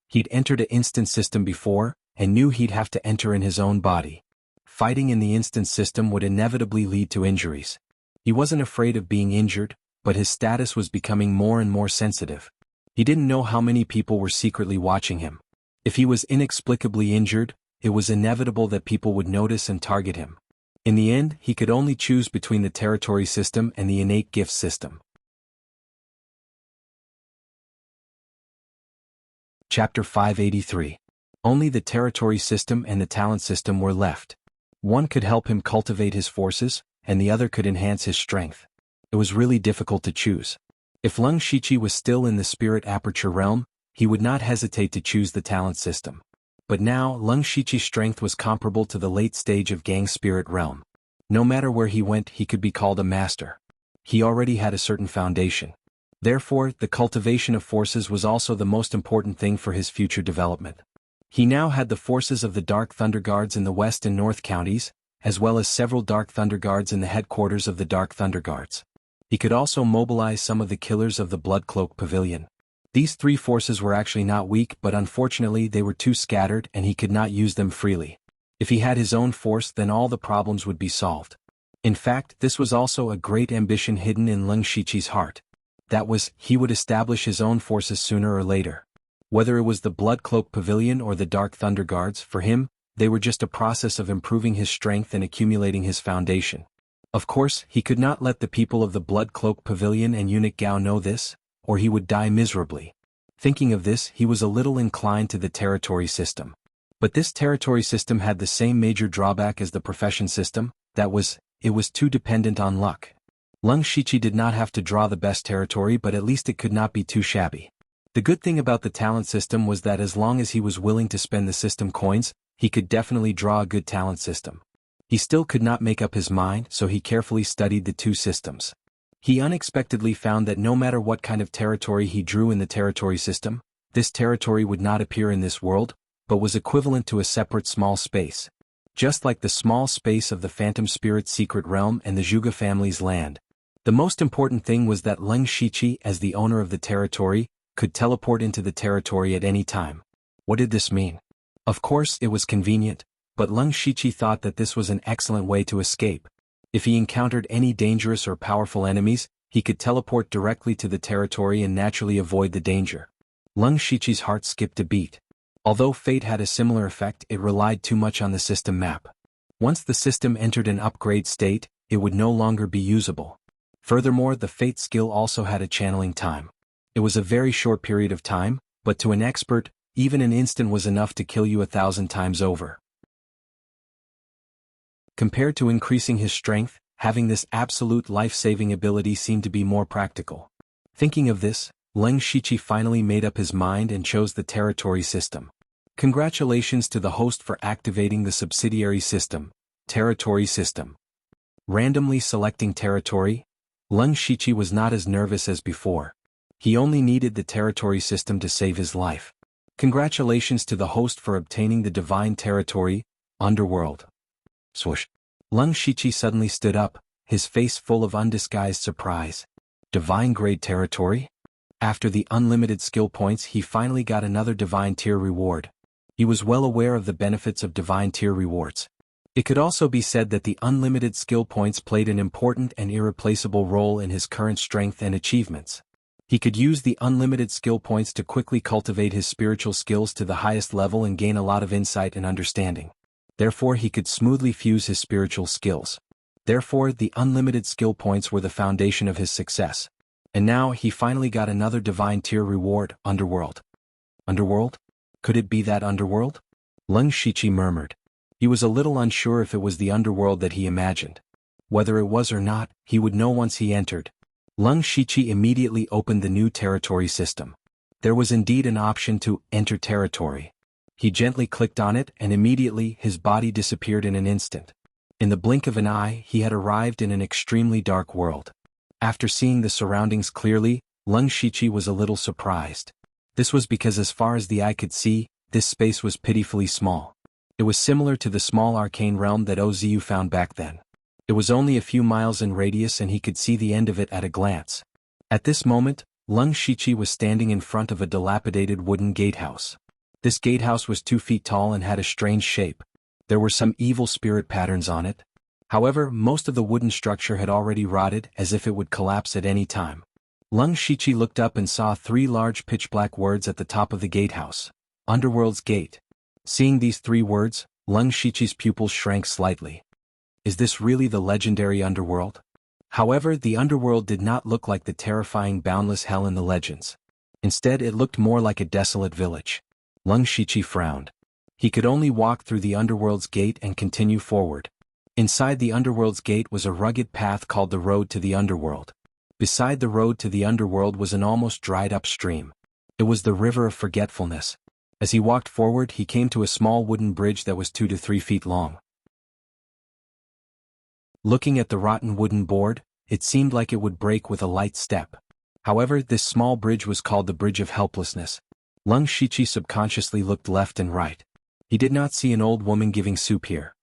He'd entered an instance system before, and knew he'd have to enter in his own body. Fighting in the instance system would inevitably lead to injuries. He wasn't afraid of being injured, but his status was becoming more and more sensitive. He didn't know how many people were secretly watching him. If he was inexplicably injured, it was inevitable that people would notice and target him. In the end, he could only choose between the territory system and the innate gift system. Chapter 583. Only the territory system and the talent system were left. One could help him cultivate his forces, and the other could enhance his strength. It was really difficult to choose. If Lung Shichi was still in the spirit aperture realm, he would not hesitate to choose the talent system. But now, Leng Shiqi's strength was comparable to the late stage of Gang Spirit Realm. No matter where he went, he could be called a master. He already had a certain foundation. Therefore, the cultivation of forces was also the most important thing for his future development. He now had the forces of the Dark Thunder Guards in the West and North counties, as well as several Dark Thunder Guards in the headquarters of the Dark Thunder Guards. He could also mobilize some of the killers of the Blood Cloak Pavilion. These three forces were actually not weak, but unfortunately they were too scattered and he could not use them freely. If he had his own force, then all the problems would be solved. In fact, this was also a great ambition hidden in Leng Shiqi's heart. That was, he would establish his own forces sooner or later. Whether it was the Blood Cloak Pavilion or the Dark Thunder Guards, for him, they were just a process of improving his strength and accumulating his foundation. Of course, he could not let the people of the Blood Cloak Pavilion and Eunuch Gao know this, or he would die miserably. Thinking of this, he was a little inclined to the territory system. But this territory system had the same major drawback as the profession system, that was, it was too dependent on luck. Leng Shiqi did not have to draw the best territory, but at least it could not be too shabby. The good thing about the talent system was that as long as he was willing to spend the system coins, he could definitely draw a good talent system. He still could not make up his mind, so he carefully studied the two systems. He unexpectedly found that no matter what kind of territory he drew in the territory system, this territory would not appear in this world, but was equivalent to a separate small space. Just like the small space of the Phantom Spirit's secret realm and the Zhuge family's land. The most important thing was that Leng Shiqi, as the owner of the territory, could teleport into the territory at any time. What did this mean? Of course, it was convenient, but Leng Shiqi thought that this was an excellent way to escape. If he encountered any dangerous or powerful enemies, he could teleport directly to the territory and naturally avoid the danger. Leng Shiqi's heart skipped a beat. Although fate had a similar effect, it relied too much on the system map. Once the system entered an upgrade state, it would no longer be usable. Furthermore, the fate skill also had a channeling time. It was a very short period of time, but to an expert, even an instant was enough to kill you 1,000 times over. Compared to increasing his strength, having this absolute life-saving ability seemed to be more practical. Thinking of this, Leng Shiqi finally made up his mind and chose the territory system. Congratulations to the host for activating the subsidiary system, territory system. Randomly selecting territory, Leng Shiqi was not as nervous as before. He only needed the territory system to save his life. Congratulations to the host for obtaining the divine territory, underworld. Swoosh. Leng Shiqi suddenly stood up, his face full of undisguised surprise. Divine grade territory? After the unlimited skill points, he finally got another divine tier reward. He was well aware of the benefits of divine tier rewards. It could also be said that the unlimited skill points played an important and irreplaceable role in his current strength and achievements. He could use the unlimited skill points to quickly cultivate his spiritual skills to the highest level and gain a lot of insight and understanding. Therefore, he could smoothly fuse his spiritual skills. Therefore, the unlimited skill points were the foundation of his success. And now, he finally got another divine tier reward, Underworld. Underworld? Could it be that Underworld? Leng Shiqi murmured. He was a little unsure if it was the Underworld that he imagined. Whether it was or not, he would know once he entered. Leng Shiqi immediately opened the new territory system. There was indeed an option to enter territory. He gently clicked on it and immediately his body disappeared in an instant. In the blink of an eye, he had arrived in an extremely dark world. After seeing the surroundings clearly, Leng Shiqi was a little surprised. This was because as far as the eye could see, this space was pitifully small. It was similar to the small arcane realm that Ozu found back then. It was only a few miles in radius and he could see the end of it at a glance. At this moment, Leng Shiqi was standing in front of a dilapidated wooden gatehouse. This gatehouse was 2 feet tall and had a strange shape. There were some evil spirit patterns on it. However, most of the wooden structure had already rotted as if it would collapse at any time. Leng Shiqi looked up and saw 3 large pitch-black words at the top of the gatehouse. Underworld's Gate. Seeing these 3 words, Leng Shiqi's pupils shrank slightly. Is this really the legendary Underworld? However, the Underworld did not look like the terrifying boundless hell in the legends. Instead, it looked more like a desolate village. Leng Shiqi frowned. He could only walk through the Underworld's Gate and continue forward. Inside the Underworld's Gate was a rugged path called the Road to the Underworld. Beside the Road to the Underworld was an almost dried-up stream. It was the River of Forgetfulness. As he walked forward, he came to a small wooden bridge that was 2 to 3 feet long. Looking at the rotten wooden board, it seemed like it would break with a light step. However, this small bridge was called the Bridge of Helplessness. Lung Shichi subconsciously looked left and right. He did not see an old woman giving soup here.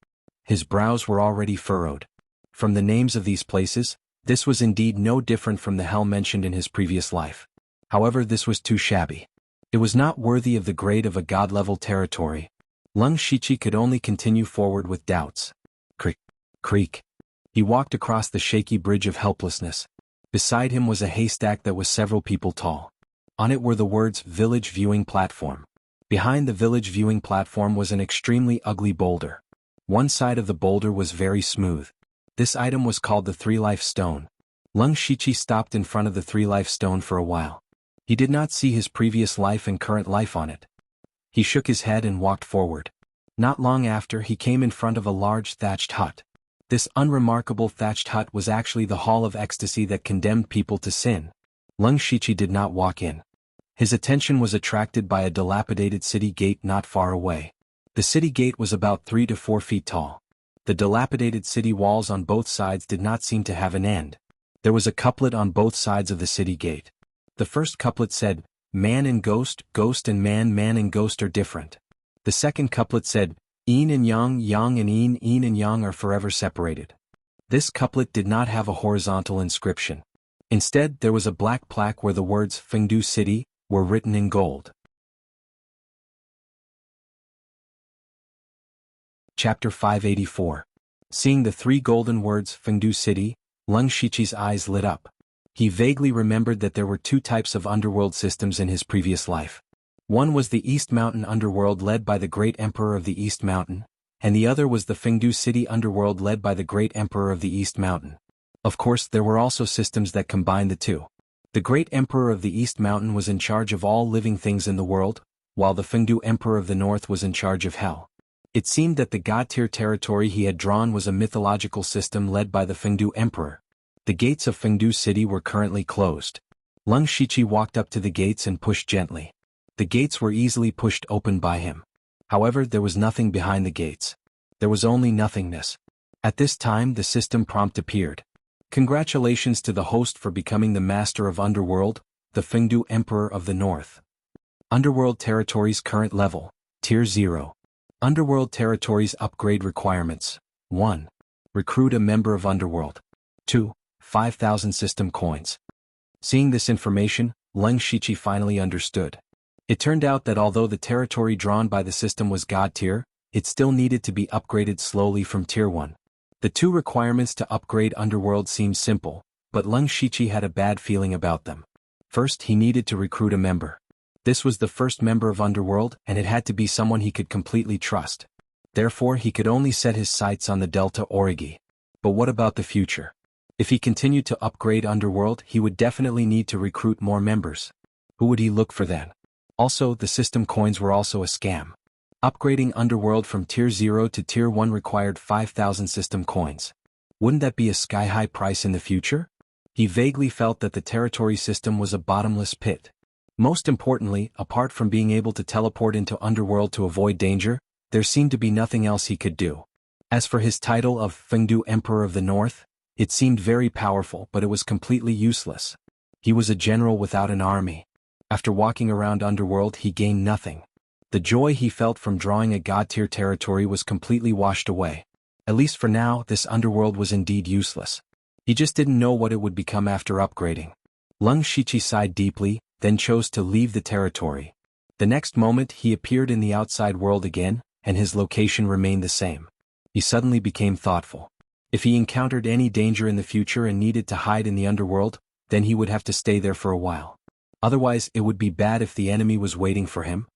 His brows were already furrowed. From the names of these places, this was indeed no different from the hell mentioned in his previous life. However, this was too shabby. It was not worthy of the grade of a god-level territory. Lung Shichi could only continue forward with doubts. Creak, creak. He walked across the shaky Bridge of Helplessness. Beside him was a haystack that was several people tall. On it were the words Village Viewing Platform. Behind the Village Viewing Platform was an extremely ugly boulder. One side of the boulder was very smooth. This item was called the 3-Life Stone. Lung Shichi stopped in front of the 3-Life Stone for a while. He did not see his previous life and current life on it. He shook his head and walked forward. Not long after, he came in front of a large thatched hut. This unremarkable thatched hut was actually the Hall of Ecstasy that condemned people to sin. Lung Shichi did not walk in. His attention was attracted by a dilapidated city gate not far away. The city gate was about 3 to 4 feet tall. The dilapidated city walls on both sides did not seem to have an end. There was a couplet on both sides of the city gate. The first couplet said, "Man and ghost, ghost and man and ghost are different." The second couplet said, "Yin and yang, yang and yin and yang are forever separated." This couplet did not have a horizontal inscription. Instead, there was a black plaque where the words Fengdu City were written in gold. Chapter 584. Seeing the 3 golden words Fengdu City, Lung Shichi's eyes lit up. He vaguely remembered that there were 2 types of underworld systems in his previous life. One was the East Mountain underworld led by the Great Emperor of the East Mountain, and the other was the Fengdu City underworld led by the Great Emperor of the East Mountain. Of course, there were also systems that combined the 2. The Great Emperor of the East Mountain was in charge of all living things in the world, while the Fengdu Emperor of the North was in charge of hell. It seemed that the god-tier territory he had drawn was a mythological system led by the Fengdu Emperor. The gates of Fengdu City were currently closed. Lung Shichi walked up to the gates and pushed gently. The gates were easily pushed open by him. However, there was nothing behind the gates. There was only nothingness. At this time, the system prompt appeared. Congratulations to the host for becoming the master of Underworld, the Fengdu Emperor of the North. Underworld Territories current level, Tier 0. Underworld Territories upgrade requirements. 1. Recruit a member of Underworld. 2. 5,000 system coins. Seeing this information, Lung Shichi finally understood. It turned out that although the territory drawn by the system was God tier, it still needed to be upgraded slowly from Tier 1. The 2 requirements to upgrade Underworld seemed simple, but Lung Shichi had a bad feeling about them. First, he needed to recruit a member. This was the first member of Underworld, and it had to be someone he could completely trust. Therefore, he could only set his sights on the Delta Origi. But what about the future? If he continued to upgrade Underworld, he would definitely need to recruit more members. Who would he look for then? Also, the system coins were also a scam. Upgrading Underworld from Tier 0 to Tier 1 required 5,000 system coins. Wouldn't that be a sky-high price in the future? He vaguely felt that the territory system was a bottomless pit. Most importantly, apart from being able to teleport into Underworld to avoid danger, there seemed to be nothing else he could do. As for his title of Fengdu Emperor of the North, it seemed very powerful, but it was completely useless. He was a general without an army. After walking around Underworld, he gained nothing. The joy he felt from drawing a god-tier territory was completely washed away. At least for now, this Underworld was indeed useless. He just didn't know what it would become after upgrading. Lung Shichi sighed deeply, then chose to leave the territory. The next moment, he appeared in the outside world again, and his location remained the same. He suddenly became thoughtful. If he encountered any danger in the future and needed to hide in the underworld, then he would have to stay there for a while. Otherwise, it would be bad if the enemy was waiting for him.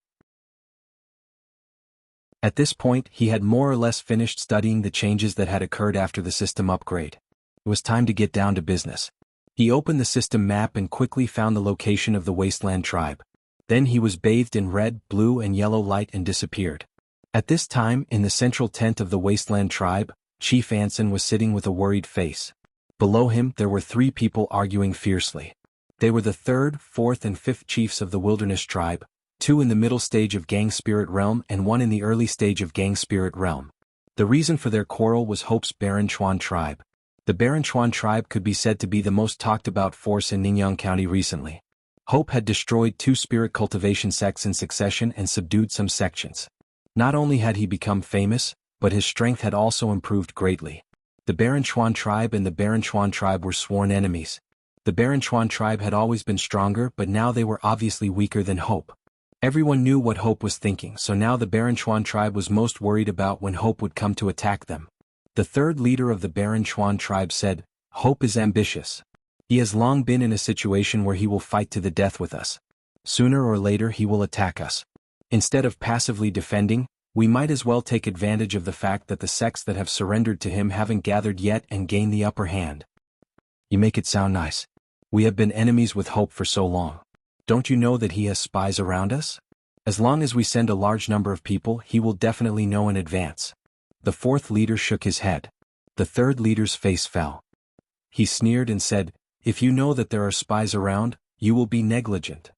At this point, he had more or less finished studying the changes that had occurred after the system upgrade. It was time to get down to business. He opened the system map and quickly found the location of the Wasteland tribe. Then he was bathed in red, blue and yellow light and disappeared. At this time, in the central tent of the Wasteland tribe, Chief Anson was sitting with a worried face. Below him, there were 3 people arguing fiercely. They were the 3rd, 4th and 5th chiefs of the Wilderness tribe, 2 in the middle stage of Gang Spirit Realm and 1 in the early stage of Gang Spirit Realm. The reason for their quarrel was Hope's Baron Chuan tribe. The Baron Chuan tribe could be said to be the most talked about force in Ningyan County recently. Hope had destroyed 2 spirit cultivation sects in succession and subdued some sections. Not only had he become famous, but his strength had also improved greatly. The Baron Chuan tribe and the Baron Chuan tribe were sworn enemies. The Baron Chuan tribe had always been stronger, but now they were obviously weaker than Hope. Everyone knew what Hope was thinking, so now the Baron Chuan tribe was most worried about when Hope would come to attack them. The third leader of the Baron Chuan tribe said, "Hope is ambitious. He has long been in a situation where he will fight to the death with us. Sooner or later he will attack us. Instead of passively defending, we might as well take advantage of the fact that the sects that have surrendered to him haven't gathered yet and gain the upper hand." You make it sound nice. We have been enemies with Hope for so long. Don't you know that he has spies around us? As long as we send a large number of people, he will definitely know in advance. The fourth leader shook his head. The third leader's face fell. He sneered and said, "If you know that there are spies around, you will be negligent.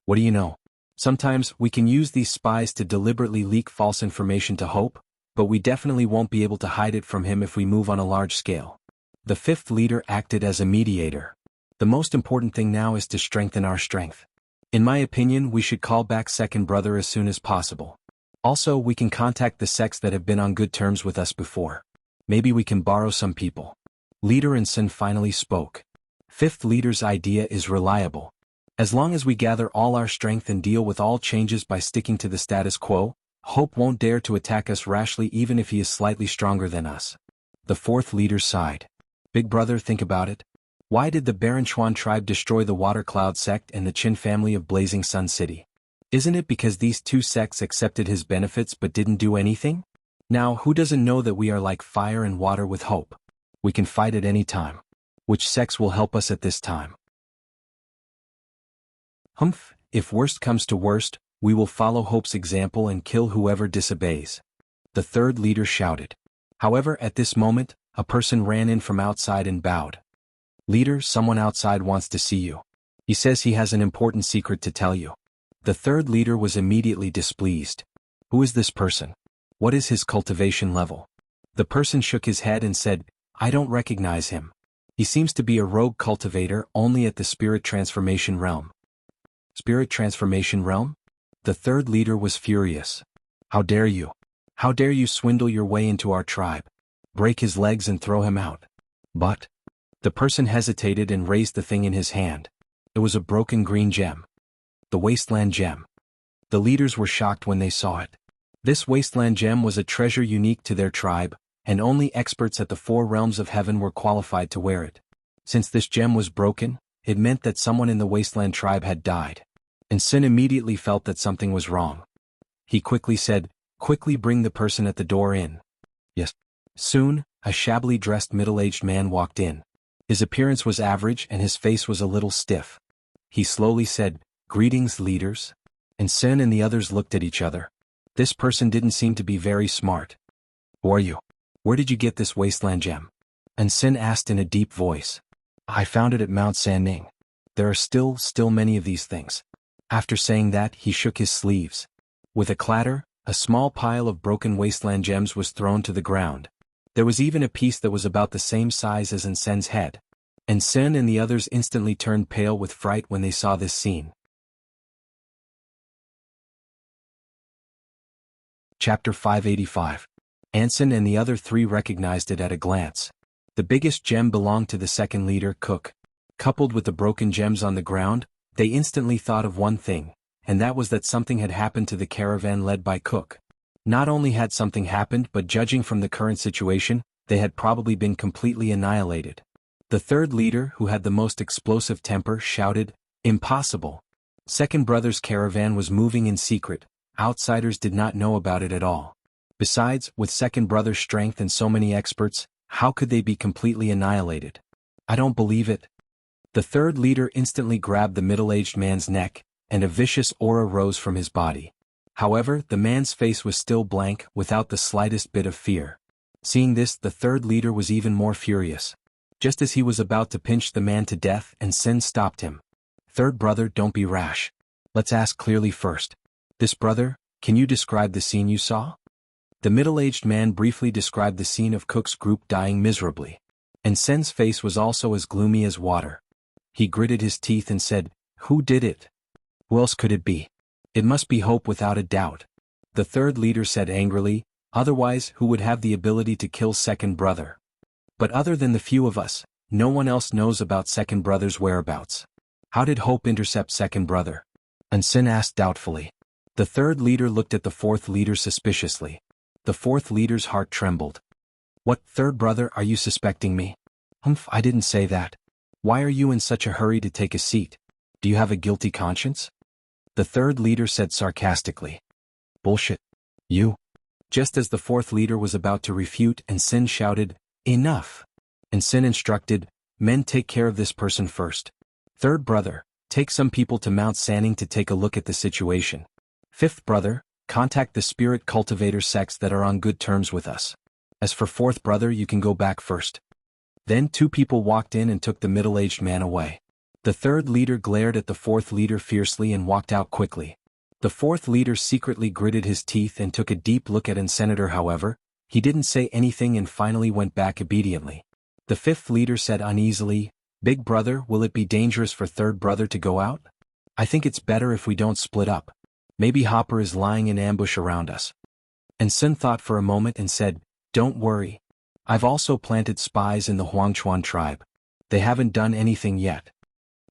What do you know? Sometimes we can use these spies to deliberately leak false information to Hope, but we definitely won't be able to hide it from him if we move on a large scale." The fifth leader acted as a mediator. "The most important thing now is to strengthen our strength. In my opinion, we should call back second brother as soon as possible. Also, we can contact the sects that have been on good terms with us before. Maybe we can borrow some people." Leader Ensign finally spoke. Fifth leader's idea is reliable. As long as we gather all our strength and deal with all changes by sticking to the status quo, Hope won't dare to attack us rashly even if he is slightly stronger than us. The fourth leader sighed. "Big brother, think about it. Why did the Baron Chuan tribe destroy the Water Cloud sect and the Qin family of Blazing Sun City? Isn't it because these 2 sects accepted his benefits but didn't do anything? Now, who doesn't know that we are like fire and water with Hope? We can fight at any time. Which sects will help us at this time?" "Humph, if worst comes to worst, we will follow Hope's example and kill whoever disobeys," the third leader shouted. However, at this moment, a person ran in from outside and bowed. "Leader, someone outside wants to see you. He says he has an important secret to tell you." The third leader was immediately displeased. "Who is this person? What is his cultivation level?" The person shook his head and said, "I don't recognize him. He seems to be a rogue cultivator only at the spirit transformation realm." Spirit transformation realm? The third leader was furious. "How dare you? How dare you swindle your way into our tribe? Break his legs and throw him out." "But..." The person hesitated and raised the thing in his hand. It was a broken green gem. The Wasteland Gem. The leaders were shocked when they saw it. This Wasteland Gem was a treasure unique to their tribe, and only experts at the 4 realms of heaven were qualified to wear it. Since this gem was broken, it meant that someone in the Wasteland tribe had died. And Sin immediately felt that something was wrong. He quickly said, "Quickly bring the person at the door in." Yes. Soon, a shabbily dressed middle-aged man walked in. His appearance was average and his face was a little stiff. He slowly said, "Greetings, leaders." And Sin and the others looked at each other. This person didn't seem to be very smart. "Who are you? Where did you get this Wasteland Gem?" And Sin asked in a deep voice. "I found it at Mount Sanning. There are still many of these things." After saying that, he shook his sleeves. With a clatter, a small pile of broken Wasteland Gems was thrown to the ground. There was even a piece that was about the same size as Ensign's head. Ensign and the others instantly turned pale with fright when they saw this scene. Chapter 585. Anson and the other 3 recognized it at a glance. The biggest gem belonged to the second leader, Cook. Coupled with the broken gems on the ground, they instantly thought of one thing, and that was that something had happened to the caravan led by Cook. Not only had something happened, but judging from the current situation, they had probably been completely annihilated. The third leader, who had the most explosive temper, shouted, "Impossible! Second brother's caravan was moving in secret. Outsiders did not know about it at all. Besides, with second brother's strength and so many experts, how could they be completely annihilated? I don't believe it." The third leader instantly grabbed the middle-aged man's neck, and a vicious aura rose from his body. However, the man's face was still blank, without the slightest bit of fear. Seeing this, the third leader was even more furious. Just as he was about to pinch the man to death, and Sin stopped him. "Third brother, don't be rash. Let's ask clearly first. This brother, can you describe the scene you saw? The middle-aged man briefly described the scene of Cook's group dying miserably. And Sen's face was also as gloomy as water. He gritted his teeth and said, "Who did it? Who else could it be? It must be Hope without a doubt." The third leader said angrily, "Otherwise, who would have the ability to kill second brother? But other than the few of us, no one else knows about second brother's whereabouts. How did Hope intercept second brother?" And Sen asked doubtfully. The third leader looked at the fourth leader suspiciously. The fourth leader's heart trembled. "What, third brother, are you suspecting me?" "Humph, I didn't say that. Why are you in such a hurry to take a seat? Do you have a guilty conscience?" The third leader said sarcastically. "Bullshit. You." Just as the fourth leader was about to refute, and Sin shouted, "Enough!" And Sin instructed, "Men, take care of this person first. Third brother, take some people to Mount Sanning to take a look at the situation. Fifth brother, contact the spirit cultivator sects that are on good terms with us. As for fourth brother, you can go back first." Then 2 people walked in and took the middle-aged man away. The third leader glared at the fourth leader fiercely and walked out quickly. The fourth leader secretly gritted his teeth and took a deep look at Senator. However, he didn't say anything and finally went back obediently. The fifth leader said uneasily, "Big brother, will it be dangerous for third brother to go out? I think it's better if we don't split up. Maybe Hopper is lying in ambush around us." And Sun thought for a moment and said, "Don't worry. I've also planted spies in the Huangchuan tribe. They haven't done anything yet."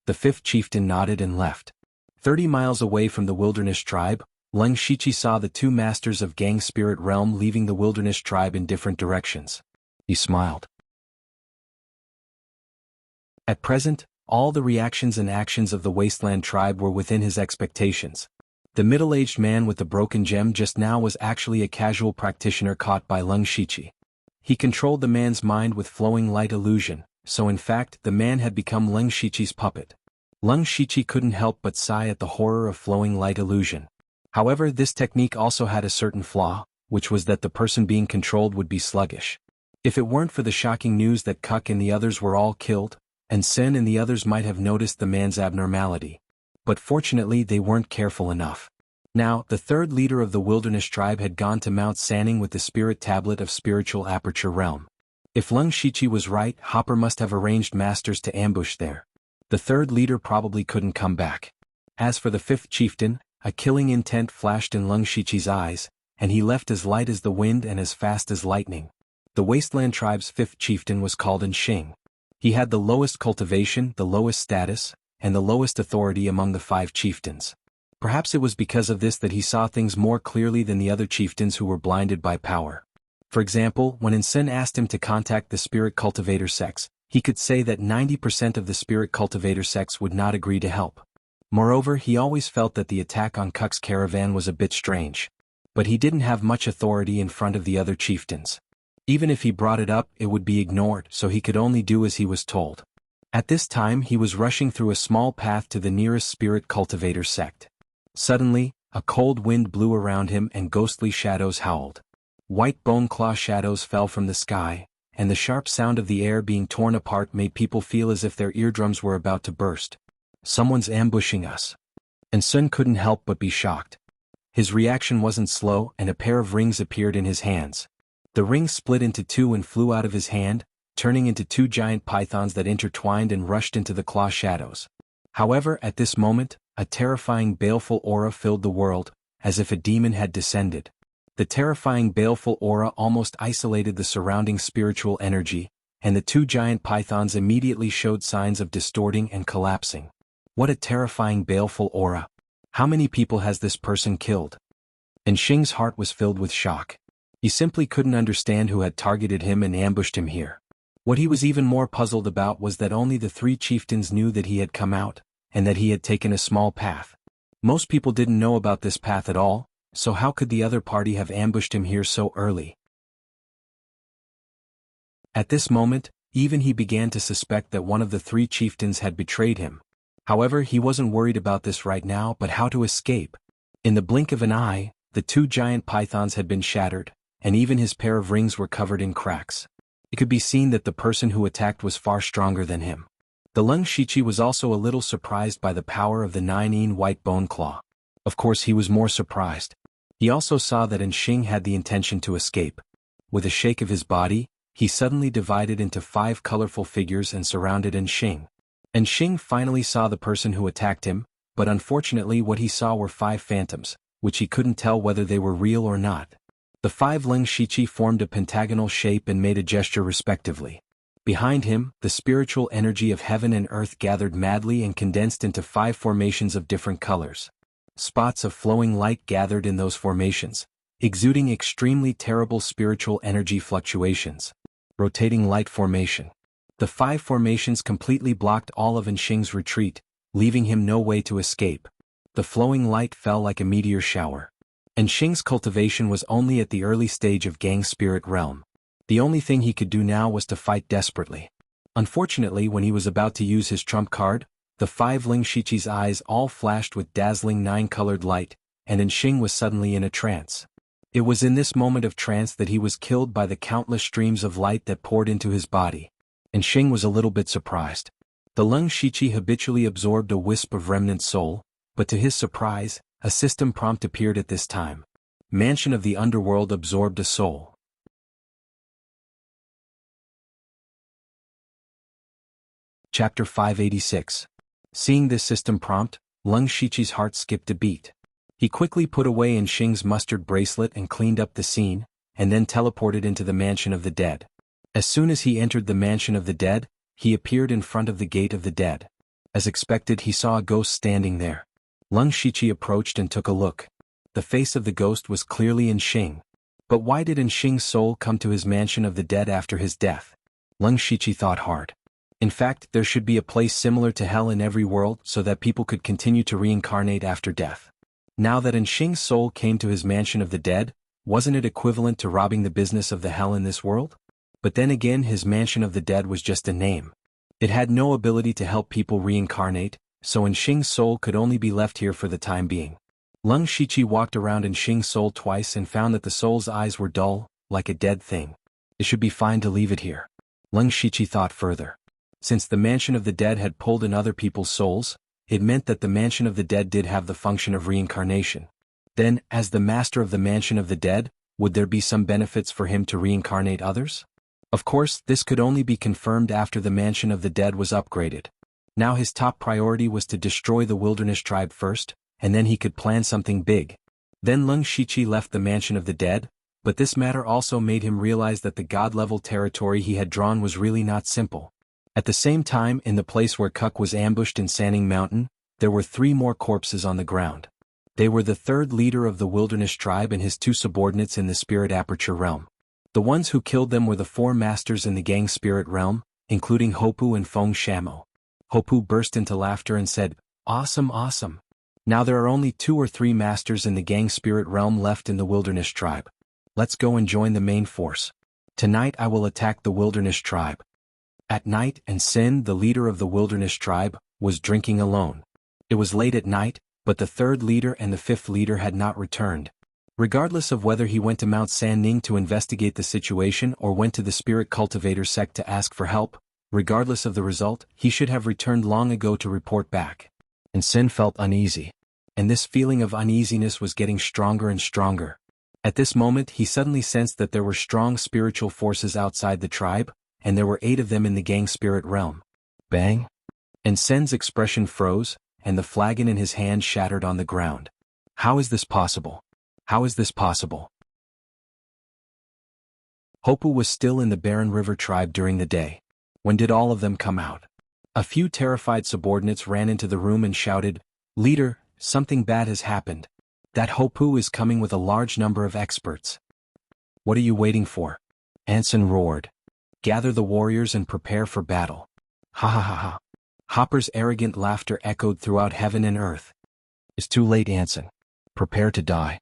The fifth chieftain nodded and left. 30 miles away from the wilderness tribe, Leng Shichi saw the 2 masters of Gang Spirit Realm leaving the wilderness tribe in different directions. He smiled. At present, all the reactions and actions of the Wasteland tribe were within his expectations. The middle-aged man with the broken gem just now was actually a casual practitioner caught by Leng Shichi. He controlled the man's mind with flowing light illusion, so in fact the man had become Leng Shichi's puppet. Leng Shichi couldn't help but sigh at the horror of flowing light illusion. However, this technique also had a certain flaw, which was that the person being controlled would be sluggish. If it weren't for the shocking news that Kuk and the others were all killed, and Sen and the others might have noticed the man's abnormality. But fortunately they weren't careful enough. Now, the third leader of the wilderness tribe had gone to Mount Sanning with the spirit tablet of Spiritual Aperture Realm. If Leng Shichi was right, Hopper must have arranged masters to ambush there. The third leader probably couldn't come back. As for the fifth chieftain, a killing intent flashed in Leng Shichi's eyes, and he left as light as the wind and as fast as lightning. The Wasteland tribe's fifth chieftain was called Enshing. He had the lowest cultivation, the lowest status, and the lowest authority among the 5 chieftains. Perhaps it was because of this that he saw things more clearly than the other chieftains who were blinded by power. For example, when Ensen asked him to contact the spirit cultivator sects, he could say that 90% of the spirit cultivator sects would not agree to help. Moreover, he always felt that the attack on Kuk's caravan was a bit strange. But he didn't have much authority in front of the other chieftains. Even if he brought it up, it would be ignored, so he could only do as he was told. At this time he was rushing through a small path to the nearest spirit cultivator sect. Suddenly, a cold wind blew around him and ghostly shadows howled. White bone claw shadows fell from the sky, and the sharp sound of the air being torn apart made people feel as if their eardrums were about to burst. "Someone's ambushing us." And Sun couldn't help but be shocked. His reaction wasn't slow, and a pair of rings appeared in his hands. The rings split into 2 and flew out of his hand, turning into 2 giant pythons that intertwined and rushed into the claw shadows. However, at this moment, a terrifying baleful aura filled the world, as if a demon had descended. The terrifying baleful aura almost isolated the surrounding spiritual energy, and the 2 giant pythons immediately showed signs of distorting and collapsing. What a terrifying baleful aura! How many people has this person killed? And Xing's heart was filled with shock. He simply couldn't understand who had targeted him and ambushed him here. What he was even more puzzled about was that only the 3 chieftains knew that he had come out, and that he had taken a small path. Most people didn't know about this path at all, so how could the other party have ambushed him here so early? At this moment, even he began to suspect that one of the 3 chieftains had betrayed him. However, he wasn't worried about this right now, but how to escape. In the blink of an eye, the 2 giant pythons had been shattered, and even his pair of rings were covered in cracks. It could be seen that the person who attacked was far stronger than him. The Lung Shichi was also a little surprised by the power of the 9 white bone claw. Of course he was more surprised. He also saw that Enxing had the intention to escape. With a shake of his body, he suddenly divided into 5 colorful figures and surrounded Enxing. Enxing finally saw the person who attacked him, but unfortunately what he saw were 5 phantoms, which he couldn't tell whether they were real or not. The 5 Lung Shichi formed a pentagonal shape and made a gesture respectively. Behind him, the spiritual energy of heaven and earth gathered madly and condensed into 5 formations of different colors. Spots of flowing light gathered in those formations, exuding extremely terrible spiritual energy fluctuations. Rotating light formation. The 5 formations completely blocked all of Enxing's retreat, leaving him no way to escape. The flowing light fell like a meteor shower. Enxing's cultivation was only at the early stage of Gang Spirit Realm. The only thing he could do now was to fight desperately. Unfortunately, when he was about to use his trump card, the 5 Lung Shichi's eyes all flashed with dazzling 9-colored light, and Enxing was suddenly in a trance. It was in this moment of trance that he was killed by the countless streams of light that poured into his body. Enxing was a little bit surprised. The Lung Shichi habitually absorbed a wisp of remnant soul, but to his surprise, a system prompt appeared at this time. Mansion of the Underworld absorbed a soul. Chapter 586. Seeing this system prompt, Lung Shichi's heart skipped a beat. He quickly put away Enxing's mustard bracelet and cleaned up the scene, and then teleported into the Mansion of the Dead. As soon as he entered the Mansion of the Dead, he appeared in front of the Gate of the Dead. As expected, he saw a ghost standing there. Lung Shichi approached and took a look. The face of the ghost was clearly Enxing. But why did Enxing's soul come to his Mansion of the Dead after his death? Lung Shichi thought hard. In fact, there should be a place similar to hell in every world so that people could continue to reincarnate after death. Now that Enxing's soul came to his Mansion of the Dead, wasn't it equivalent to robbing the business of the hell in this world? But then again, his Mansion of the Dead was just a name. It had no ability to help people reincarnate, so Enxing's soul could only be left here for the time being. Lung Shichi walked around Enxing's soul twice and found that the soul's eyes were dull, like a dead thing. It should be fine to leave it here. Lung Shichi thought further. Since the Mansion of the Dead had pulled in other people's souls, it meant that the Mansion of the Dead did have the function of reincarnation. Then, as the master of the Mansion of the Dead, would there be some benefits for him to reincarnate others? Of course, this could only be confirmed after the Mansion of the Dead was upgraded. Now his top priority was to destroy the Wilderness Tribe first, and then he could plan something big. Then Lung Shichi left the Mansion of the Dead, but this matter also made him realize that the god-level territory he had drawn was really not simple. At the same time, in the place where Kuk was ambushed in Sanning Mountain, there were 3 more corpses on the ground. They were the 3rd leader of the Wilderness Tribe and his 2 subordinates in the Spirit Aperture Realm. The ones who killed them were the 4 masters in the Gang Spirit Realm, including Hopu and Feng Shamo. Hopu burst into laughter and said, "Awesome, awesome. Now there are only 2 or 3 masters in the Gang Spirit Realm left in the Wilderness Tribe. Let's go and join the main force. Tonight I will attack the Wilderness Tribe." At night, Sin, the leader of the Wilderness Tribe, was drinking alone. It was late at night, but the 3rd leader and the 5th leader had not returned. Regardless of whether he went to Mount Sanning to investigate the situation or went to the Spirit Cultivator sect to ask for help, regardless of the result, he should have returned long ago to report back. And Sin felt uneasy. And this feeling of uneasiness was getting stronger and stronger. At this moment he suddenly sensed that there were strong spiritual forces outside the tribe, and there were 8 of them in the Gang Spirit Realm. Bang! And Sen's expression froze, and the flagon in his hand shattered on the ground. How is this possible? How is this possible? Hopu was still in the Barren River tribe during the day. When did all of them come out? A few terrified subordinates ran into the room and shouted, "Leader, something bad has happened. That Hopu is coming with a large number of experts." "What are you waiting for?" Anson roared. "Gather the warriors and prepare for battle." Ha ha ha ha. Hopper's arrogant laughter echoed throughout heaven and earth. "It's too late, Anson. Prepare to die."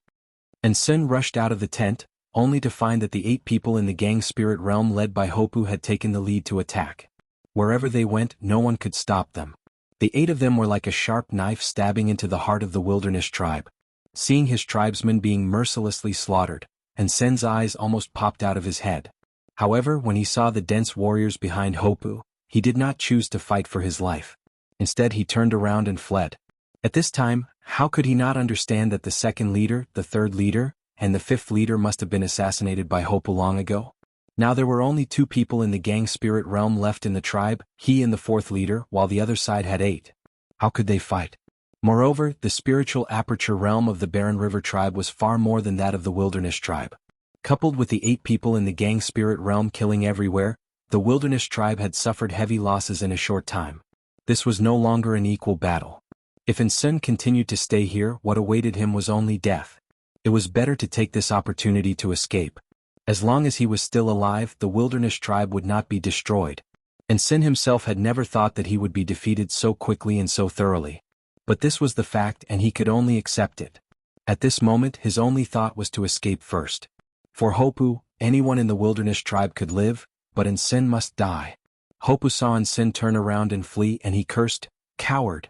And Sin rushed out of the tent, only to find that the 8 people in the Gang Spirit Realm led by Hopu had taken the lead to attack. Wherever they went, no one could stop them. The 8 of them were like a sharp knife stabbing into the heart of the Wilderness Tribe. Seeing his tribesmen being mercilessly slaughtered, and Sen's eyes almost popped out of his head. However, when he saw the dense warriors behind Hopu, he did not choose to fight for his life. Instead he turned around and fled. At this time, how could he not understand that the second leader, the third leader, and the fifth leader must have been assassinated by Hopu long ago? Now there were only 2 people in the gang spirit realm left in the tribe, he and the fourth leader, while the other side had 8. How could they fight? Moreover, the spiritual aperture realm of the Barren River tribe was far more than that of the Wilderness tribe. Coupled with the 8 people in the gang spirit realm killing everywhere, the Wilderness tribe had suffered heavy losses in a short time. This was no longer an equal battle. If Ensun continued to stay here, what awaited him was only death. It was better to take this opportunity to escape. As long as he was still alive, the Wilderness tribe would not be destroyed. Ensun himself had never thought that he would be defeated so quickly and so thoroughly. But this was the fact and he could only accept it. At this moment his only thought was to escape first. For Hopu, anyone in the Wilderness tribe could live, but Ensun must die. Hopu saw Ensun turn around and flee and he cursed, "Coward!"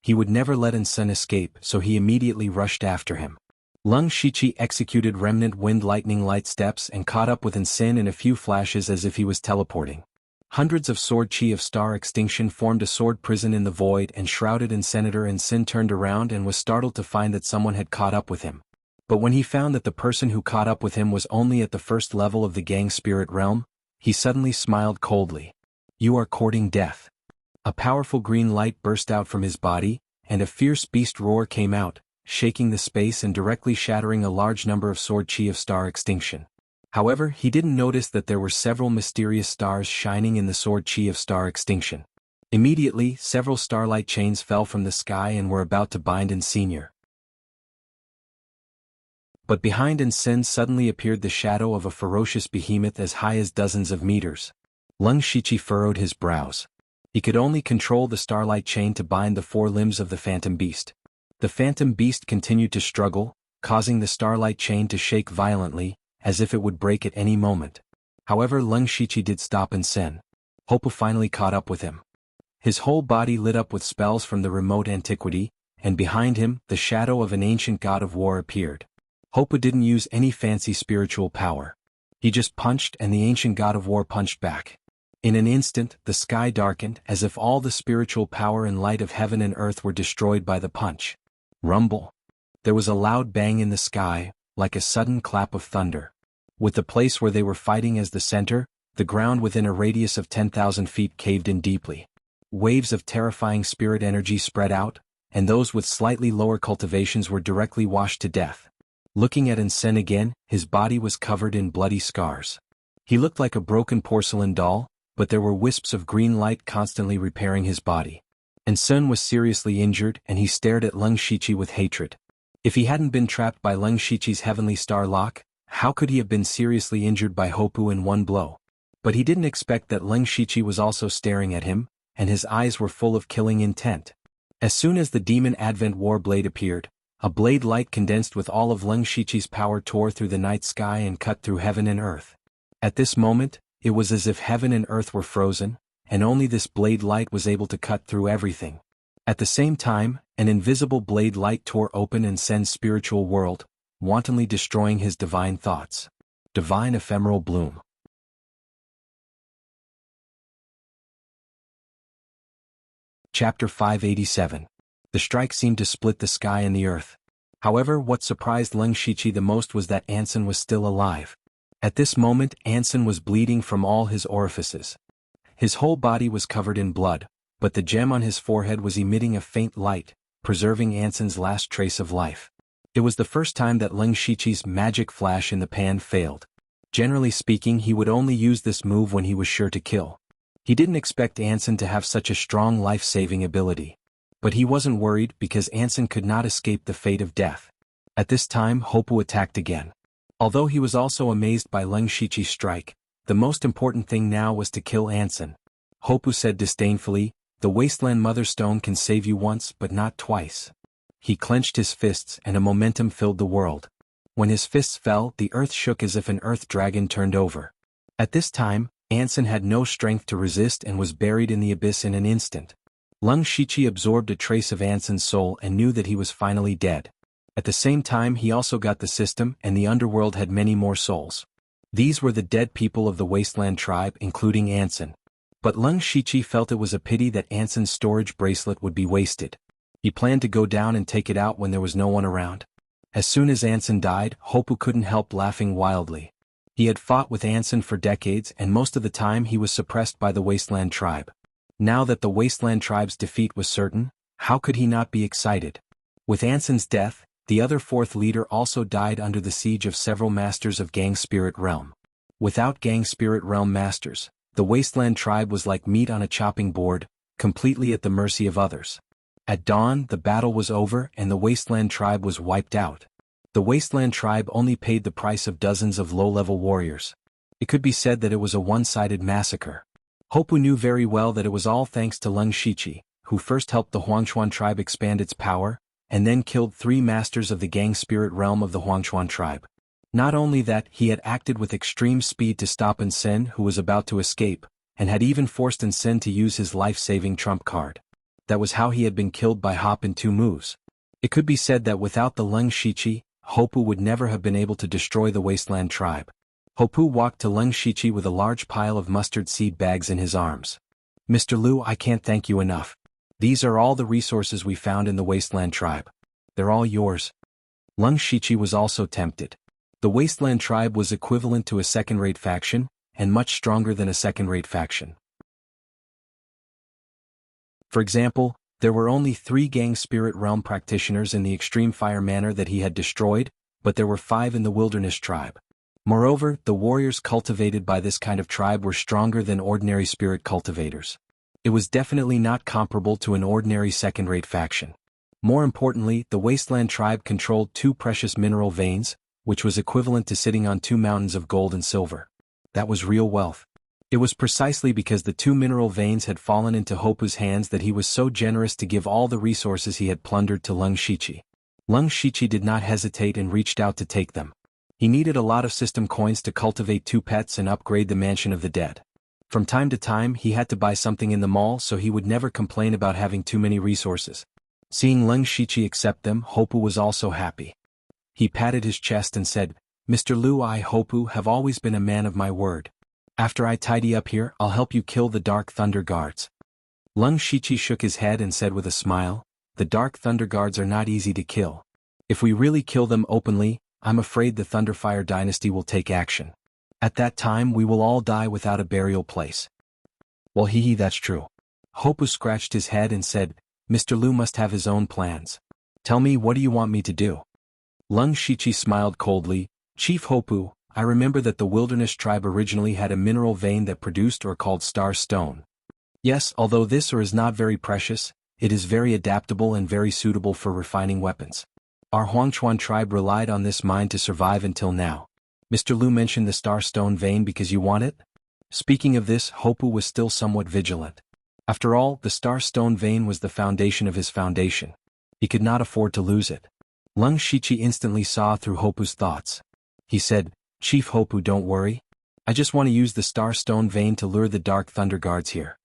He would never let Ensun escape, so he immediately rushed after him. Lung Shichi executed remnant wind lightning light steps and caught up with Ensun in a few flashes as if he was teleporting. Hundreds of sword chi of star extinction formed a sword prison in the void and shrouded Senator Ensun turned around and was startled to find that someone had caught up with him. But when he found that the person who caught up with him was only at the first level of the gang spirit realm, he suddenly smiled coldly. "You are courting death." A powerful green light burst out from his body, and a fierce beast roar came out, shaking the space and directly shattering a large number of sword chi of star extinction. However, he didn't notice that there were several mysterious stars shining in the sword chi of star extinction. Immediately, several starlight chains fell from the sky and were about to bind Senior. But behind Ensun suddenly appeared the shadow of a ferocious behemoth as high as dozens of meters. Lung Shichi furrowed his brows. He could only control the starlight chain to bind the 4 limbs of the phantom beast. The phantom beast continued to struggle, causing the starlight chain to shake violently, as if it would break at any moment. However, Lung Shichi did stop Ensun. Hopu finally caught up with him. His whole body lit up with spells from the remote antiquity, and behind him, the shadow of an ancient god of war appeared. Hopu didn't use any fancy spiritual power. He just punched and the ancient god of war punched back. In an instant, the sky darkened as if all the spiritual power and light of heaven and earth were destroyed by the punch. Rumble. There was a loud bang in the sky, like a sudden clap of thunder. With the place where they were fighting as the center, the ground within a radius of 10,000 feet caved in deeply. Waves of terrifying spirit energy spread out, and those with slightly lower cultivations were directly washed to death. Looking at Ensun again, his body was covered in bloody scars. He looked like a broken porcelain doll, but there were wisps of green light constantly repairing his body. Ensun was seriously injured and he stared at Lung Shichi with hatred. If he hadn't been trapped by Lung Shichi's heavenly star lock, how could he have been seriously injured by Hopu in one blow? But he didn't expect that Lung Shichi was also staring at him, and his eyes were full of killing intent. As soon as the demon Advent War blade appeared, a blade light condensed with all of Lung Shichi's power tore through the night sky and cut through heaven and earth. At this moment, it was as if heaven and earth were frozen, and only this blade light was able to cut through everything. At the same time, an invisible blade light tore open Ensun's spiritual world, wantonly destroying his divine thoughts. Divine ephemeral bloom. Chapter 587. The strike seemed to split the sky and the earth. However, what surprised Lung Shichi the most was that Ensun was still alive. At this moment, Ensun was bleeding from all his orifices. His whole body was covered in blood, but the gem on his forehead was emitting a faint light, preserving Ensun's last trace of life. It was the first time that Lung Shichi's magic flash in the pan failed. Generally speaking, he would only use this move when he was sure to kill. He didn't expect Ensun to have such a strong life-saving ability. But he wasn't worried because Ensun could not escape the fate of death. At this time, Hopu attacked again. Although he was also amazed by Lung Shichi's strike, the most important thing now was to kill Ensun. Hopu said disdainfully, "The Wasteland Mother Stone can save you once but not twice." He clenched his fists and a momentum filled the world. When his fists fell, the earth shook as if an earth dragon turned over. At this time, Ensun had no strength to resist and was buried in the abyss in an instant. Lung Shichi absorbed a trace of Ensun's soul and knew that he was finally dead. At the same time he also got the system and the underworld had many more souls. These were the dead people of the Wasteland tribe including Ensun. But Lung Shichi felt it was a pity that Anson's storage bracelet would be wasted. He planned to go down and take it out when there was no one around. As soon as Anson died, Hopu couldn't help laughing wildly. He had fought with Anson for decades and most of the time he was suppressed by the Wasteland tribe. Now that the Wasteland tribe's defeat was certain, how could he not be excited? With Anson's death, the other fourth leader also died under the siege of several masters of Gang Spirit Realm. Without Gang Spirit Realm masters, the Wasteland tribe was like meat on a chopping board, completely at the mercy of others. At dawn, the battle was over and the Wasteland tribe was wiped out. The Wasteland tribe only paid the price of dozens of low-level warriors. It could be said that it was a one-sided massacre. Hopu knew very well that it was all thanks to Lung Shichi, who first helped the Huangchuan tribe expand its power, and then killed 3 masters of the Gang Spirit Realm of the Huangchuan tribe. Not only that, he had acted with extreme speed to stop Ensen, who was about to escape, and had even forced Ensen to use his life-saving trump card. That was how he had been killed by Hop in 2 moves. It could be said that without the Lung Shichi, Hopu would never have been able to destroy the Wasteland tribe. Hopu walked to Lung Shichi with a large pile of mustard seed bags in his arms. "Mr. Lu, I can't thank you enough. These are all the resources we found in the Wasteland tribe. They're all yours." Lung Shichi was also tempted. The Wasteland tribe was equivalent to a second-rate faction, and much stronger than a second-rate faction. For example, there were only 3 Gang Spirit Realm practitioners in the Extreme Fire Manor that he had destroyed, but there were 5 in the Wilderness tribe. Moreover, the warriors cultivated by this kind of tribe were stronger than ordinary spirit cultivators. It was definitely not comparable to an ordinary second-rate faction. More importantly, the Wasteland tribe controlled 2 precious mineral veins, which was equivalent to sitting on 2 mountains of gold and silver. That was real wealth. It was precisely because the 2 mineral veins had fallen into Hopu's hands that he was so generous to give all the resources he had plundered to Lung Shichi. Lung Shichi did not hesitate and reached out to take them. He needed a lot of system coins to cultivate 2 pets and upgrade the Mansion of the Dead. From time to time he had to buy something in the mall so he would never complain about having too many resources. Seeing Lung Shichi accept them, Hopu was also happy. He patted his chest and said, "Mr. Lu, I, Hopu, have always been a man of my word. After I tidy up here, I'll help you kill the Dark Thunder Guards." Lung Shichi shook his head and said with a smile, "The Dark Thunder Guards are not easy to kill. If we really kill them openly, I'm afraid the Thunderfire dynasty will take action. At that time we will all die without a burial place." "Well, that's true." Hopu scratched his head and said, "Mr. Lu must have his own plans. Tell me, what do you want me to do?" Lung Shichi smiled coldly, "Chief Hopu, I remember that the Wilderness tribe originally had a mineral vein that produced or called Star Stone. Yes, although this ore is not very precious, it is very adaptable and very suitable for refining weapons. Our Huangchuan tribe relied on this mine to survive until now. Mr. Lu mentioned the Star Stone vein because you want it?" Speaking of this, Hopu was still somewhat vigilant. After all, the Star Stone vein was the foundation of his foundation. He could not afford to lose it. Lung Shichi instantly saw through Hopu's thoughts. He said, "Chief Hopu, don't worry. I just want to use the Star Stone vein to lure the Dark Thunder Guards here."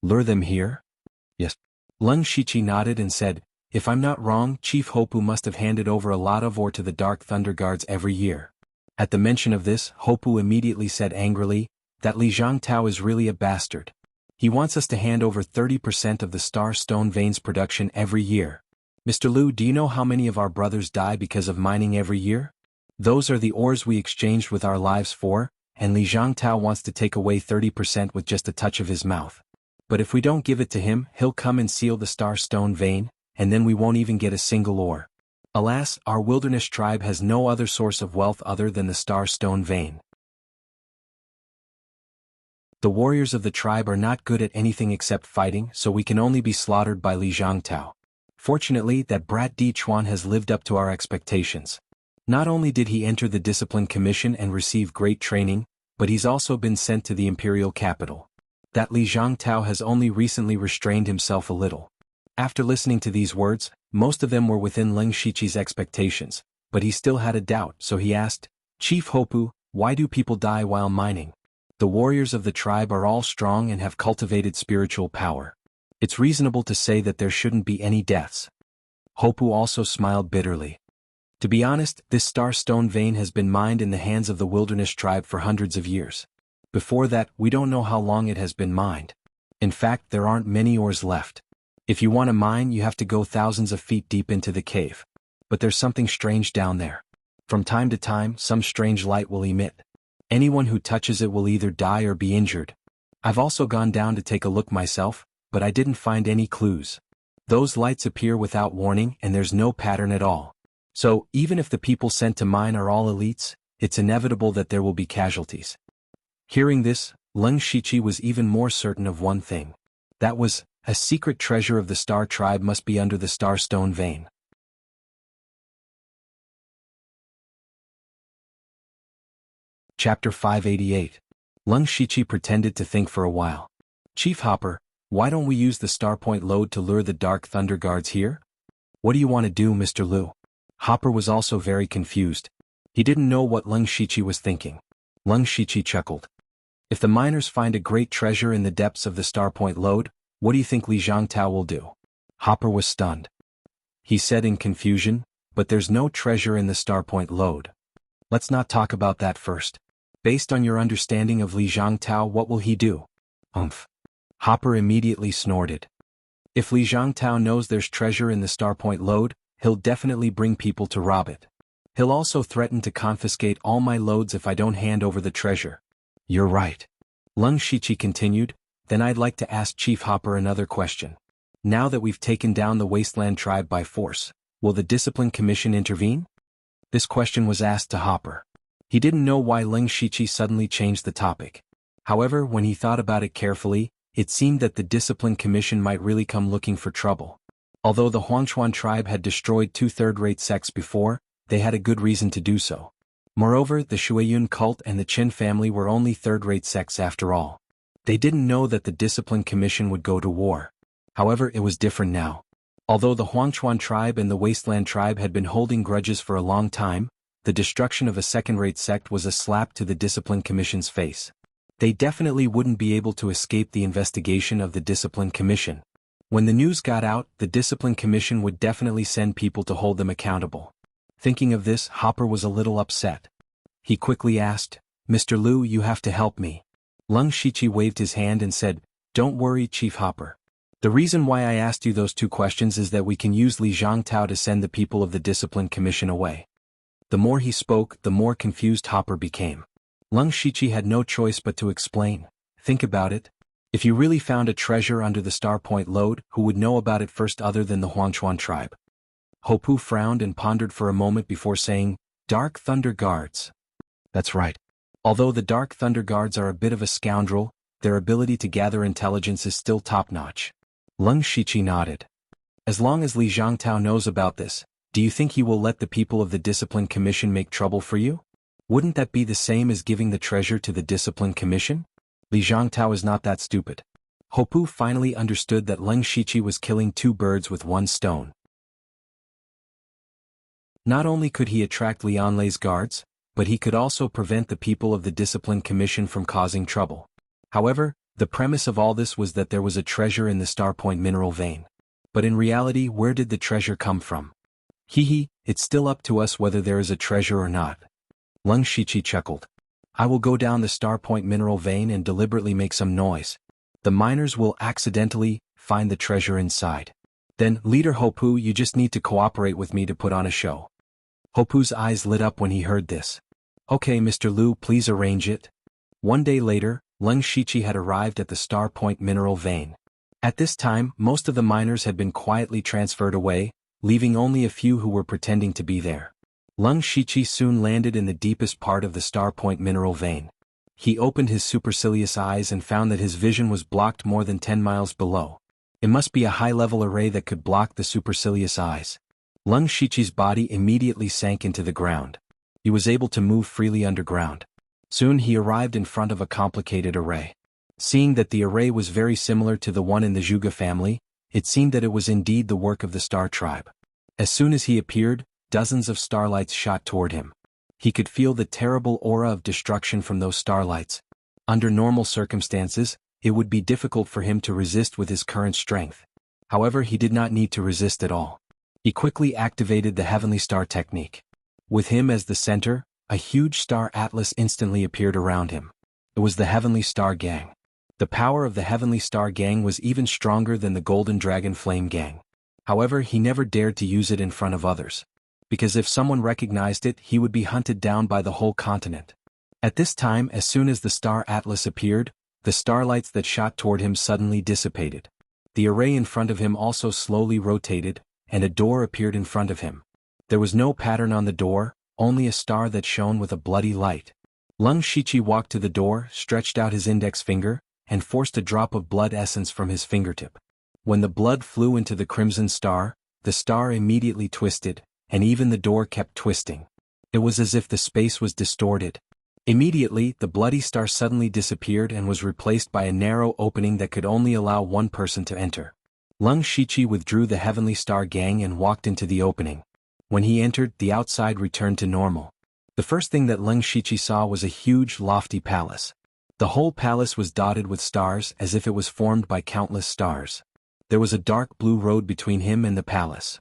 "Lure them here?" "Yes." Lung Shichi nodded and said, "If I'm not wrong, Chief Hopu must have handed over a lot of ore to the Dark Thunder Guards every year." At the mention of this, Hopu immediately said angrily, "That Li Zhangtao is really a bastard. He wants us to hand over 30% of the Star Stone vein's production every year. Mr. Lu, do you know how many of our brothers die because of mining every year? Those are the ores we exchanged with our lives for, and Li Zhangtao wants to take away 30% with just a touch of his mouth. But if we don't give it to him, he'll come and seal the Star Stone vein, and then we won't even get a single ore. Alas, our Wilderness tribe has no other source of wealth other than the Star Stone vein. The warriors of the tribe are not good at anything except fighting, so we can only be slaughtered by Li Zhangtao. Fortunately, that brat Di Chuan has lived up to our expectations. Not only did he enter the Discipline Commission and receive great training, but he's also been sent to the imperial capital. That Li Zhangtao has only recently restrained himself a little." After listening to these words, most of them were within Lung Shichi's expectations, but he still had a doubt, so he asked, "Chief Hopu, why do people die while mining? The warriors of the tribe are all strong and have cultivated spiritual power. It's reasonable to say that there shouldn't be any deaths." Hopu also smiled bitterly. "To be honest, this Star Stone vein has been mined in the hands of the Wilderness tribe for hundreds of years. Before that, we don't know how long it has been mined. In fact, there aren't many ores left. If you want to mine, you have to go thousands of feet deep into the cave. But there's something strange down there. From time to time, some strange light will emit. Anyone who touches it will either die or be injured. I've also gone down to take a look myself, but I didn't find any clues. Those lights appear without warning and there's no pattern at all. So, even if the people sent to mine are all elites, it's inevitable that there will be casualties. Hearing this, Leng Shiqi was even more certain of one thing. That was, a secret treasure of the Star Tribe must be under the Starstone vein. Chapter 588. Leng Shiqi pretended to think for a while. Chief Hopper, why don't we use the Starpoint Lode to lure the Dark Thunder Guards here? What do you want to do, Mr. Lu? Hopper was also very confused. He didn't know what Leng Shiqi was thinking. Leng Shiqi chuckled. If the miners find a great treasure in the depths of the Starpoint Lode, what do you think Li Zhangtao will do? Hopper was stunned. He said in confusion, but there's no treasure in the Starpoint Lode. Let's not talk about that first. Based on your understanding of Li Zhangtao, what will he do? Hopper immediately snorted. If Li Zhangtao knows there's treasure in the Starpoint Lode, he'll definitely bring people to rob it. He'll also threaten to confiscate all my loads if I don't hand over the treasure. You're right. Leng Shiqi continued, then I'd like to ask Chief Hopper another question. Now that we've taken down the Wasteland Tribe by force, will the Discipline Commission intervene? This question was asked to Hopper. He didn't know why Leng Shiqi suddenly changed the topic. However, when he thought about it carefully, it seemed that the Discipline Commission might really come looking for trouble. Although the Huangchuan tribe had destroyed 2 third-rate sects before, they had a good reason to do so. Moreover, the Shuiyun cult and the Qin family were only third-rate sects after all. They didn't know that the Discipline Commission would go to war. However, it was different now. Although the Huangchuan tribe and the Wasteland tribe had been holding grudges for a long time, the destruction of a second-rate sect was a slap to the Discipline Commission's face. They definitely wouldn't be able to escape the investigation of the Discipline Commission. When the news got out, the Discipline Commission would definitely send people to hold them accountable. Thinking of this, Hopper was a little upset. He quickly asked, Mr. Lu, you have to help me. Leng Shiqi waved his hand and said, Don't worry, Chief Hopper. The reason why I asked you those 2 questions is that we can use Li Zhangtao to send the people of the Discipline Commission away. The more he spoke, the more confused Hopper became. Leng Shiqi had no choice but to explain. Think about it. If you really found a treasure under the Starpoint Lode, who would know about it first other than the Huangchuan tribe? Hopu frowned and pondered for a moment before saying, Dark Thunder Guards. That's right. Although the Dark Thunder Guards are a bit of a scoundrel, their ability to gather intelligence is still top-notch. Leng Shiqi nodded. As long as Li Zhangtao knows about this, do you think he will let the people of the Discipline Commission make trouble for you? Wouldn't that be the same as giving the treasure to the Discipline Commission? Li Zhangtao is not that stupid. Hopu finally understood that Leng Shiqi was killing 2 birds with 1 stone. Not only could he attract Lianlei's guards, but he could also prevent the people of the Discipline Commission from causing trouble. However, the premise of all this was that there was a treasure in the Starpoint mineral vein. But in reality, where did the treasure come from? It's still up to us whether there is a treasure or not. Leng Shiqi chuckled. I will go down the Starpoint mineral vein and deliberately make some noise. The miners will accidentally find the treasure inside. Then, Leader Hopu, you just need to cooperate with me to put on a show. Hopu's eyes lit up when he heard this. Okay, Mr. Lu, please arrange it. One day later, Leng Shiqi had arrived at the Starpoint mineral vein. At this time, most of the miners had been quietly transferred away, leaving only a few who were pretending to be there. Leng Shiqi soon landed in the deepest part of the Starpoint mineral vein. He opened his supercilious eyes and found that his vision was blocked more than 10 miles below. It must be a high-level array that could block the supercilious eyes. Leng Shiqi's body immediately sank into the ground. He was able to move freely underground. Soon he arrived in front of a complicated array. Seeing that the array was very similar to the one in the Zhuge family, it seemed that it was indeed the work of the Star Tribe. As soon as he appeared, dozens of starlights shot toward him. He could feel the terrible aura of destruction from those starlights. Under normal circumstances, it would be difficult for him to resist with his current strength. However, he did not need to resist at all. He quickly activated the Heavenly Star technique. With him as the center, a huge star atlas instantly appeared around him. It was the Heavenly Star Gang. The power of the Heavenly Star Gang was even stronger than the Golden Dragon Flame Gang. However, he never dared to use it in front of others. Because if someone recognized it, he would be hunted down by the whole continent. At this time, as soon as the Star Atlas appeared, the starlights that shot toward him suddenly dissipated. The array in front of him also slowly rotated, and a door appeared in front of him. There was no pattern on the door, only a star that shone with a bloody light. Lung Shichi walked to the door, stretched out his index finger, and forced a drop of blood essence from his fingertip. When the blood flew into the crimson star, the star immediately twisted, and even the door kept twisting. It was as if the space was distorted. Immediately, the bloody star suddenly disappeared and was replaced by a narrow opening that could only allow one person to enter. Lung Shichi withdrew the Heavenly Star Gang and walked into the opening. When he entered, the outside returned to normal. The first thing that Lung Shichi saw was a huge, lofty palace. The whole palace was dotted with stars as if it was formed by countless stars. There was a dark blue road between him and the palace.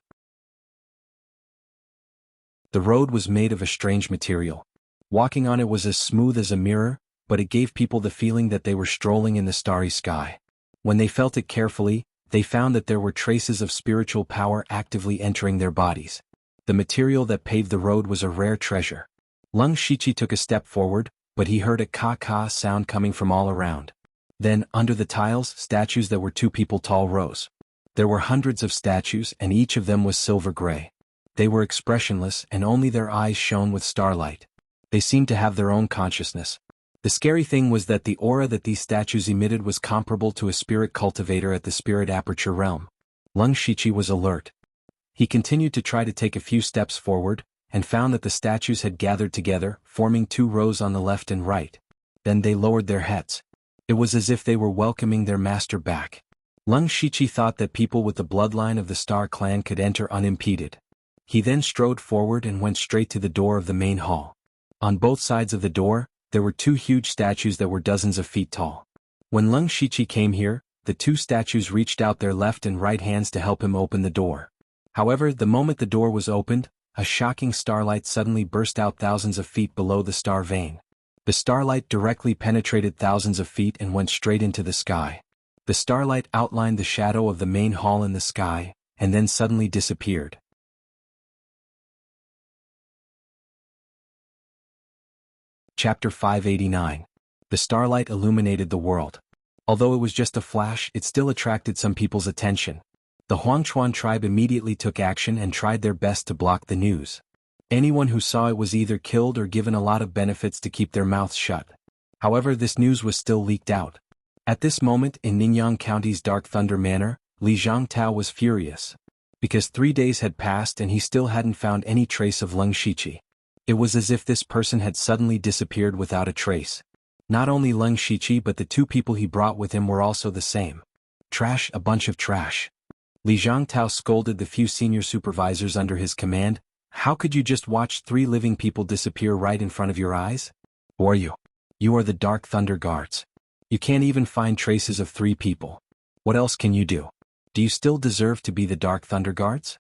The road was made of a strange material. Walking on it was as smooth as a mirror, but it gave people the feeling that they were strolling in the starry sky. When they felt it carefully, they found that there were traces of spiritual power actively entering their bodies. The material that paved the road was a rare treasure. Lung Shichi took a step forward, but he heard a ka-ka sound coming from all around. Then, under the tiles, statues that were 2 people tall rose. There were hundreds of statues, and each of them was silver gray. They were expressionless, and only their eyes shone with starlight. They seemed to have their own consciousness. The scary thing was that the aura that these statues emitted was comparable to a spirit cultivator at the spirit aperture realm. Lung Shichi was alert. He continued to try to take a few steps forward, and found that the statues had gathered together, forming 2 rows on the left and right. Then they lowered their heads. It was as if they were welcoming their master back. Lung Shichi thought that people with the bloodline of the Star Clan could enter unimpeded. He then strode forward and went straight to the door of the main hall. On both sides of the door, there were 2 huge statues that were dozens of feet tall. When Lung Shichi came here, the 2 statues reached out their left and right hands to help him open the door. However, the moment the door was opened, a shocking starlight suddenly burst out thousands of feet below the star vein. The starlight directly penetrated thousands of feet and went straight into the sky. The starlight outlined the shadow of the main hall in the sky, and then suddenly disappeared. Chapter 589. The starlight illuminated the world. Although it was just a flash, it still attracted some people's attention. The Huangchuan tribe immediately took action and tried their best to block the news. Anyone who saw it was either killed or given a lot of benefits to keep their mouths shut. However, this news was still leaked out. At this moment, in Ningyan County's Dark Thunder Manor, Li Zhangtao was furious. Because 3 days had passed and he still hadn't found any trace of Lung Shichi. It was as if this person had suddenly disappeared without a trace. Not only Lung Shichi but the 2 people he brought with him were also the same. Trash, a bunch of trash. Li Zhangtao scolded the few senior supervisors under his command. How could you just watch 3 living people disappear right in front of your eyes? Who are you? You are the Dark Thunder Guards. You can't even find traces of 3 people. What else can you do? Do you still deserve to be the Dark Thunder Guards?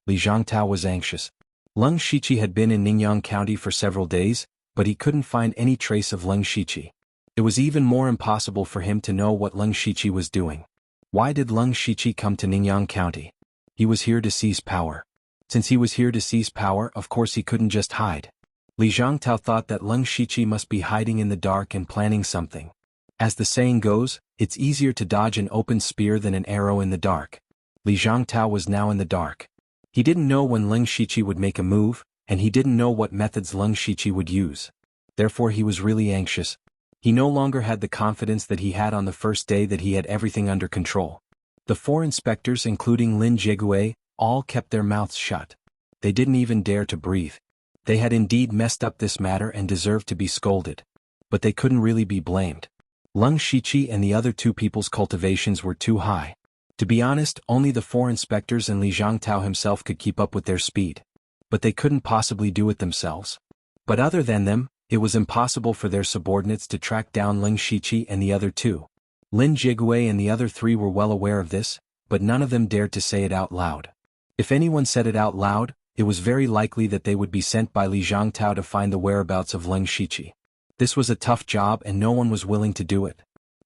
Li Zhangtao was anxious. Lung Shichi had been in Ningyan County for several days, but he couldn't find any trace of Lung Shichi. It was even more impossible for him to know what Lung Shichi was doing. Why did Lung Shichi come to Ningyan County? He was here to seize power. Since he was here to seize power, of course he couldn't just hide. Li Zhangtao thought that Lung Shichi must be hiding in the dark and planning something. As the saying goes, it's easier to dodge an open spear than an arrow in the dark. Li Zhangtao was now in the dark. He didn't know when Lung Shichi would make a move, and he didn't know what methods Lung Shichi would use. Therefore he was really anxious. He no longer had the confidence that he had on the first day that he had everything under control. The 4 inspectors, including Lin Jigue, all kept their mouths shut. They didn't even dare to breathe. They had indeed messed up this matter and deserved to be scolded. But they couldn't really be blamed. Lung Shichi and the other 2 people's cultivations were too high. To be honest, only the 4 inspectors and Li Zhangtao himself could keep up with their speed. But they couldn't possibly do it themselves. But other than them, it was impossible for their subordinates to track down Lung Shichi and the other 2. Lin Jigue and the other 3 were well aware of this, but none of them dared to say it out loud. If anyone said it out loud, it was very likely that they would be sent by Li Zhangtao to find the whereabouts of Lung Shichi. This was a tough job and no one was willing to do it.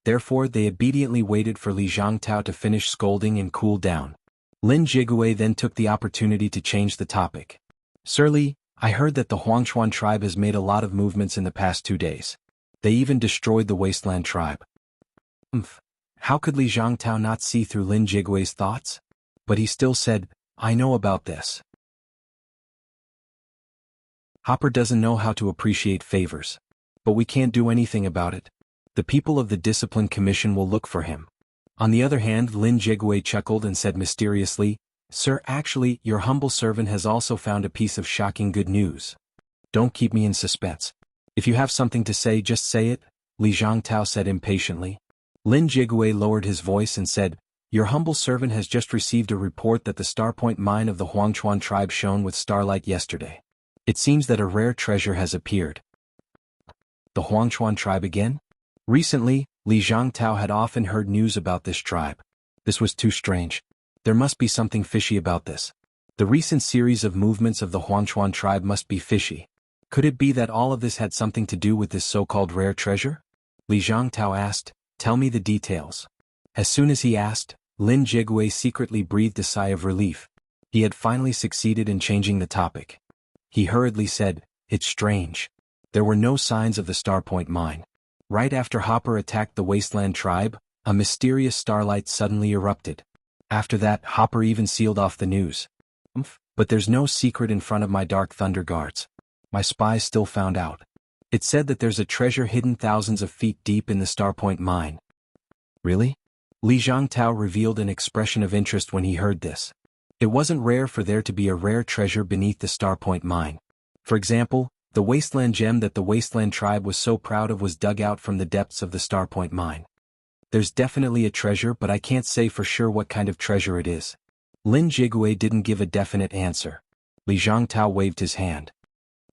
Therefore they obediently waited for Li Zhangtao to finish scolding and cool down. Lin Jigui then took the opportunity to change the topic. Sir Li, I heard that the Huangchuan tribe has made a lot of movements in the past 2 days. They even destroyed the Wasteland tribe. How could Li Zhangtao not see through Lin Jigui's thoughts? But he still said, I know about this. Hopper doesn't know how to appreciate favors. But we can't do anything about it. The people of the Discipline Commission will look for him. On the other hand, Lin Jigui chuckled and said mysteriously, Sir, actually, your humble servant has also found a piece of shocking good news. Don't keep me in suspense. If you have something to say, just say it, Li Zhangtao said impatiently. Lin Jigui lowered his voice and said, Your humble servant has just received a report that the Starpoint mine of the Huangchuan tribe shone with starlight yesterday. It seems that a rare treasure has appeared. The Huangchuan tribe again? Recently, Li Zhangtao had often heard news about this tribe. This was too strange. There must be something fishy about this. The recent series of movements of the Huangchuan tribe must be fishy. Could it be that all of this had something to do with this so-called rare treasure? Li Zhangtao asked, Tell me the details. As soon as he asked, Lin Jigui secretly breathed a sigh of relief. He had finally succeeded in changing the topic. He hurriedly said, It's strange. There were no signs of the Starpoint mine. Right after Hopper attacked the Wasteland tribe, a mysterious starlight suddenly erupted. After that, Hopper even sealed off the news. But there's no secret in front of my Dark Thunder guards. My spies still found out. It said that there's a treasure hidden thousands of feet deep in the Starpoint mine. Really? Li Zhangtao revealed an expression of interest when he heard this. It wasn't rare for there to be a rare treasure beneath the Starpoint mine. For example, the Wasteland gem that the Wasteland tribe was so proud of was dug out from the depths of the Starpoint mine. There's definitely a treasure, but I can't say for sure what kind of treasure it is. Lin Jigui didn't give a definite answer. Li Zhangtao waved his hand.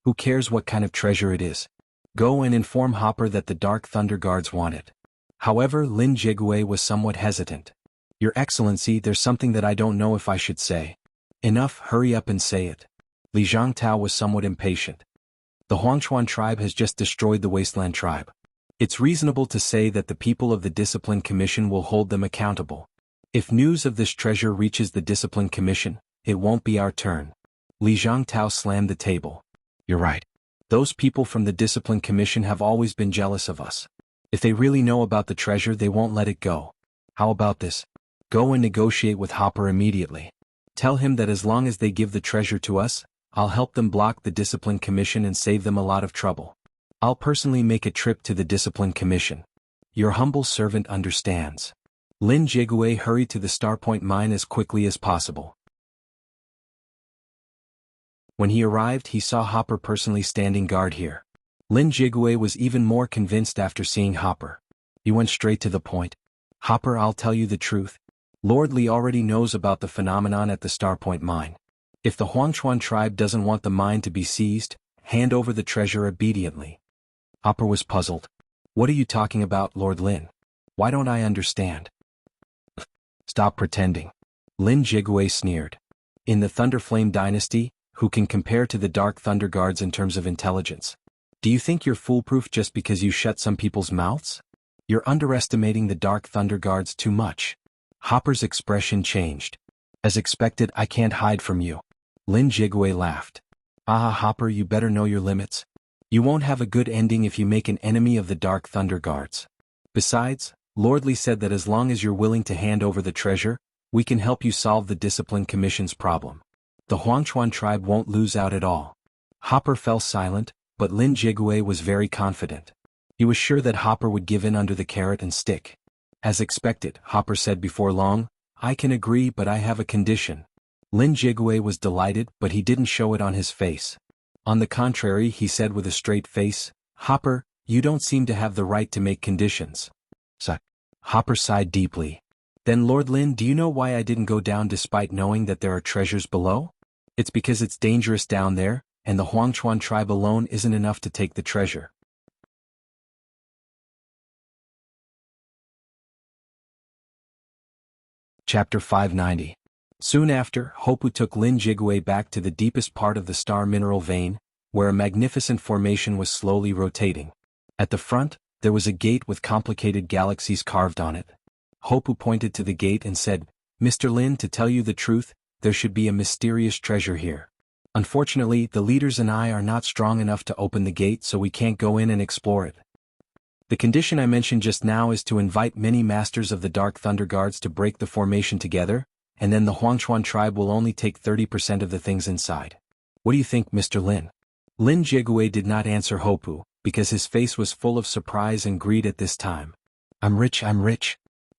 Who cares what kind of treasure it is? Go and inform Hopper that the Dark Thunder guards want it. However, Lin Jigui was somewhat hesitant. Your Excellency, there's something that I don't know if I should say. Enough, hurry up and say it. Li Zhangtao was somewhat impatient. The Huangchuan tribe has just destroyed the Wasteland tribe. It's reasonable to say that the people of the Discipline Commission will hold them accountable. If news of this treasure reaches the Discipline Commission, it won't be our turn. Li Zhangtao slammed the table. You're right. Those people from the Discipline Commission have always been jealous of us. If they really know about the treasure, they won't let it go. How about this? Go and negotiate with Hopper immediately. Tell him that as long as they give the treasure to us, I'll help them block the Discipline Commission and save them a lot of trouble. I'll personally make a trip to the Discipline Commission. Your humble servant understands. Lin Jigui hurried to the Starpoint mine as quickly as possible. When he arrived, he saw Hopper personally standing guard here. Lin Jigui was even more convinced after seeing Hopper. He went straight to the point. Hopper, I'll tell you the truth. Lord Li already knows about the phenomenon at the Starpoint mine. If the Huangchuan tribe doesn't want the mine to be seized, hand over the treasure obediently. Hopper was puzzled. What are you talking about, Lord Lin? Why don't I understand? Stop pretending. Lin Jigui sneered. In the Thunderflame dynasty, who can compare to the Dark Thunder Guards in terms of intelligence? Do you think you're foolproof just because you shut some people's mouths? You're underestimating the Dark Thunder Guards too much. Hopper's expression changed. As expected, I can't hide from you. Lin Jigui laughed. Hopper, you better know your limits. You won't have a good ending if you make an enemy of the Dark Thunder Guards. Besides, Lord Li said that as long as you're willing to hand over the treasure, we can help you solve the Discipline Commission's problem. The Huangchuan tribe won't lose out at all. Hopper fell silent, but Lin Jigui was very confident. He was sure that Hopper would give in under the carrot and stick. As expected, Hopper said before long, I can agree, but I have a condition. Lin Jigui was delighted, but he didn't show it on his face. On the contrary, he said with a straight face, Hopper, you don't seem to have the right to make conditions. Hopper sighed deeply. Then Lord Lin, do you know why I didn't go down despite knowing that there are treasures below? It's because it's dangerous down there, and the Huangchuan tribe alone isn't enough to take the treasure. Chapter 590. Soon after, Hopu took Lin Jigui back to the deepest part of the star mineral vein, where a magnificent formation was slowly rotating. At the front, there was a gate with complicated galaxies carved on it. Hopu pointed to the gate and said, "Mr. Lin, to tell you the truth, there should be a mysterious treasure here. Unfortunately, the leaders and I are not strong enough to open the gate, so we can't go in and explore it. The condition I mentioned just now is to invite many masters of the Dark Thunder Guards to break the formation together, and then the Huangshuan tribe will only take 30% of the things inside. What do you think, Mr. Lin?" Lin Jigui did not answer Hopu, because his face was full of surprise and greed at this time. I'm rich.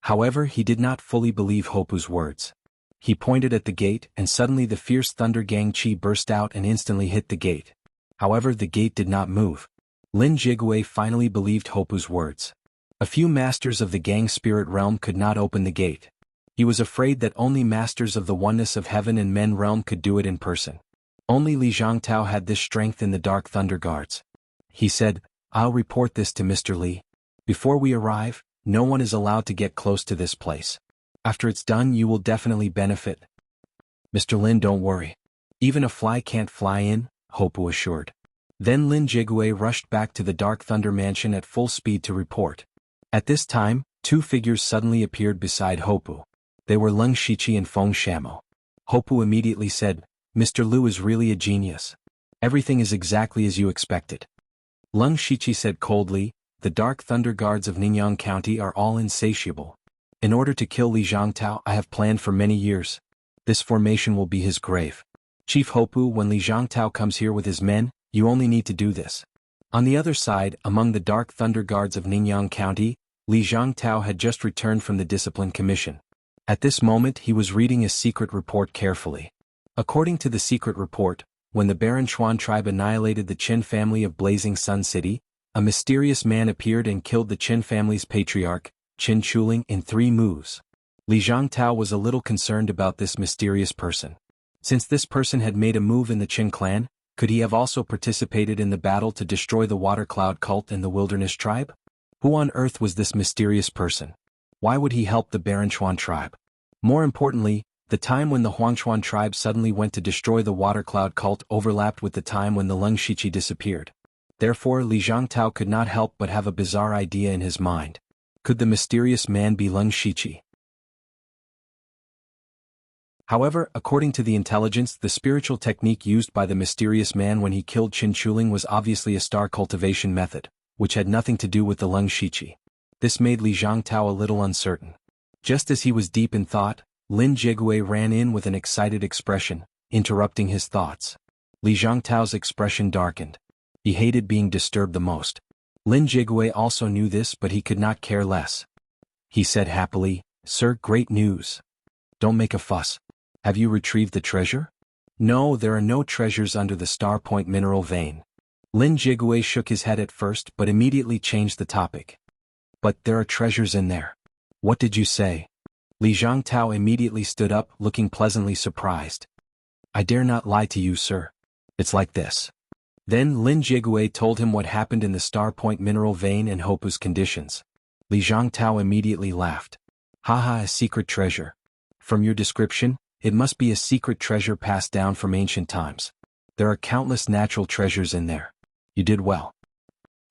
However, he did not fully believe Hopu's words. He pointed at the gate, and suddenly the fierce thunder gang chi burst out and instantly hit the gate. However, the gate did not move. Lin Jigui finally believed Hopu's words. A few masters of the gang spirit realm could not open the gate. He was afraid that only masters of the oneness of heaven and men realm could do it in person. Only Li Zhangtao had this strength in the Dark Thunder Guards. He said, "I'll report this to Mr. Li. Before we arrive, no one is allowed to get close to this place. After it's done, you will definitely benefit." "Mr. Lin, don't worry. Even a fly can't fly in," Hopu assured. Then Lin Jigui rushed back to the Dark Thunder Mansion at full speed to report. At this time, two figures suddenly appeared beside Hopu. They were Leng Shiqi and Feng Shamo. Hopu immediately said, "Mr. Lu is really a genius. Everything is exactly as you expected." Leng Shiqi said coldly, "The Dark Thunder Guards of Ningyang County are all insatiable. In order to kill Li Zhangtao, I have planned for many years. This formation will be his grave. Chief Hopu, when Li Zhangtao comes here with his men, you only need to do this." On the other side, among the Dark Thunder Guards of Ningyang County, Li Zhangtao had just returned from the Discipline Commission. At this moment he was reading a secret report carefully. According to the secret report, when the Baron Chuan tribe annihilated the Qin family of Blazing Sun City, a mysterious man appeared and killed the Qin family's patriarch, Qin Chuling, in 3 moves. Li Zhangtao was a little concerned about this mysterious person. Since this person had made a move in the Qin clan, could he have also participated in the battle to destroy the Water Cloud cult and the Wilderness tribe? Who on earth was this mysterious person? Why would he help the Baron Chuan tribe? More importantly, the time when the Huangshuan tribe suddenly went to destroy the Water Cloud cult overlapped with the time when the Leng Shiqi disappeared. Therefore, Li Zhangtao could not help but have a bizarre idea in his mind. Could the mysterious man be Leng Shiqi? However, according to the intelligence, the spiritual technique used by the mysterious man when he killed Qin Chuling was obviously a star cultivation method, which had nothing to do with the Leng Shiqi. This made Li Zhangtao a little uncertain. Just as he was deep in thought, Lin Jigui ran in with an excited expression, interrupting his thoughts. Li Zhangtao's expression darkened. He hated being disturbed the most. Lin Jigui also knew this, but he could not care less. He said happily, "Sir, great news. Don't make a fuss. Have you retrieved the treasure?" "No, there are no treasures under the Star Point mineral vein." Lin Jigui shook his head at first but immediately changed the topic. "But there are treasures in there." "What did you say?" Li Zhangtao immediately stood up, looking pleasantly surprised. "I dare not lie to you, sir. It's like this." Then Lin Jigui told him what happened in the Star Point mineral vein and Hopu's conditions. Li Zhangtao immediately laughed. "Haha, a secret treasure. From your description, it must be a secret treasure passed down from ancient times. There are countless natural treasures in there. You did well."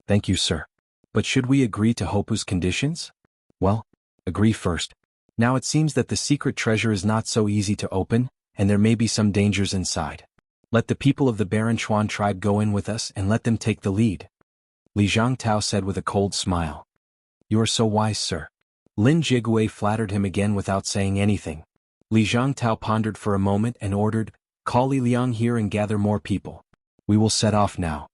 "Thank you, sir. But should we agree to Hopu's conditions?" "Well, agree first. Now it seems that the secret treasure is not so easy to open, and there may be some dangers inside. Let the people of the Baron Chuan tribe go in with us and let them take the lead," Li Zhangtao said with a cold smile. "You are so wise, sir." Lin Jigui flattered him again without saying anything. Li Zhangtao pondered for a moment and ordered, "Call Li Liang here and gather more people. We will set off now."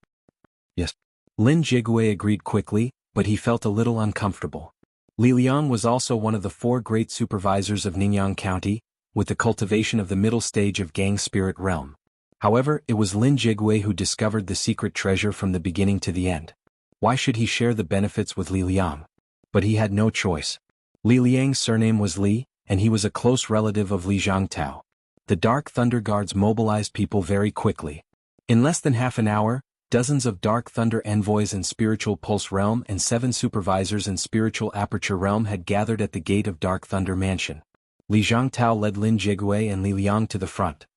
"Yes." Lin Jigui agreed quickly, but he felt a little uncomfortable. Li Liang was also one of the 4 great supervisors of Ningyang County, with the cultivation of the middle stage of Gang Spirit Realm. However, it was Lin Jigui who discovered the secret treasure from the beginning to the end. Why should he share the benefits with Li Liang? But he had no choice. Li Liang's surname was Li, and he was a close relative of Li Zhangtao. The Dark Thunder Guards mobilized people very quickly. In less than half an hour, dozens of Dark Thunder envoys in Spiritual Pulse Realm and 7 supervisors in Spiritual Aperture Realm had gathered at the gate of Dark Thunder Mansion. Li Zhangtao led Lin Jigui and Li Liang to the front.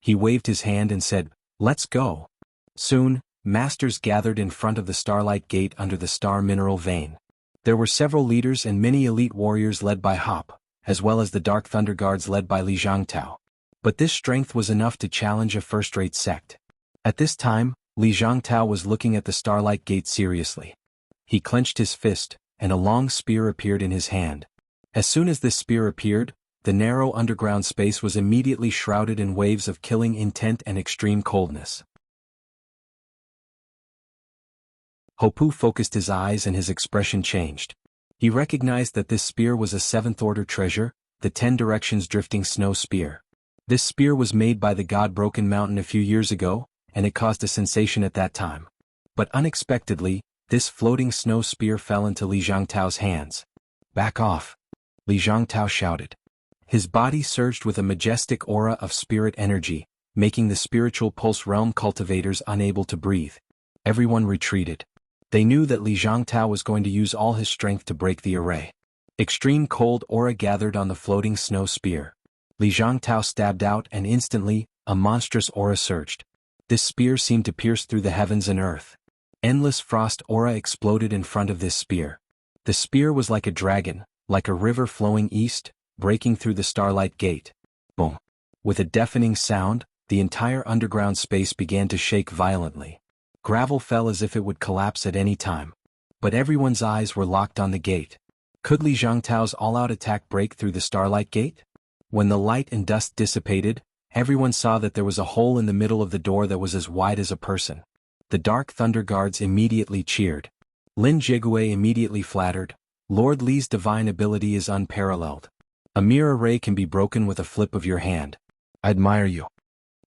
He waved his hand and said, "Let's go." Soon, masters gathered in front of the Starlight Gate under the star mineral vein. There were several leaders and many elite warriors led by Hop, as well as the Dark Thunder Guards led by Li Zhangtao. But this strength was enough to challenge a first-rate sect. At this time, Li Zhangtao was looking at the Starlight Gate seriously. He clenched his fist, and a long spear appeared in his hand. As soon as this spear appeared, the narrow underground space was immediately shrouded in waves of killing intent and extreme coldness. Hopu focused his eyes and his expression changed. He recognized that this spear was a 7th-order treasure, the 10 Directions Drifting Snow Spear. This spear was made by the god Broken Mountain a few years ago, and it caused a sensation at that time. But unexpectedly, this floating snow spear fell into Li Zhangtao's hands. "Back off!" Li Zhangtao shouted. His body surged with a majestic aura of spirit energy, making the spiritual pulse realm cultivators unable to breathe. Everyone retreated. They knew that Li Zhangtao was going to use all his strength to break the array. Extreme cold aura gathered on the floating snow spear. Li Zhangtao stabbed out and instantly, a monstrous aura surged. This spear seemed to pierce through the heavens and earth. Endless frost aura exploded in front of this spear. The spear was like a dragon, like a river flowing east, breaking through the Starlight Gate. Boom! With a deafening sound, the entire underground space began to shake violently. Gravel fell as if it would collapse at any time. But everyone's eyes were locked on the gate. Could Li Zhangtao's all-out attack break through the Starlight Gate? When the light and dust dissipated, everyone saw that there was a hole in the middle of the door that was as wide as a person. The Dark Thunder Guards immediately cheered. Lin Jigui immediately flattered, "Lord Li's divine ability is unparalleled. A mere array can be broken with a flip of your hand. I admire you."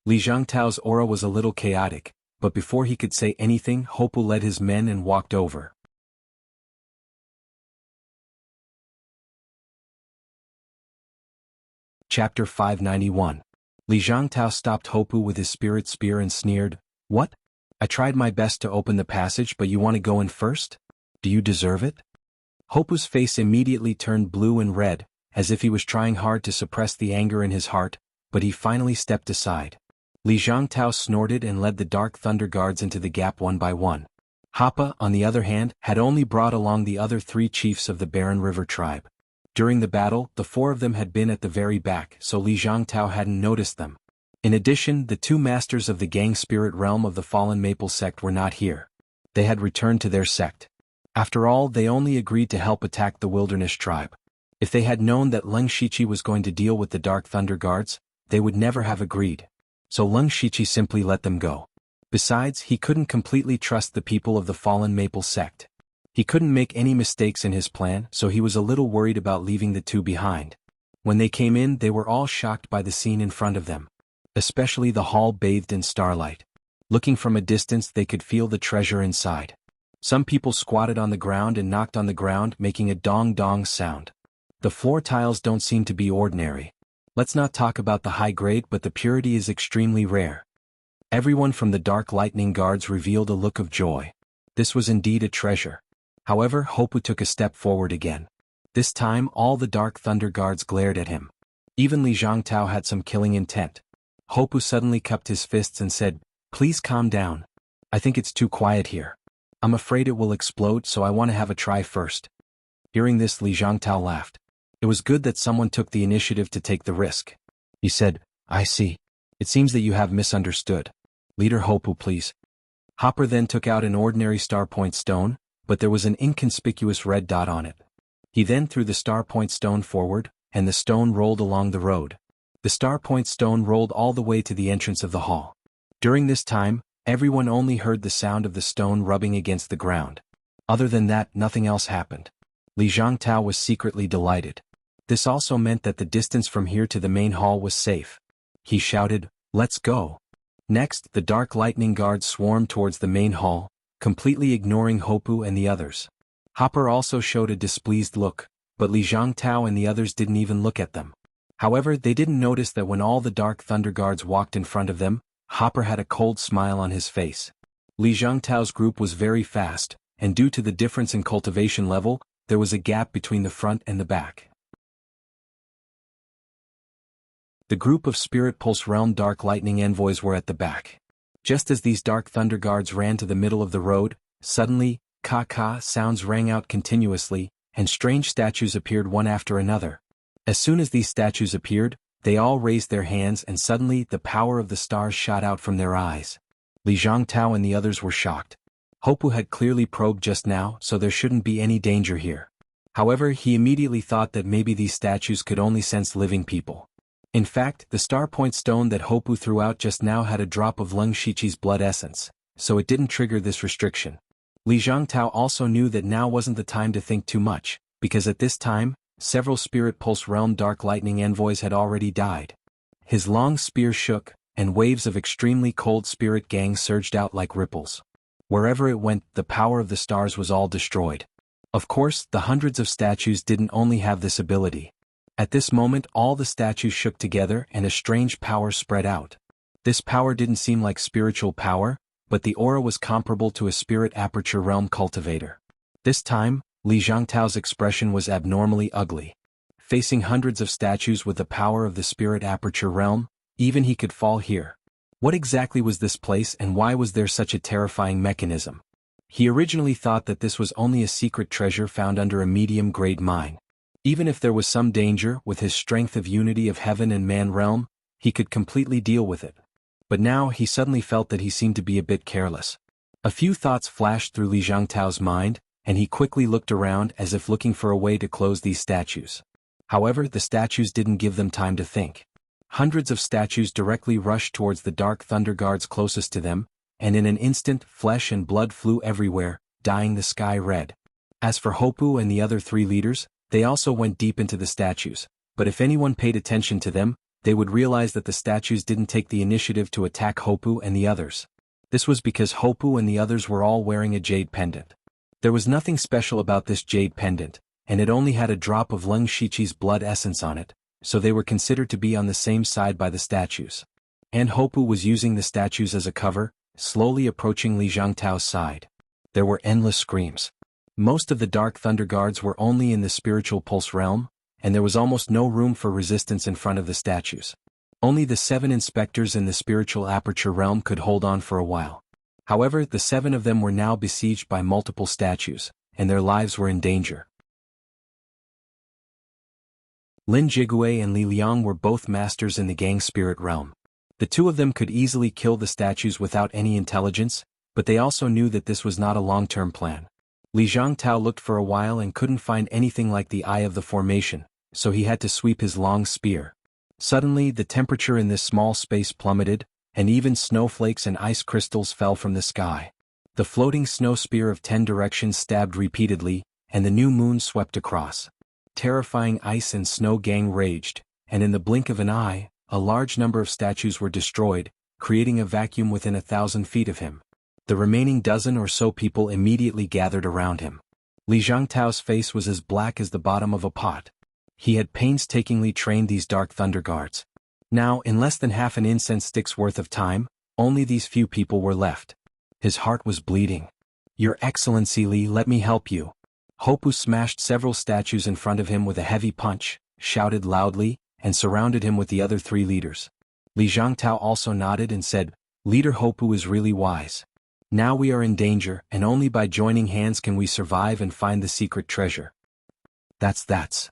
Li Zhangtao's aura was a little chaotic, but before he could say anything, Hopu led his men and walked over. Chapter 591. Li Zhangtao stopped Hopu with his spirit spear and sneered, "What? I tried my best to open the passage, but you want to go in first? Do you deserve it?" Hopu's face immediately turned blue and red, as if he was trying hard to suppress the anger in his heart, but he finally stepped aside. Li Zhangtao snorted and led the Dark Thunder Guards into the gap one by one. Hapa, on the other hand, had only brought along the other 3 chiefs of the Barren River tribe. During the battle, the 4 of them had been at the very back, so Li Zhangtao hadn't noticed them. In addition, the 2 masters of the gang spirit realm of the fallen Maple sect were not here. They had returned to their sect. After all, they only agreed to help attack the Wilderness tribe. If they had known that Leng Shiqi was going to deal with the Dark Thunder Guards, they would never have agreed. So Leng Shiqi simply let them go. Besides, he couldn't completely trust the people of the fallen Maple sect. He couldn't make any mistakes in his plan, so he was a little worried about leaving the 2 behind. When they came in, they were all shocked by the scene in front of them. Especially the hall bathed in starlight. Looking from a distance, they could feel the treasure inside. Some people squatted on the ground and knocked on the ground, making a dong-dong sound. The floor tiles don't seem to be ordinary. Let's not talk about the high grade, but the purity is extremely rare. Everyone from the Dark Lightning Guards revealed a look of joy. This was indeed a treasure. However, Hopu took a step forward again. This time, all the Dark Thunder Guards glared at him. Even Li Zhangtao had some killing intent. Hopu suddenly cupped his fists and said, "Please calm down. I think it's too quiet here. I'm afraid it will explode, so I want to have a try first." Hearing this, Li Zhangtao laughed. It was good that someone took the initiative to take the risk. He said, "I see. It seems that you have misunderstood. Leader Hopu, please." Hopper then took out an ordinary star point stone, but there was an inconspicuous red dot on it. He then threw the star point stone forward, and the stone rolled along the road. The star point stone rolled all the way to the entrance of the hall. During this time, everyone only heard the sound of the stone rubbing against the ground. Other than that, nothing else happened. Li Zhangtao was secretly delighted. This also meant that the distance from here to the main hall was safe. He shouted, "Let's go." Next, the Dark Lightning Guards swarmed towards the main hall, completely ignoring Hopu and the others. Hopper also showed a displeased look, but Li Zhangtao and the others didn't even look at them. However, they didn't notice that when all the Dark Thunder Guards walked in front of them, Hopper had a cold smile on his face. Li Zhangtao's group was very fast, and due to the difference in cultivation level, there was a gap between the front and the back. The group of Spirit Pulse Realm Dark Lightning envoys were at the back. Just as these dark thunder guards ran to the middle of the road, suddenly, ka-ka sounds rang out continuously, and strange statues appeared one after another. As soon as these statues appeared, they all raised their hands and suddenly the power of the stars shot out from their eyes. Li Zhangtao and the others were shocked. Hopu had clearly probed just now, so there shouldn't be any danger here. However, he immediately thought that maybe these statues could only sense living people. In fact, the star point stone that Hopu threw out just now had a drop of Lung Shichi's blood essence, so it didn't trigger this restriction. Li Zhangtao also knew that now wasn't the time to think too much, because at this time, several Spirit Pulse Realm Dark Lightning envoys had already died. His long spear shook, and waves of extremely cold spirit gangs surged out like ripples. Wherever it went, the power of the stars was all destroyed. Of course, the hundreds of statues didn't only have this ability. At this moment all the statues shook together and a strange power spread out. This power didn't seem like spiritual power, but the aura was comparable to a spirit aperture realm cultivator. This time, Li Zhangtao's expression was abnormally ugly. Facing hundreds of statues with the power of the spirit aperture realm, even he could fall here. What exactly was this place and why was there such a terrifying mechanism? He originally thought that this was only a secret treasure found under a medium-grade mine. Even if there was some danger, with his strength of unity of heaven and man realm, he could completely deal with it. But now he suddenly felt that he seemed to be a bit careless. A few thoughts flashed through Li Zhangtao's mind, and he quickly looked around as if looking for a way to close these statues. However, the statues didn't give them time to think. Hundreds of statues directly rushed towards the dark thunder guards closest to them, and in an instant flesh and blood flew everywhere, dyeing the sky red. As for Hopu and the other three leaders, they also went deep into the statues, but if anyone paid attention to them, they would realize that the statues didn't take the initiative to attack Hopu and the others. This was because Hopu and the others were all wearing a jade pendant. There was nothing special about this jade pendant, and it only had a drop of Lung Shichi's blood essence on it, so they were considered to be on the same side by the statues. And Hopu was using the statues as a cover, slowly approaching Li Zhangtao's side. There were endless screams. Most of the Dark Thunder Guards were only in the spiritual pulse realm, and there was almost no room for resistance in front of the statues. Only the 7 inspectors in the spiritual aperture realm could hold on for a while. However, the 7 of them were now besieged by multiple statues, and their lives were in danger. Lin Jigui and Li Liang were both masters in the gang spirit realm. The two of them could easily kill the statues without any intelligence, but they also knew that this was not a long-term plan. Li Zhangtao looked for a while and couldn't find anything like the eye of the formation, so he had to sweep his long spear. Suddenly, the temperature in this small space plummeted, and even snowflakes and ice crystals fell from the sky. The floating snow spear of 10 directions stabbed repeatedly, and the new moon swept across. Terrifying ice and snow gang raged, and in the blink of an eye, a large number of statues were destroyed, creating a vacuum within 1,000 feet of him. The remaining dozen or so people immediately gathered around him. Li Zhangtao's face was as black as the bottom of a pot. He had painstakingly trained these Dark Thunder Guards. Now, in less than half an incense stick's worth of time, only these few people were left. His heart was bleeding. "Your Excellency Li, let me help you." Hopu smashed several statues in front of him with a heavy punch, shouted loudly, and surrounded him with the other 3 leaders. Li Zhangtao also nodded and said, "Leader Hopu is really wise. Now we are in danger, and only by joining hands can we survive and find the secret treasure." That's.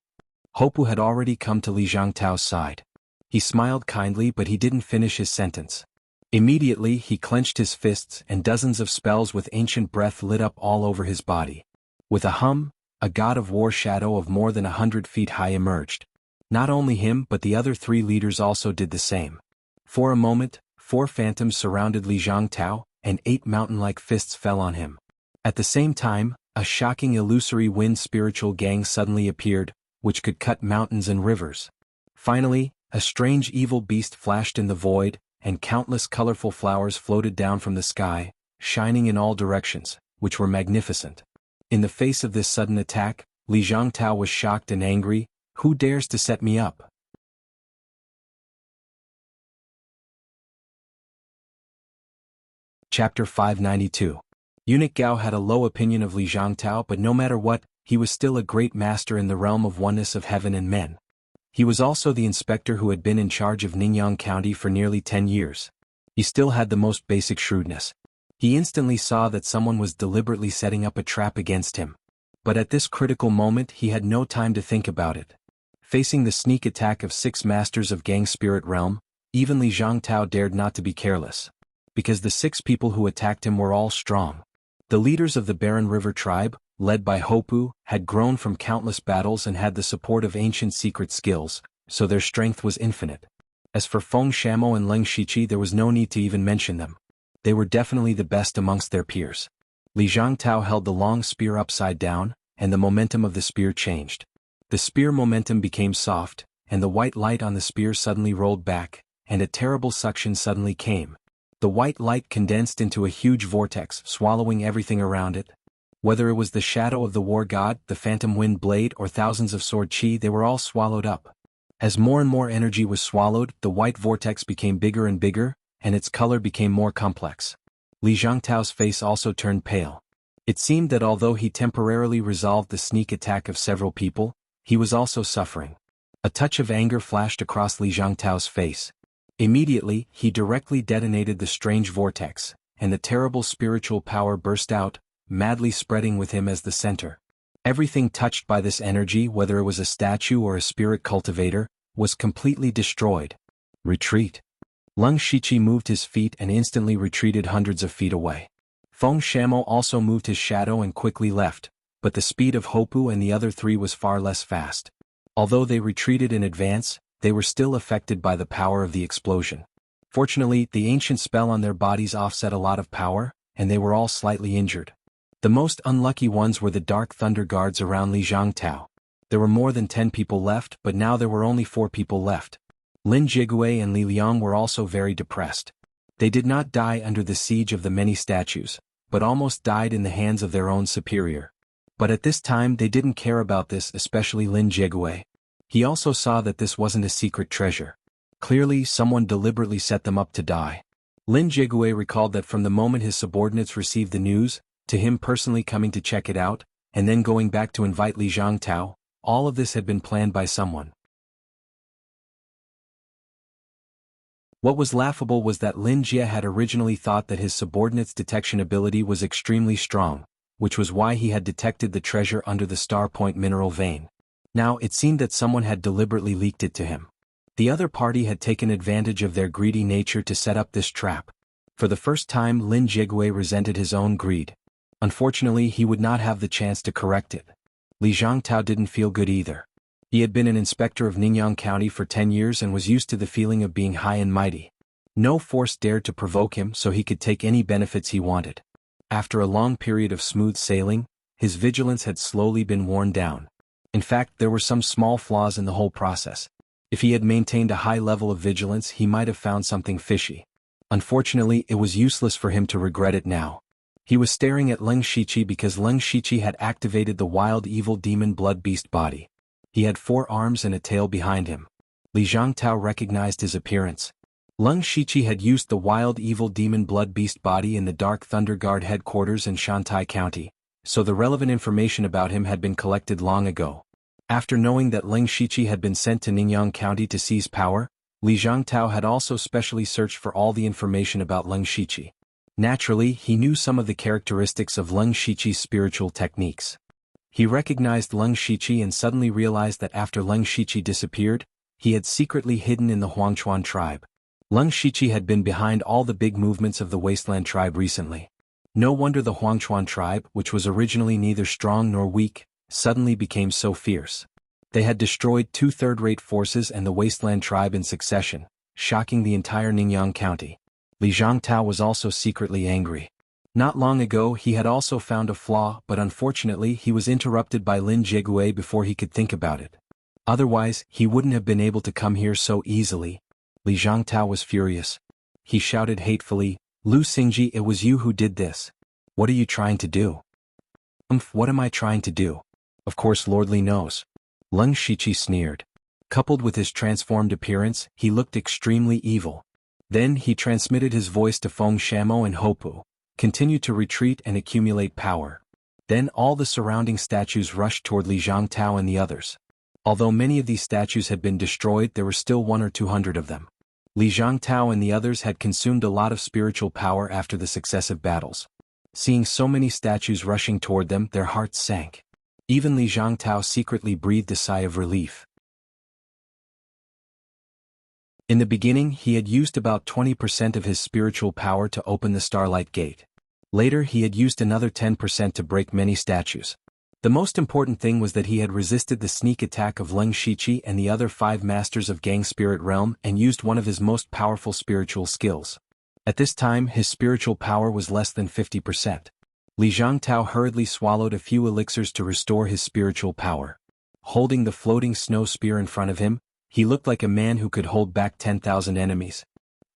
Hopu had already come to Li Zhangtao's side. He smiled kindly, but he didn't finish his sentence. Immediately he clenched his fists and dozens of spells with ancient breath lit up all over his body. With a hum, a god of war shadow of more than 100 feet high emerged. Not only him but the other 3 leaders also did the same. For a moment, 4 phantoms surrounded Li Zhangtao, and 8 mountain-like fists fell on him. At the same time, a shocking illusory wind spiritual gang suddenly appeared, which could cut mountains and rivers. Finally, a strange evil beast flashed in the void, and countless colorful flowers floated down from the sky, shining in all directions, which were magnificent. In the face of this sudden attack, Li Zhangtao was shocked and angry. "Who dares to set me up?" Chapter 592. Eunuch Gao had a low opinion of Li Zhangtao, but no matter what, he was still a great master in the realm of oneness of heaven and men. He was also the inspector who had been in charge of Ningyang County for nearly 10 years. He still had the most basic shrewdness. He instantly saw that someone was deliberately setting up a trap against him. But at this critical moment he had no time to think about it. Facing the sneak attack of 6 masters of Gang Spirit Realm, even Li Zhangtao dared not to be careless. Because the 6 people who attacked him were all strong. The leaders of the Barren River tribe, led by Hopu, had grown from countless battles and had the support of ancient secret skills, so their strength was infinite. As for Feng Shamo and Leng Shiqi, there was no need to even mention them. They were definitely the best amongst their peers. Li Zhangtao held the long spear upside down, and the momentum of the spear changed. The spear momentum became soft, and the white light on the spear suddenly rolled back, and a terrible suction suddenly came. The white light condensed into a huge vortex, swallowing everything around it. Whether it was the shadow of the war god, the phantom wind blade, or thousands of sword chi, they were all swallowed up. As more and more energy was swallowed, the white vortex became bigger and bigger, and its color became more complex. Li Zhangtao's face also turned pale. It seemed that although he temporarily resolved the sneak attack of several people, he was also suffering. A touch of anger flashed across Li Zhangtao's face. Immediately, he directly detonated the strange vortex, and the terrible spiritual power burst out, madly spreading with him as the center. Everything touched by this energy, whether it was a statue or a spirit cultivator, was completely destroyed. Retreat. Leng Shiqi moved his feet and instantly retreated hundreds of feet away. Feng Shamo also moved his shadow and quickly left, but the speed of Hopu and the other 3 was far less fast. Although they retreated in advance, they were still affected by the power of the explosion. Fortunately, the ancient spell on their bodies offset a lot of power, and they were all slightly injured. The most unlucky ones were the Dark Thunder guards around Li Zhangtao. There were more than 10 people left, but now there were only 4 people left. Lin Jigui and Li Liang were also very depressed. They did not die under the siege of the many statues, but almost died in the hands of their own superior. But at this time they didn't care about this, especially Lin Jigui. He also saw that this wasn't a secret treasure. Clearly someone deliberately set them up to die. Lin Jigui recalled that from the moment his subordinates received the news, to him personally coming to check it out, and then going back to invite Li Zhangtao, all of this had been planned by someone. What was laughable was that Lin Jie had originally thought that his subordinate's detection ability was extremely strong, which was why he had detected the treasure under the Star Point mineral vein. Now it seemed that someone had deliberately leaked it to him. The other party had taken advantage of their greedy nature to set up this trap. For the first time Lin Jigui resented his own greed. Unfortunately he would not have the chance to correct it. Li Zhangtao didn't feel good either. He had been an inspector of Ningyang County for 10 years and was used to the feeling of being high and mighty. No force dared to provoke him, so he could take any benefits he wanted. After a long period of smooth sailing, his vigilance had slowly been worn down. In fact, there were some small flaws in the whole process. If he had maintained a high level of vigilance, he might have found something fishy. Unfortunately, it was useless for him to regret it now. He was staring at Leng Shiqi because Leng Shiqi had activated the wild evil demon blood beast body. He had 4 arms and a tail behind him. Li Zhangtao recognized his appearance. Leng Shiqi had used the wild evil demon blood beast body in the Dark Thunder Guard headquarters in Shantai County, so the relevant information about him had been collected long ago. After knowing that Leng Shiqi had been sent to Ningyang County to seize power, Li Zhangtao had also specially searched for all the information about Leng Shiqi. Naturally, he knew some of the characteristics of Leng Shiqi's spiritual techniques. He recognized Leng Shiqi and suddenly realized that after Leng Shiqi disappeared, he had secretly hidden in the Huangchuan tribe. Leng Shiqi had been behind all the big movements of the Wasteland tribe recently. No wonder the Huangchuan tribe, which was originally neither strong nor weak, suddenly became so fierce. They had destroyed 2 third-rate forces and the Wasteland tribe in succession, shocking the entire Ningyang County. Li Zhangtao was also secretly angry. Not long ago he had also found a flaw, but unfortunately he was interrupted by Lin Jigui before he could think about it. Otherwise, he wouldn't have been able to come here so easily. Li Zhangtao was furious. He shouted hatefully, "Lu Xingji, it was you who did this. What are you trying to do?" What am I trying to do? Of course Lord Li knows." Leng Shiqi sneered. Coupled with his transformed appearance, he looked extremely evil. Then he transmitted his voice to Feng Shamo and Hopu, continued to retreat and accumulate power. Then all the surrounding statues rushed toward Li Zhangtao and the others. Although many of these statues had been destroyed, there were still 100 or 200 of them. Li Zhangtao and the others had consumed a lot of spiritual power after the successive battles. Seeing so many statues rushing toward them, their hearts sank. Even Li Zhangtao secretly breathed a sigh of relief. In the beginning, he had used about 20% of his spiritual power to open the Starlight Gate. Later, he had used another 10% to break many statues. The most important thing was that he had resisted the sneak attack of Leng Shiqi and the other 5 masters of Gang Spirit Realm and used one of his most powerful spiritual skills. At this time, his spiritual power was less than 50%. Li Zhangtao hurriedly swallowed a few elixirs to restore his spiritual power. Holding the floating snow spear in front of him, he looked like a man who could hold back 10,000 enemies.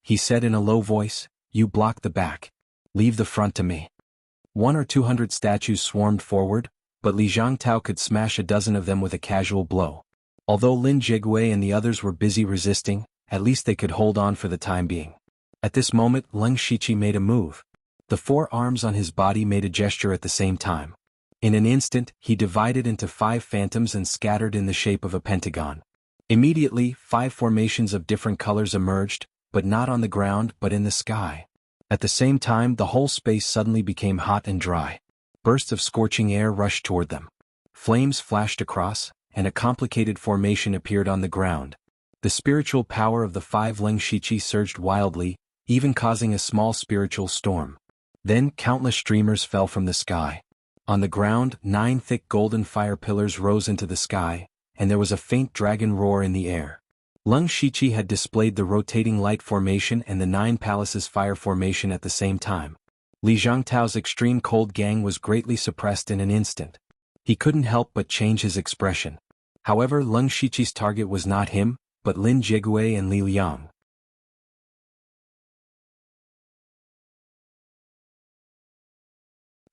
He said in a low voice, "You block the back. Leave the front to me." 100 or 200 statues swarmed forward, but Li Zhangtao could smash a dozen of them with a casual blow. Although Lin Jigui and the others were busy resisting, at least they could hold on for the time being. At this moment, Leng Shiqi made a move. The 4 arms on his body made a gesture at the same time. In an instant, he divided into 5 phantoms and scattered in the shape of a pentagon. Immediately, 5 formations of different colors emerged, but not on the ground but in the sky. At the same time, the whole space suddenly became hot and dry. Bursts of scorching air rushed toward them. Flames flashed across, and a complicated formation appeared on the ground. The spiritual power of the 5 Leng Shiqi surged wildly, even causing a small spiritual storm. Then countless streamers fell from the sky. On the ground, 9 thick golden fire pillars rose into the sky, and there was a faint dragon roar in the air. Leng Shiqi had displayed the rotating light formation and the 9 palaces fire formation at the same time. Li Zhangtao's extreme cold gang was greatly suppressed in an instant. He couldn't help but change his expression. However, Leng Shiqi's target was not him, but Lin Jigui and Li Liang.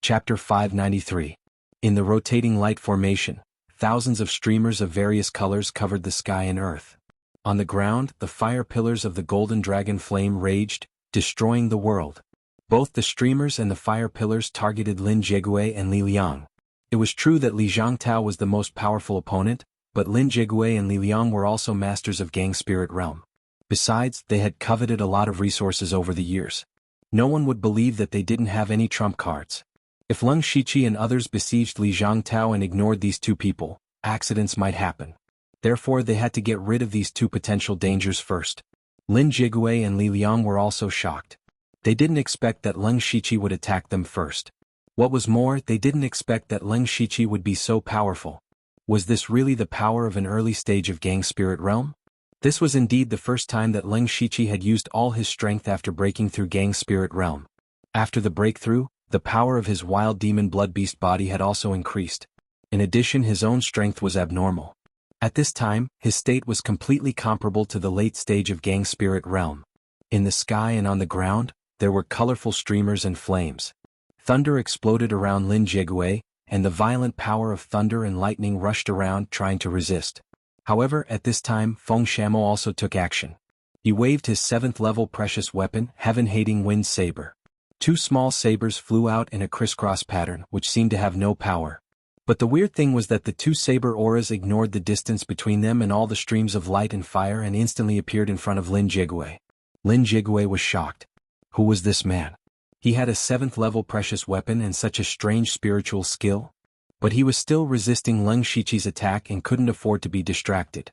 Chapter 593. In the rotating light formation, thousands of streamers of various colors covered the sky and earth. On the ground, the fire pillars of the golden dragon flame raged, destroying the world. Both the streamers and the fire pillars targeted Lin Jigui and Li Liang. It was true that Li Zhangtao was the most powerful opponent, but Lin Jigui and Li Liang were also masters of Gang Spirit Realm. Besides, they had coveted a lot of resources over the years. No one would believe that they didn't have any trump cards. If Leng Shiqi and others besieged Li Zhangtao and ignored these 2 people, accidents might happen. Therefore, they had to get rid of these 2 potential dangers first. Lin Jigui and Li Liang were also shocked. They didn't expect that Leng Shiqi would attack them first. What was more, they didn't expect that Leng Shiqi would be so powerful. Was this really the power of an early stage of Gang Spirit Realm? This was indeed the first time that Leng Shiqi had used all his strength after breaking through Gang Spirit Realm. After the breakthrough, the power of his wild demon blood beast body had also increased. In addition, his own strength was abnormal. At this time, his state was completely comparable to the late stage of Gang Spirit Realm. In the sky and on the ground, there were colorful streamers and flames. Thunder exploded around Lin Jigui, and the violent power of thunder and lightning rushed around trying to resist. However, at this time, Feng Shamo also took action. He waved his 7th-level precious weapon, Heaven-Hating Wind Saber. 2 small sabers flew out in a crisscross pattern, which seemed to have no power. But the weird thing was that the 2 saber auras ignored the distance between them and all the streams of light and fire and instantly appeared in front of Lin Jigui. Lin Jigui was shocked. Who was this man? He had a 7th-level precious weapon and such a strange spiritual skill. But he was still resisting Leng Shiqi's attack and couldn't afford to be distracted.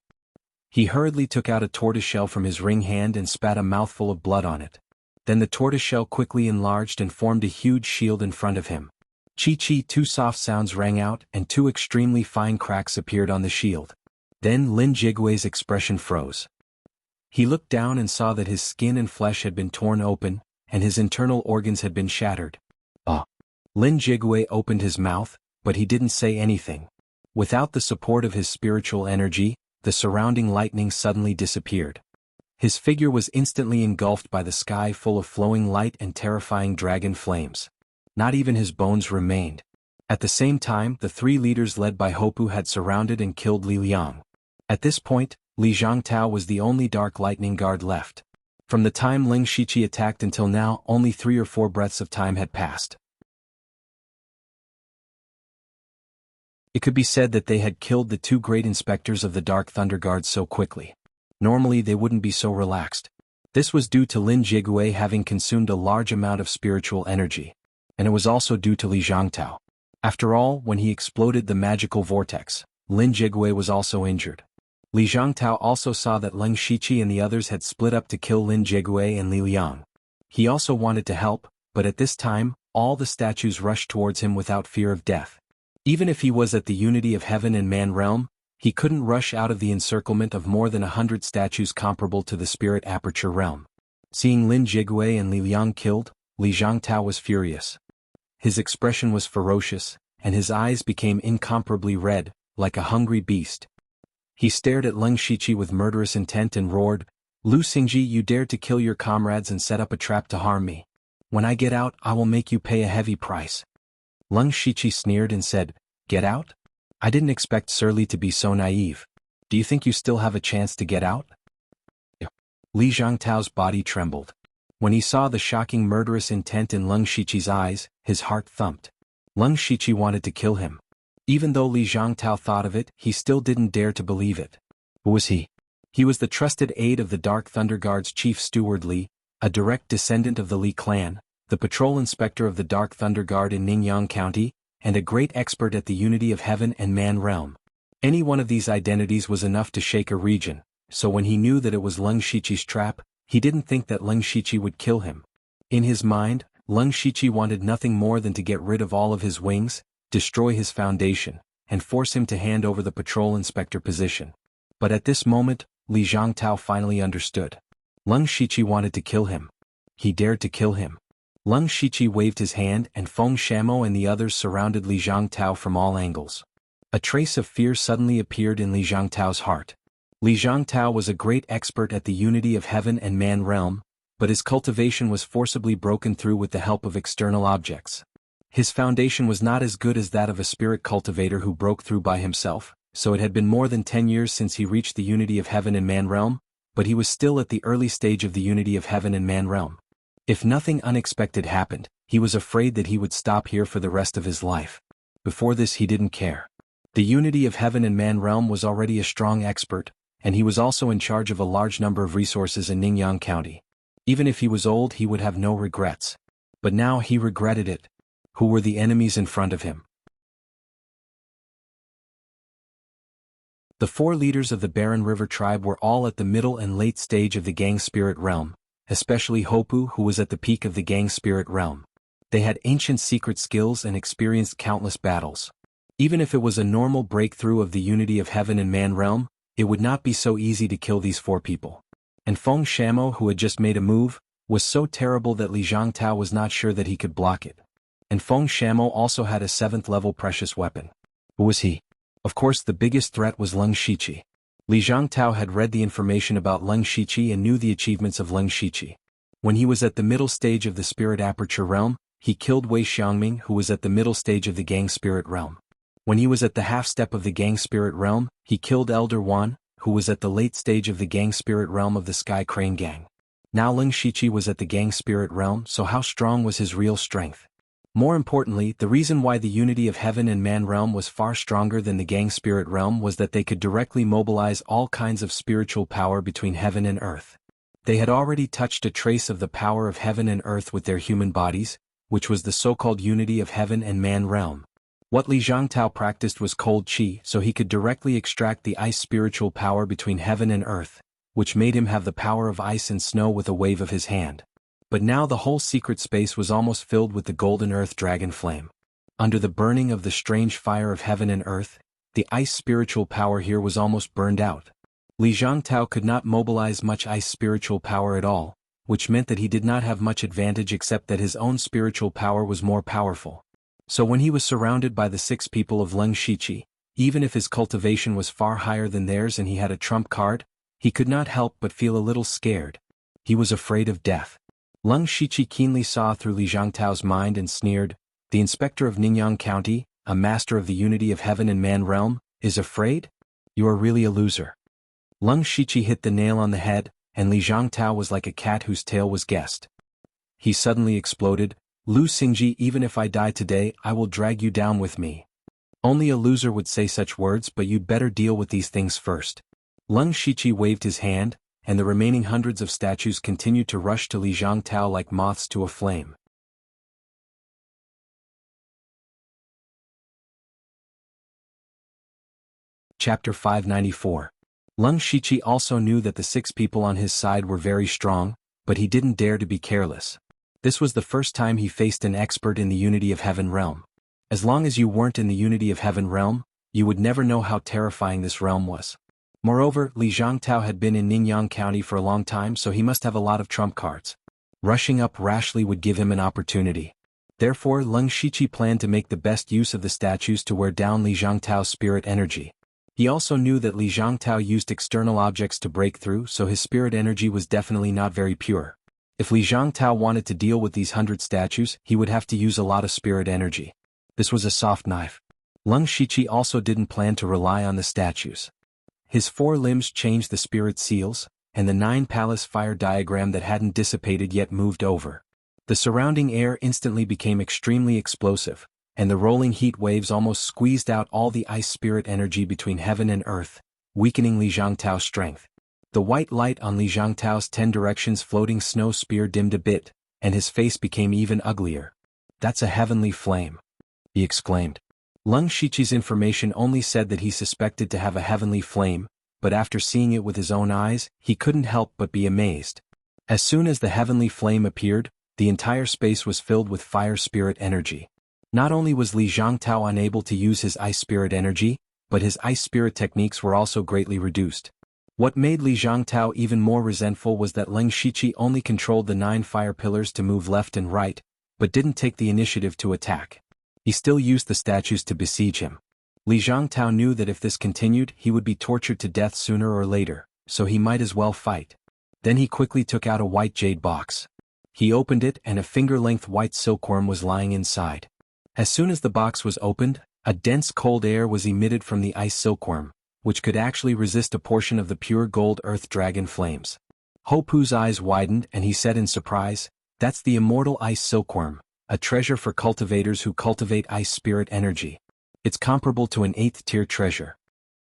He hurriedly took out a tortoiseshell from his ring hand and spat a mouthful of blood on it. Then the tortoiseshell quickly enlarged and formed a huge shield in front of him. Chi-chi, 2 soft sounds rang out and 2 extremely fine cracks appeared on the shield. Then Lin Jigui's expression froze. He looked down and saw that his skin and flesh had been torn open, and his internal organs had been shattered. Lin Jigui opened his mouth, but he didn't say anything. Without the support of his spiritual energy, the surrounding lightning suddenly disappeared. His figure was instantly engulfed by the sky full of flowing light and terrifying dragon flames. Not even his bones remained. At the same time, the 3 leaders led by Hopu had surrounded and killed Li Liang. At this point, Li Zhangtao was the only dark lightning guard left. From the time Leng Shiqi attacked until now, only 3 or 4 breaths of time had passed. It could be said that they had killed the 2 great inspectors of the Dark Thunder Guard so quickly. Normally they wouldn't be so relaxed. This was due to Lin Jigui having consumed a large amount of spiritual energy. And it was also due to Li Zhangtao. After all, when he exploded the magical vortex, Lin Jigui was also injured. Li Zhangtao also saw that Leng Shiqi and the others had split up to kill Lin Jigui and Li Liang. He also wanted to help, but at this time, all the statues rushed towards him without fear of death. Even if he was at the unity of heaven and man realm, he couldn't rush out of the encirclement of more than 100 statues comparable to the spirit aperture realm. Seeing Lin Jigui and Li Liang killed, Li Zhangtao was furious. His expression was ferocious, and his eyes became incomparably red, like a hungry beast. He stared at Leng Shiqi with murderous intent and roared, "Lu Xingji, you dared to kill your comrades and set up a trap to harm me. When I get out, I will make you pay a heavy price." Leng Shiqi sneered and said, "Get out? I didn't expect Surly to be so naive. Do you think you still have a chance to get out?" Li Zhangtao's body trembled. When he saw the shocking murderous intent in Leng Shiqi's eyes, his heart thumped. Leng Shiqi wanted to kill him. Even though Li Zhangtao thought of it, he still didn't dare to believe it. Who was he? He was the trusted aide of the Dark Thunder Guard's chief steward Li, a direct descendant of the Li clan, the patrol inspector of the Dark Thunder Guard in Ningyang County, and a great expert at the unity of heaven and man realm. Any one of these identities was enough to shake a region, so when he knew that it was Leng Shiqi's trap, he didn't think that Leng Shiqi would kill him. In his mind, Leng Shiqi wanted nothing more than to get rid of all of his wings, destroy his foundation, and force him to hand over the patrol inspector position. But at this moment, Li Zhangtao finally understood. Leng Shiqi wanted to kill him. He dared to kill him. Leng Shiqi waved his hand and Feng Shamo and the others surrounded Li Zhangtao from all angles. A trace of fear suddenly appeared in Li Zhangtao's heart. Li Zhangtao was a great expert at the unity of heaven and man realm, but his cultivation was forcibly broken through with the help of external objects. His foundation was not as good as that of a spirit cultivator who broke through by himself, so it had been more than 10 years since he reached the unity of heaven and man realm, but he was still at the early stage of the unity of heaven and man realm. If nothing unexpected happened, he was afraid that he would stop here for the rest of his life. Before this he didn't care. The unity of heaven and man realm was already a strong expert, and he was also in charge of a large number of resources in Ningyang County. Even if he was old he would have no regrets. But now he regretted it. Who were the enemies in front of him? The 4 leaders of the Barren River tribe were all at the middle and late stage of the Gang Spirit realm, especially Hopu who was at the peak of the Gang Spirit realm. They had ancient secret skills and experienced countless battles. Even if it was a normal breakthrough of the unity of heaven and man realm, it would not be so easy to kill these 4 people. And Feng Shamo, who had just made a move, was so terrible that Li Zhangtao was not sure that he could block it. And Feng Shamo also had a 7th level precious weapon. Who was he? Of course the biggest threat was Leng Shiqi. Li Zhangtao had read the information about Leng Shiqi and knew the achievements of Leng Shiqi. When he was at the middle stage of the spirit aperture realm, he killed Wei Xiangming who was at the middle stage of the Gang Spirit realm. When he was at the half-step of the Gang Spirit realm, he killed Elder Wan, who was at the late stage of the Gang Spirit realm of the Sky Crane Gang. Now Leng Shiqi was at the Gang Spirit realm, so how strong was his real strength? More importantly, the reason why the unity of heaven and man realm was far stronger than the Gang Spirit realm was that they could directly mobilize all kinds of spiritual power between heaven and earth. They had already touched a trace of the power of heaven and earth with their human bodies, which was the so-called unity of heaven and man realm. What Li Zhangtao practiced was cold qi, so he could directly extract the ice spiritual power between heaven and earth, which made him have the power of ice and snow with a wave of his hand. But now the whole secret space was almost filled with the golden earth dragon flame. Under the burning of the strange fire of heaven and earth, the ice spiritual power here was almost burned out. Li Zhangtao could not mobilize much ice spiritual power at all, which meant that he did not have much advantage except that his own spiritual power was more powerful. So when he was surrounded by the 6 people of Leng Shiqi, even if his cultivation was far higher than theirs and he had a trump card, he could not help but feel a little scared. He was afraid of death. Leng Shiqi keenly saw through Li Zhangtao's mind and sneered, "The inspector of Ningyang County, a master of the unity of heaven and man realm, is afraid? You are really a loser." Leng Shiqi hit the nail on the head, and Li Zhangtao was like a cat whose tail was guessed. He suddenly exploded, "Lu Xingji, even if I die today, I will drag you down with me. Only a loser would say such words, but you'd better deal with these things first." Leng Shiqi waved his hand, and the remaining hundreds of statues continued to rush to Li Zhangtao like moths to a flame. Chapter 594. Leng Shiqi also knew that the 6 people on his side were very strong, but he didn't dare to be careless. This was the first time he faced an expert in the Unity of Heaven realm. As long as you weren't in the Unity of Heaven realm, you would never know how terrifying this realm was. Moreover, Li Zhangtao had been in Ningyang County for a long time, so he must have a lot of trump cards. Rushing up rashly would give him an opportunity. Therefore, Leng Shiqi planned to make the best use of the statues to wear down Li Zhangtao's spirit energy. He also knew that Li Zhangtao used external objects to break through, so his spirit energy was definitely not very pure. If Li Zhangtao wanted to deal with these 100 statues, he would have to use a lot of spirit energy. This was a soft knife. Leng Shiqi also didn't plan to rely on the statues. His 4 limbs changed the spirit seals, and the 9 palace fire diagram that hadn't dissipated yet moved over. The surrounding air instantly became extremely explosive, and the rolling heat waves almost squeezed out all the ice spirit energy between heaven and earth, weakening Li Zhangtao's strength. The white light on Li Zhangtao's 10 directions floating snow spear dimmed a bit, and his face became even uglier. "That's a heavenly flame," he exclaimed. Leng Shiqi's information only said that he suspected to have a heavenly flame, but after seeing it with his own eyes, he couldn't help but be amazed. As soon as the heavenly flame appeared, the entire space was filled with fire spirit energy. Not only was Li Zhangtao unable to use his ice spirit energy, but his ice spirit techniques were also greatly reduced. What made Li Zhangtao even more resentful was that Leng Shiqi only controlled the 9 fire pillars to move left and right, but didn't take the initiative to attack. He still used the statues to besiege him. Li Zhangtao knew that if this continued, he would be tortured to death sooner or later, so he might as well fight. Then he quickly took out a white jade box. He opened it and a finger-length white silkworm was lying inside. As soon as the box was opened, a dense cold air was emitted from the ice silkworm, which could actually resist a portion of the pure gold earth dragon flames. Hopu's eyes widened and he said in surprise, "That's the immortal ice silkworm, a treasure for cultivators who cultivate ice spirit energy. It's comparable to an 8th-tier treasure."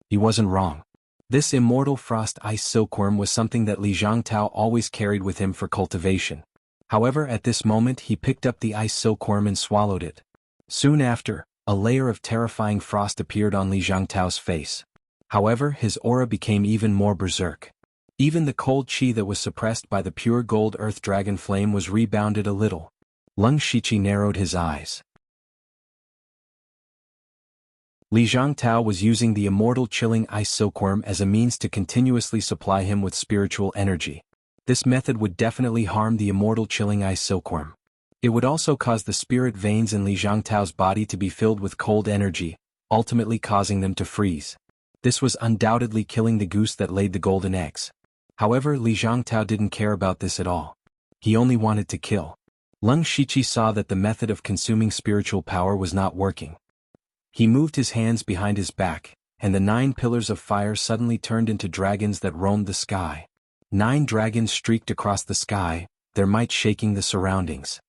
He wasn't wrong. This immortal frost ice silkworm was something that Li Zhangtao always carried with him for cultivation. However, at this moment he picked up the ice silkworm and swallowed it. Soon after, a layer of terrifying frost appeared on Li Zhangtao's face. However, his aura became even more berserk. Even the cold chi that was suppressed by the pure gold earth dragon flame was rebounded a little. Leng Shiqi narrowed his eyes. Li Zhangtao was using the immortal chilling ice silkworm as a means to continuously supply him with spiritual energy. This method would definitely harm the immortal chilling ice silkworm. It would also cause the spirit veins in Li Zhangtao's body to be filled with cold energy, ultimately causing them to freeze. This was undoubtedly killing the goose that laid the golden eggs. However, Li Zhangtao didn't care about this at all. He only wanted to kill. Leng Shiqi saw that the method of consuming spiritual power was not working. He moved his hands behind his back, and the 9 pillars of fire suddenly turned into dragons that roamed the sky. 9 dragons streaked across the sky, their might shaking the surroundings.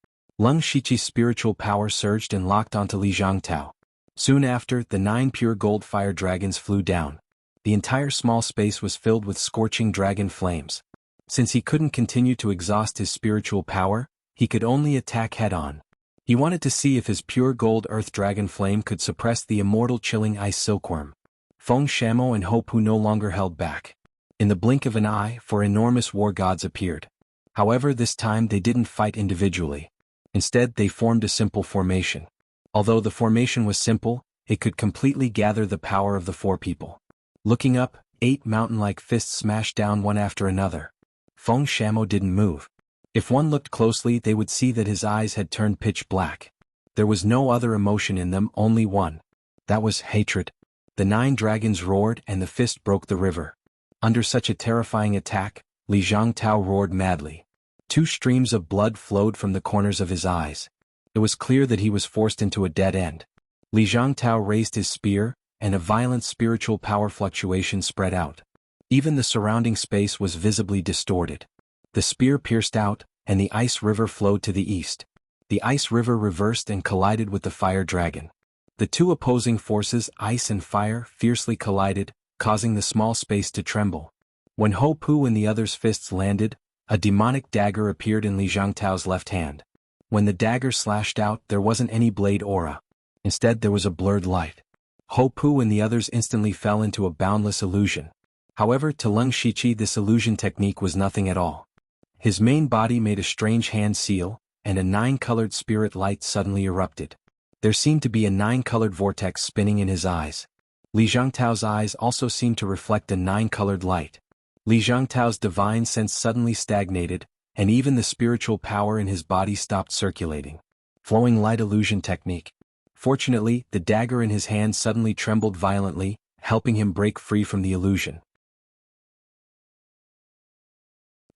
Leng Shiqi's spiritual power surged and locked onto Li Zhangtao. Soon after, the 9 pure gold fire dragons flew down. The entire small space was filled with scorching dragon flames. Since he couldn't continue to exhaust his spiritual power, he could only attack head-on. He wanted to see if his pure gold earth dragon flame could suppress the immortal chilling ice silkworm. Feng Shamo and Hopu no longer held back. In the blink of an eye, 4 enormous war gods appeared. However, this time they didn't fight individually. Instead, they formed a simple formation. Although the formation was simple, it could completely gather the power of the 4 people. Looking up, 8 mountain-like fists smashed down one after another. Feng Shamo didn't move. If one looked closely, they would see that his eyes had turned pitch black. There was no other emotion in them, only one. That was hatred. The 9 dragons roared and the fist broke the river. Under such a terrifying attack, Li Zhangtao roared madly. 2 streams of blood flowed from the corners of his eyes. It was clear that he was forced into a dead end. Li Zhangtao raised his spear, and a violent spiritual power fluctuation spread out. Even the surrounding space was visibly distorted. The spear pierced out, and the ice river flowed to the east. The ice river reversed and collided with the fire dragon. The 2 opposing forces, ice and fire, fiercely collided, causing the small space to tremble. When Ho Pu and the others' fists landed, a demonic dagger appeared in Li Zhangtao's left hand. When the dagger slashed out, there wasn't any blade aura. Instead, there was a blurred light. Ho Pu and the others instantly fell into a boundless illusion. However, to Leng Shiqi this illusion technique was nothing at all. His main body made a strange hand seal, and a 9-colored spirit light suddenly erupted. There seemed to be a 9-colored vortex spinning in his eyes. Li Zhangtao's eyes also seemed to reflect a 9-colored light. Li Zhangtao's divine sense suddenly stagnated, and even the spiritual power in his body stopped circulating. Flowing light illusion technique. Fortunately, the dagger in his hand suddenly trembled violently, helping him break free from the illusion.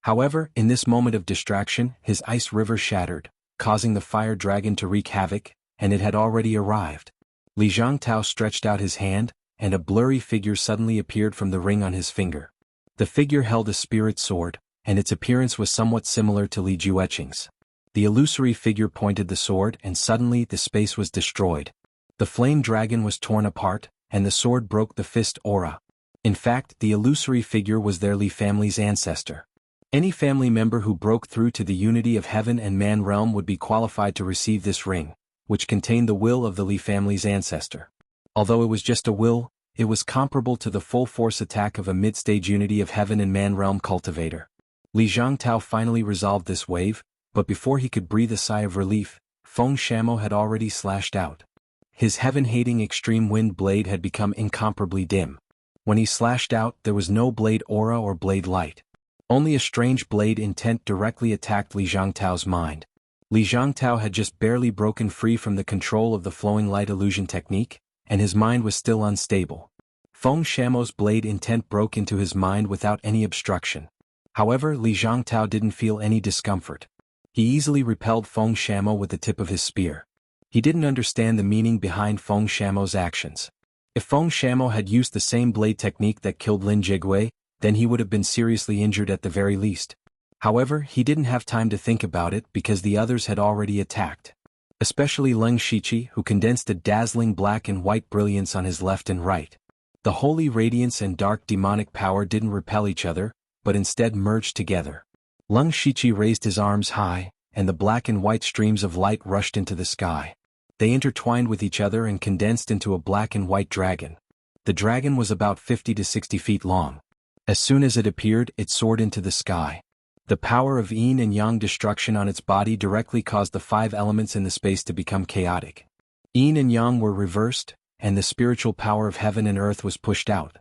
However, in this moment of distraction, his ice river shattered, causing the fire dragon to wreak havoc, and it had already arrived. Li Zhangtao stretched out his hand, and a blurry figure suddenly appeared from the ring on his finger. The figure held a spirit sword, and its appearance was somewhat similar to Li Jueqing's. The illusory figure pointed the sword, and suddenly the space was destroyed. The flame dragon was torn apart, and the sword broke the fist aura. In fact, the illusory figure was their Li family's ancestor. Any family member who broke through to the unity of heaven and man realm would be qualified to receive this ring, which contained the will of the Li family's ancestor. Although it was just a will, it was comparable to the full-force attack of a mid-stage unity of heaven and man realm cultivator. Li Zhangtao finally resolved this wave, but before he could breathe a sigh of relief, Feng Shamo had already slashed out. His heaven-hating extreme wind blade had become incomparably dim. When he slashed out, there was no blade aura or blade light. Only a strange blade intent directly attacked Li Zhangtao's mind. Li Zhangtao had just barely broken free from the control of the flowing light illusion technique, and his mind was still unstable. Feng Shamo's blade intent broke into his mind without any obstruction. However, Li Zhangtao didn't feel any discomfort. He easily repelled Feng Shamo with the tip of his spear. He didn't understand the meaning behind Feng Shamo's actions. If Feng Shamo had used the same blade technique that killed Lin Jigwei, then he would have been seriously injured at the very least. However, he didn't have time to think about it because the others had already attacked. Especially Leng Shiqi, who condensed a dazzling black and white brilliance on his left and right. The holy radiance and dark demonic power didn't repel each other, but instead merged together. Leng Shiqi raised his arms high, and the black and white streams of light rushed into the sky. They intertwined with each other and condensed into a black and white dragon. The dragon was about 50 to 60 feet long. As soon as it appeared, it soared into the sky. The power of yin and yang destruction on its body directly caused the 5 elements in the space to become chaotic. Yin and yang were reversed, and the spiritual power of heaven and earth was pushed out.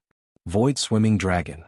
Void Swimming Dragon.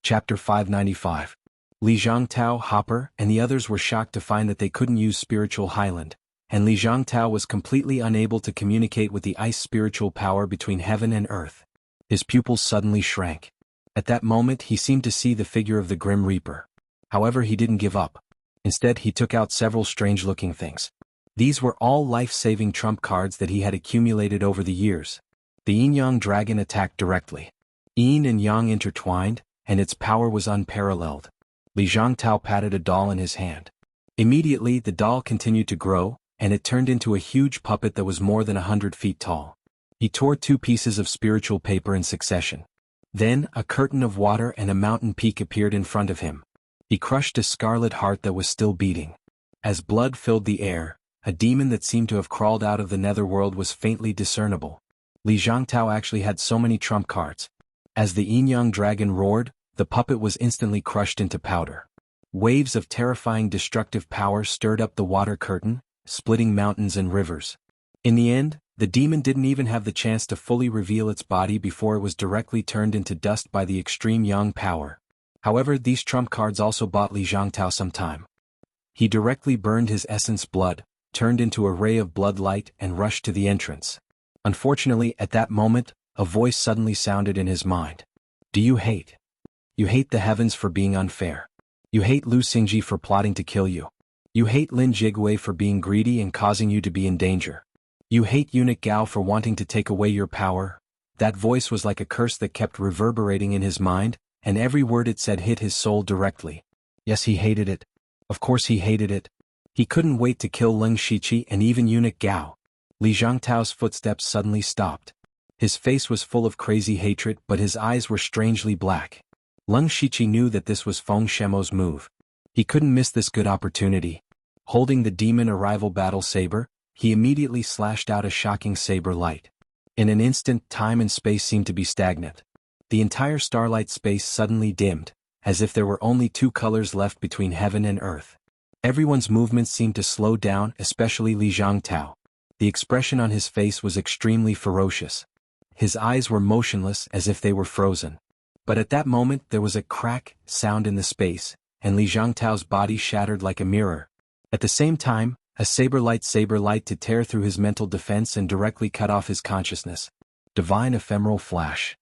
Chapter 595. Li Zhangtao, Hopper, and the others were shocked to find that they couldn't use Spiritual Highland, and Li Zhangtao was completely unable to communicate with the ice spiritual power between heaven and earth. His pupils suddenly shrank. At that moment he seemed to see the figure of the Grim Reaper. However, he didn't give up. Instead, he took out several strange-looking things. These were all life-saving trump cards that he had accumulated over the years. The Yin-Yang Dragon attacked directly. Yin and Yang intertwined, and its power was unparalleled. Li Zhangtao patted a doll in his hand. Immediately, the doll continued to grow, and it turned into a huge puppet that was more than 100 feet tall. He tore 2 pieces of spiritual paper in succession. Then, a curtain of water and a mountain peak appeared in front of him. He crushed a scarlet heart that was still beating. As blood filled the air, a demon that seemed to have crawled out of the netherworld was faintly discernible. Li Zhangtao actually had so many trump cards. As the Yin-Yang Dragon roared, the puppet was instantly crushed into powder. Waves of terrifying destructive power stirred up the water curtain, splitting mountains and rivers. In the end, the demon didn't even have the chance to fully reveal its body before it was directly turned into dust by the extreme yang power. However, these trump cards also bought Li Zhangtao some time. He directly burned his essence blood, turned into a ray of blood light, and rushed to the entrance. Unfortunately, at that moment, a voice suddenly sounded in his mind. Do you hate? You hate the heavens for being unfair. You hate Lu Xingji for plotting to kill you. You hate Lin Jigwei for being greedy and causing you to be in danger. You hate Eunuch Gao for wanting to take away your power. That voice was like a curse that kept reverberating in his mind, and every word it said hit his soul directly. Yes, he hated it. Of course he hated it. He couldn't wait to kill Leng Shiqi and even Eunuch Gao. Li Zhangtao's footsteps suddenly stopped. His face was full of crazy hatred, but his eyes were strangely black. Leng Shiqi knew that this was Feng Shemo's move. He couldn't miss this good opportunity. Holding the demon arrival battle saber, he immediately slashed out a shocking saber light. In an instant, time and space seemed to be stagnant. The entire starlight space suddenly dimmed, as if there were only two colors left between heaven and earth. Everyone's movements seemed to slow down, especially Li Zhangtao. The expression on his face was extremely ferocious. His eyes were motionless as if they were frozen. But at that moment there was a crack sound in the space, and Li Zhangtao's body shattered like a mirror. At the same time, a saber light to tear through his mental defense and directly cut off his consciousness. Divine ephemeral flash.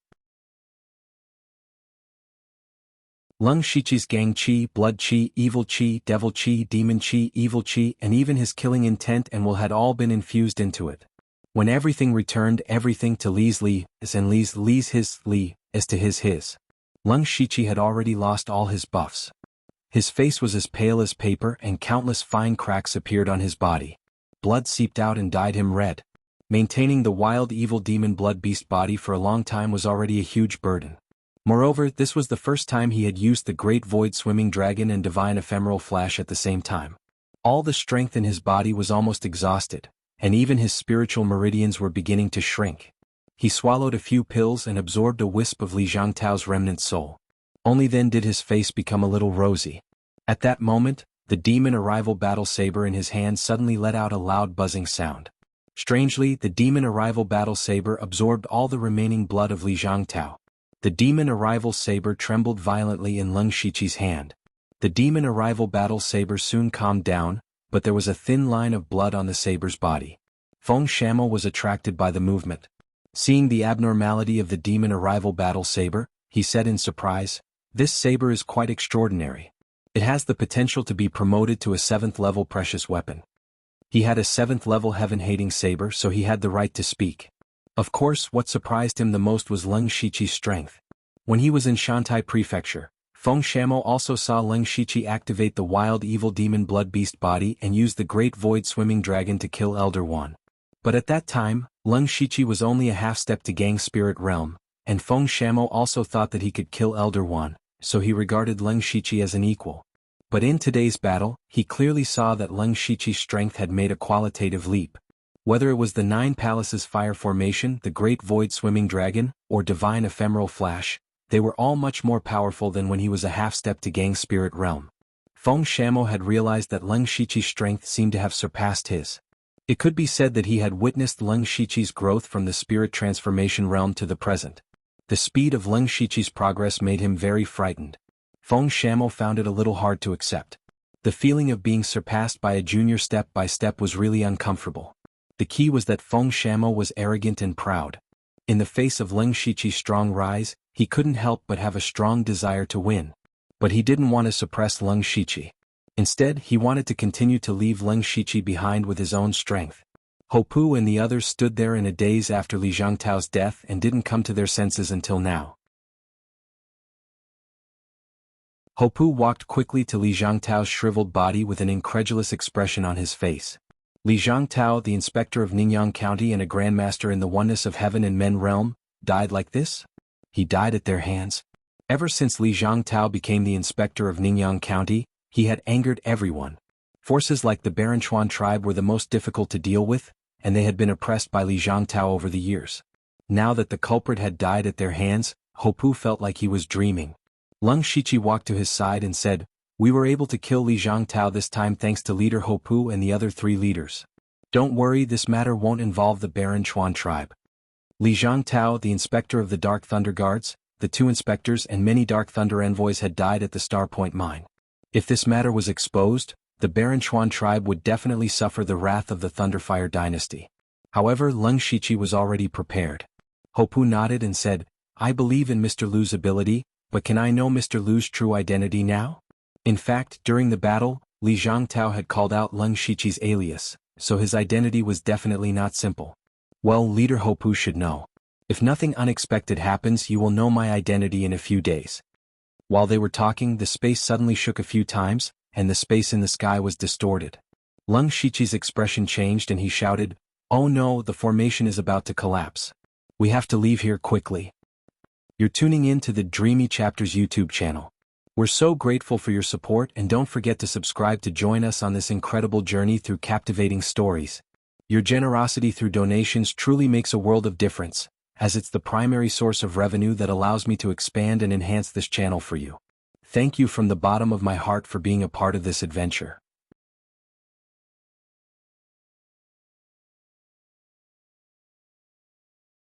Leng Shiqi's gang chi, blood chi, evil chi, devil chi, demon chi, evil chi, and even his killing intent and will had all been infused into it. When everything returned, everything to Li's and Li's his as to his. Leng Shiqi had already lost all his buffs. His face was as pale as paper and countless fine cracks appeared on his body. Blood seeped out and dyed him red. Maintaining the wild evil demon blood beast body for a long time was already a huge burden. Moreover, this was the first time he had used the great void swimming dragon and divine ephemeral flash at the same time. All the strength in his body was almost exhausted, and even his spiritual meridians were beginning to shrink. He swallowed a few pills and absorbed a wisp of Li Zhangtao's remnant soul. Only then did his face become a little rosy. At that moment, the demon arrival battle saber in his hand suddenly let out a loud buzzing sound. Strangely, the demon arrival battle saber absorbed all the remaining blood of Li Zhangtao. The demon arrival saber trembled violently in Leng Shiqi's hand. The demon arrival battle saber soon calmed down, but there was a thin line of blood on the saber's body. Feng Shamo was attracted by the movement. Seeing the abnormality of the demon arrival battle saber, he said in surprise, "This saber is quite extraordinary. It has the potential to be promoted to a 7th level precious weapon." He had a 7th level heaven-hating saber, so he had the right to speak. Of course, what surprised him the most was Leng Shiqi's strength. When he was in Shantai Prefecture, Feng Shamo also saw Leng Shiqi activate the wild evil demon blood beast body and use the great void swimming dragon to kill Elder One. But at that time, Leng Shiqi was only a half-step to Gang Spirit Realm, and Feng Shamo also thought that he could kill Elder One, so he regarded Leng Shiqi as an equal. But in today's battle, he clearly saw that Leng Shiqi's strength had made a qualitative leap. Whether it was the 9 Palaces Fire Formation, the Great Void Swimming Dragon, or Divine Ephemeral Flash, they were all much more powerful than when he was a half-step to Gang Spirit Realm. Feng Shamo had realized that Leng Shiqi's strength seemed to have surpassed his. It could be said that he had witnessed Leng Shiqi's growth from the Spirit Transformation Realm to the present. The speed of Leng Shiqi's progress made him very frightened. Feng Shamo found it a little hard to accept. The feeling of being surpassed by a junior step by step was really uncomfortable. The key was that Feng Shamo was arrogant and proud. In the face of Leng Shiqi's strong rise, he couldn't help but have a strong desire to win. But he didn't want to suppress Leng Shiqi. Instead, he wanted to continue to leave Leng Shiqi behind with his own strength. Hopu and the others stood there in a daze after Li Zhangtao's death and didn't come to their senses until now. Hopu walked quickly to Li Zhangtao's shriveled body with an incredulous expression on his face. Li Zhangtao, the inspector of Ningyang County and a grandmaster in the oneness of heaven and men realm, died like this? He died at their hands. Ever since Li Zhangtao became the inspector of Ningyang County, he had angered everyone. Forces like the Baranchuan tribe were the most difficult to deal with, and they had been oppressed by Li Zhangtao over the years. Now that the culprit had died at their hands, Hopu felt like he was dreaming. Leng Shiqi walked to his side and said, "We were able to kill Li Zhangtao this time thanks to leader Hopu and the other 3 leaders. Don't worry, this matter won't involve the Baranchuan tribe." Li Zhangtao, the inspector of the Dark Thunder Guards, the 2 inspectors and many Dark Thunder envoys had died at the Star Point mine. If this matter was exposed, the Baranchuan tribe would definitely suffer the wrath of the Thunderfire dynasty. However, Leng Shiqi was already prepared. Hopu nodded and said, "I believe in Mr. Lu's ability, but can I know Mr. Lu's true identity now?" In fact, during the battle, Li Zhangtao had called out Leng Shiqi's alias, so his identity was definitely not simple. "Well, Leader Hopu should know. If nothing unexpected happens, you will know my identity in a few days." While they were talking, the space suddenly shook a few times, and the space in the sky was distorted. Leng Shiqi's expression changed and he shouted, Oh no, the formation is about to collapse. We have to leave here quickly. You're tuning in to the Dreamy Chapters YouTube channel. We're so grateful for your support, and don't forget to subscribe to join us on this incredible journey through captivating stories. Your generosity through donations truly makes a world of difference, as it's the primary source of revenue that allows me to expand and enhance this channel for you. Thank you from the bottom of my heart for being a part of this adventure.